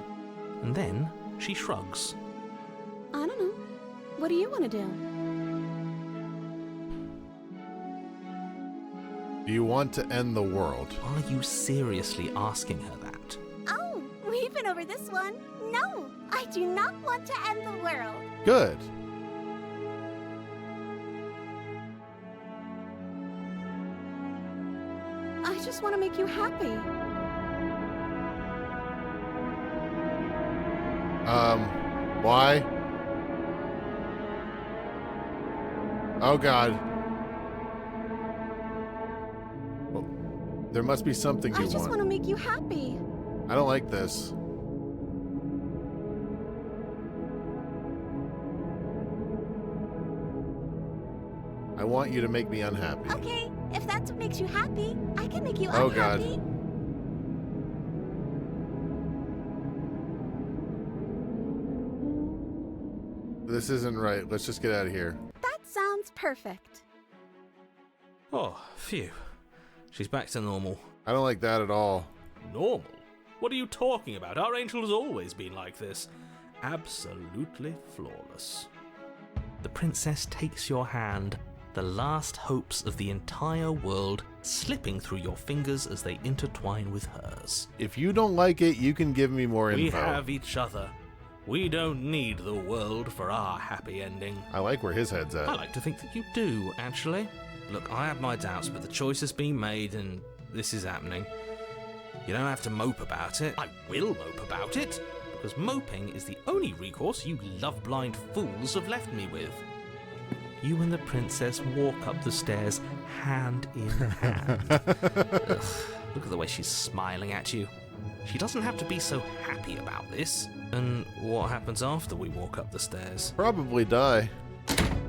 and then she shrugs. I don't know. What do you want to do? Do you want to end the world? Are you seriously asking her that? Oh, we've been over this one. No, I do not want to end the world. Good. I just want to make you happy. Why? Oh, God. Well, there must be something you I want. just want to make you happy. I don't like this. I want you to make me unhappy. Okay, if that's what makes you happy, I can make you Oh, unhappy. God. This isn't right. Let's just get out of here. That sounds perfect. Oh, phew. She's back to normal. I don't like that at all. Normal? What are you talking about? Our angel has always been like this. Absolutely flawless. The princess takes your hand, the last hopes of the entire world slipping through your fingers as they intertwine with hers. If you don't like it, you can give me more info. We have each other. We don't need the world for our happy ending. I like where his head's at. I like to think that you do, actually. Look, I have my doubts, but the choice has been made and this is happening. You don't have to mope about it. I will mope about it, because moping is the only recourse you love-blind fools have left me with. You and the princess walk up the stairs, hand in hand. Ugh, look at the way she's smiling at you. She doesn't have to be so happy about this. And what happens after we walk up the stairs? Probably die.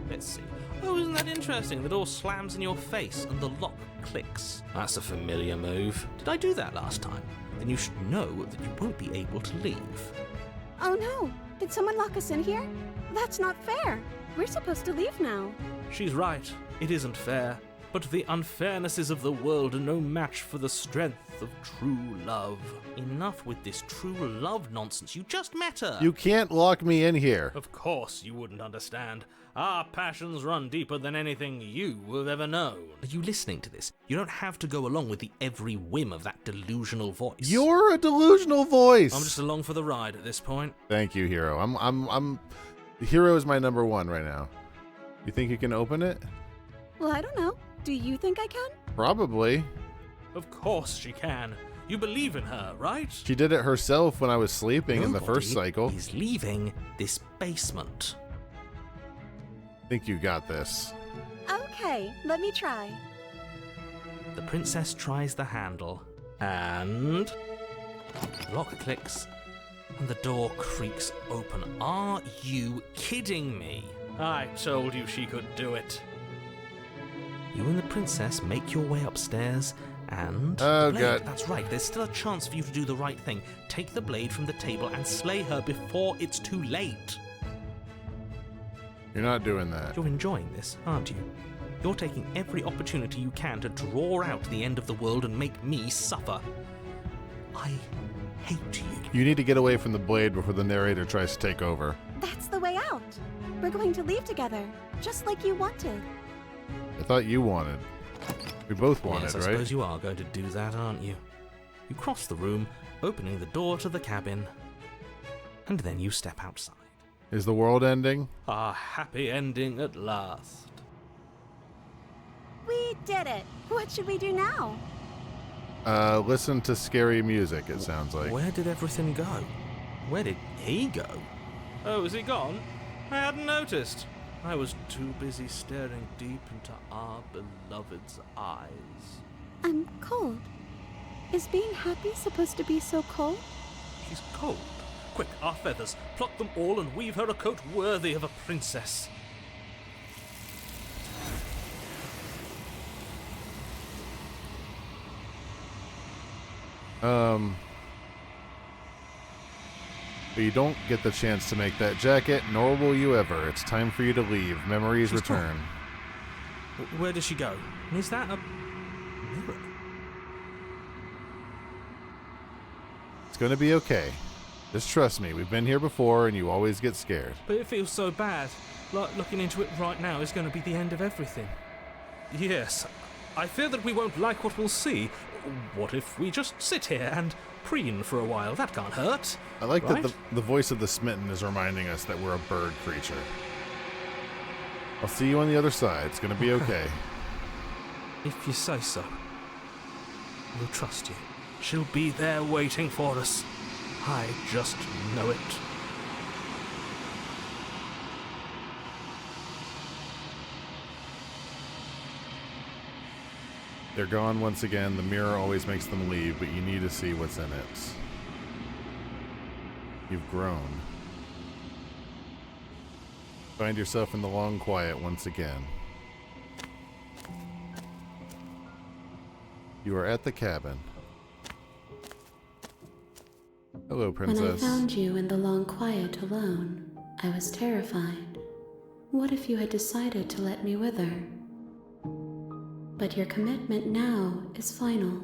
Let's see. Oh, isn't that interesting? The door slams in your face and the lock clicks. That's a familiar move. Did I do that last time? Then you should know that you won't be able to leave. Oh no! Did someone lock us in here? That's not fair. We're supposed to leave now. She's right. It isn't fair. But the unfairnesses of the world are no match for the strength of true love. Enough with this true love nonsense. You just met her. You can't lock me in here. Of course you wouldn't understand. Our passions run deeper than anything you have ever known. Are you listening to this? You don't have to go along with the every whim of that delusional voice. You're a delusional voice. I'm just along for the ride at this point. Thank you, Hero. Hero is my number one right now. You think you can open it? Well, I don't know. Do you think I can? Probably. Of course she can. You believe in her, right? She did it herself when I was sleeping in the first cycle. He's leaving this basement. Think you got this. Okay, let me try. The princess tries the handle, and the lock clicks, and the door creaks open. Are you kidding me? I told you she could do it. You and the princess make your way upstairs, and Oh, the blade, God. that's right, there's still a chance for you to do the right thing. Take the blade from the table and slay her before it's too late. You're not doing that. You're enjoying this, aren't you? You're taking every opportunity you can to draw out the end of the world and make me suffer. I hate you. You need to get away from the blade before the narrator tries to take over. That's the way out. We're going to leave together, just like you wanted. I thought you wanted. We both wanted, Yes, I right? suppose you are going to do that, aren't you? You cross the room, opening the door to the cabin, and then you step outside. Is the world ending? A happy ending at last. We did it. What should we do now? Listen to scary music, it sounds like. Where did everything go? Where did he go? Oh, is he gone? I hadn't noticed. I was too busy staring deep into our beloved's eyes. I'm cold. Is being happy supposed to be so cold? She's cold. Quick, our feathers. Pluck them all and weave her a coat worthy of a princess. But you don't get the chance to make that jacket, nor will you ever. It's time for you to leave. Memories return. Where does she go? And is that a mirror? It's gonna be okay. Just trust me, we've been here before and you always get scared. But it feels so bad. Like looking into it right now is going to be the end of everything. Yes, I fear that we won't like what we'll see. What if we just sit here and preen for a while? That can't hurt. I like right? that the voice of the smitten is reminding us that we're a bird creature. I'll see you on the other side. It's gonna be okay. If you say so. We'll trust you. She'll be there waiting for us. I just know it. They're gone once again. The mirror always makes them leave, but you need to see what's in it. You've grown. Find yourself in the long quiet once again. You are at the cabin. Hello, princess. When I found you in the long quiet alone, I was terrified. What if you had decided to let me wither? But your commitment now is final.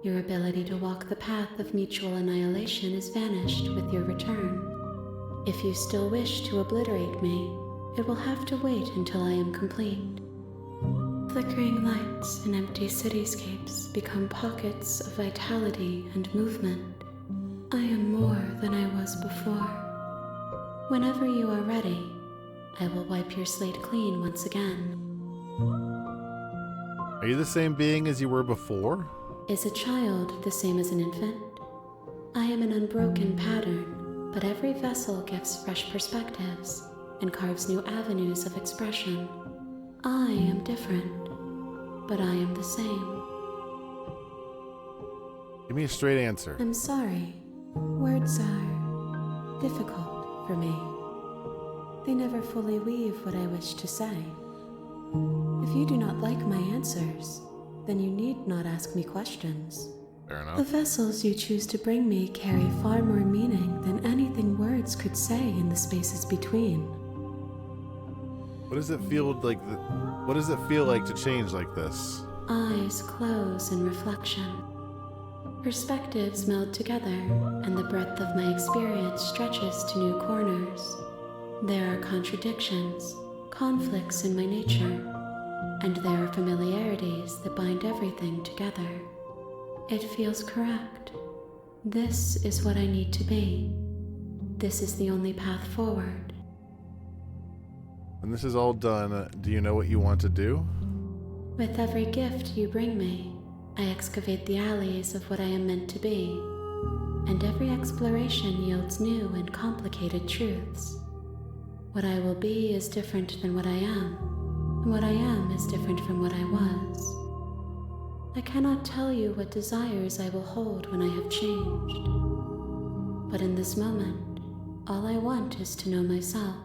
Your ability to walk the path of mutual annihilation is vanished with your return. If you still wish to obliterate me, it will have to wait until I am complete. Flickering lights in empty cityscapes become pockets of vitality and movement. I am more than I was before. Whenever you are ready, I will wipe your slate clean once again. Are you the same being as you were before? Is a child the same as an infant? I am an unbroken pattern, but every vessel gives fresh perspectives and carves new avenues of expression. I am different, but I am the same. Give me a straight answer. I'm sorry. Words are difficult for me. They never fully weave what I wish to say. If you do not like my answers, then you need not ask me questions. Fair enough. The vessels you choose to bring me carry far more meaning than anything words could say in the spaces between. What does it feel like? What does it feel like to change like this? Eyes close in reflection. Perspectives meld together, and the breadth of my experience stretches to new corners. There are contradictions, conflicts in my nature, and there are familiarities that bind everything together. It feels correct. This is what I need to be. This is the only path forward. When this is all done, do you know what you want to do? With every gift you bring me, I excavate the alleys of what I am meant to be, and every exploration yields new and complicated truths. What I will be is different than what I am, and what I am is different from what I was. I cannot tell you what desires I will hold when I have changed, but in this moment, all I want is to know myself.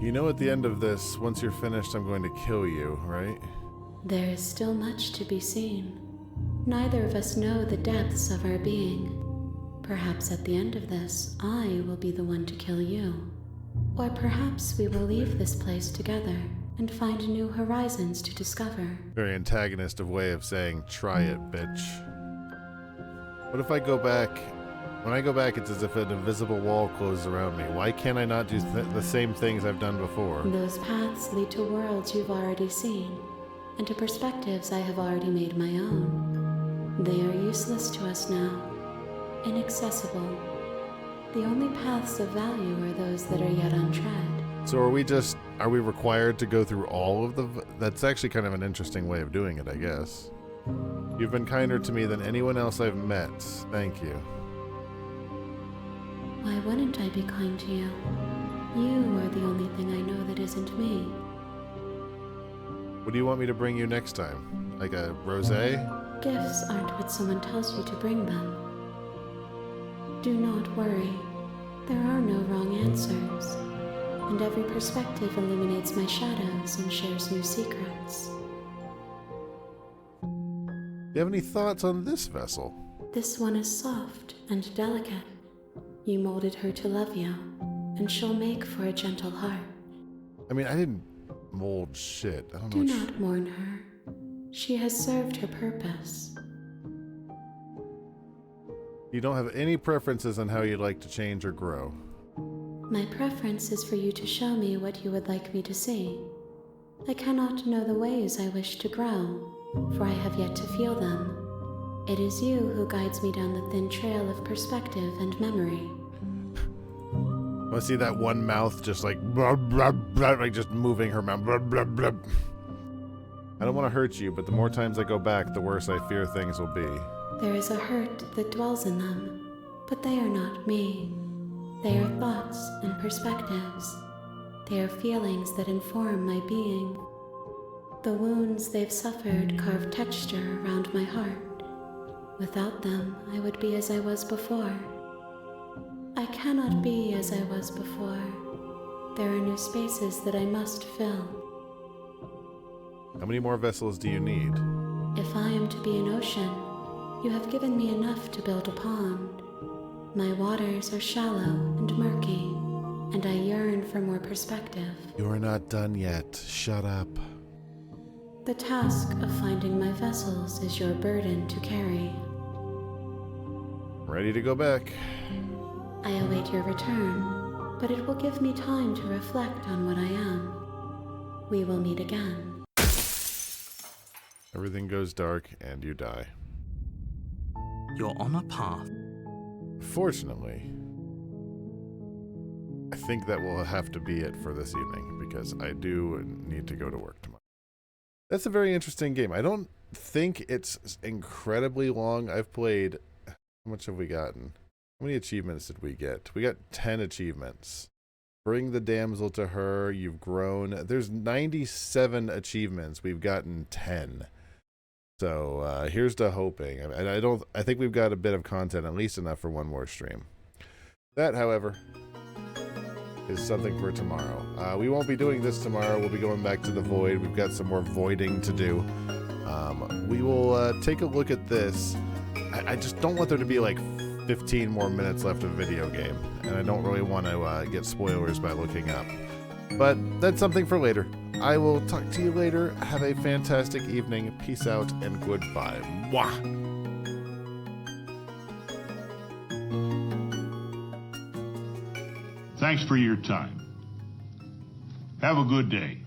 You know at the end of this, once you're finished, I'm going to kill you, right? There is still much to be seen. Neither of us know the depths of our being. Perhaps at the end of this, I will be the one to kill you. Or perhaps we will leave this place together and find new horizons to discover. Very antagonistic way of saying, try it, bitch. What if I go back? When I go back, it's as if an invisible wall closes around me. Why can't I not do the same things I've done before? Those paths lead to worlds you've already seen, and to perspectives I have already made my own. They are useless to us now, inaccessible. The only paths of value are those that are yet untread. So are we required to go through all of the... That's actually kind of an interesting way of doing it, I guess. You've been kinder to me than anyone else I've met. Thank you. Why wouldn't I be kind to you? You are the only thing I know that isn't me. What do you want me to bring you next time? Like a rosé? Gifts aren't what someone tells you to bring them. Do not worry. There are no wrong answers. And every perspective illuminates my shadows and shares new secrets. Do you have any thoughts on this vessel? This one is soft and delicate. You molded her to love you, and she'll make for a gentle heart. I mean, I didn't mold shit. I don't know. Do not mourn her. She has served her purpose. You don't have any preferences on how you'd like to change or grow. My preference is for you to show me what you would like me to see. I cannot know the ways I wish to grow, for I have yet to feel them. It is you who guides me down the thin trail of perspective and memory. I see that one mouth just like, blah, blah, blah, like just moving her mouth. Blah, blah, blah. I don't want to hurt you, but the more times I go back, the worse I fear things will be. There is a hurt that dwells in them, but they are not me. They are thoughts and perspectives. They are feelings that inform my being. The wounds they've suffered carve texture around my heart. Without them, I would be as I was before. I cannot be as I was before. There are new spaces that I must fill. How many more vessels do you need? If I am to be an ocean, you have given me enough to build a pond. My waters are shallow and murky, and I yearn for more perspective. You are not done yet. Shut up. The task of finding my vessels is your burden to carry. Ready to go back. I await your return, but it will give me time to reflect on what I am. We will meet again. Everything goes dark and you die. You're on a path. Fortunately, I think that will have to be it for this evening because I do need to go to work tomorrow. That's a very interesting game. I don't think it's incredibly long. I've played... How much have we gotten? How many achievements did we get? We got 10 achievements. Bring the damsel to her. You've grown. There's 97 achievements. We've gotten 10. So here's to hoping. And I think we've got a bit of content, at least enough for one more stream. That, however, is something for tomorrow. We won't be doing this tomorrow. We'll be going back to the void. We've got some more voiding to do. We will take a look at this. I just don't want there to be like 15 more minutes left of video game, and I don't really want to get spoilers by looking up. But that's something for later. I will talk to you later. Have a fantastic evening. Peace out and goodbye. Mwah! Thanks for your time. Have a good day.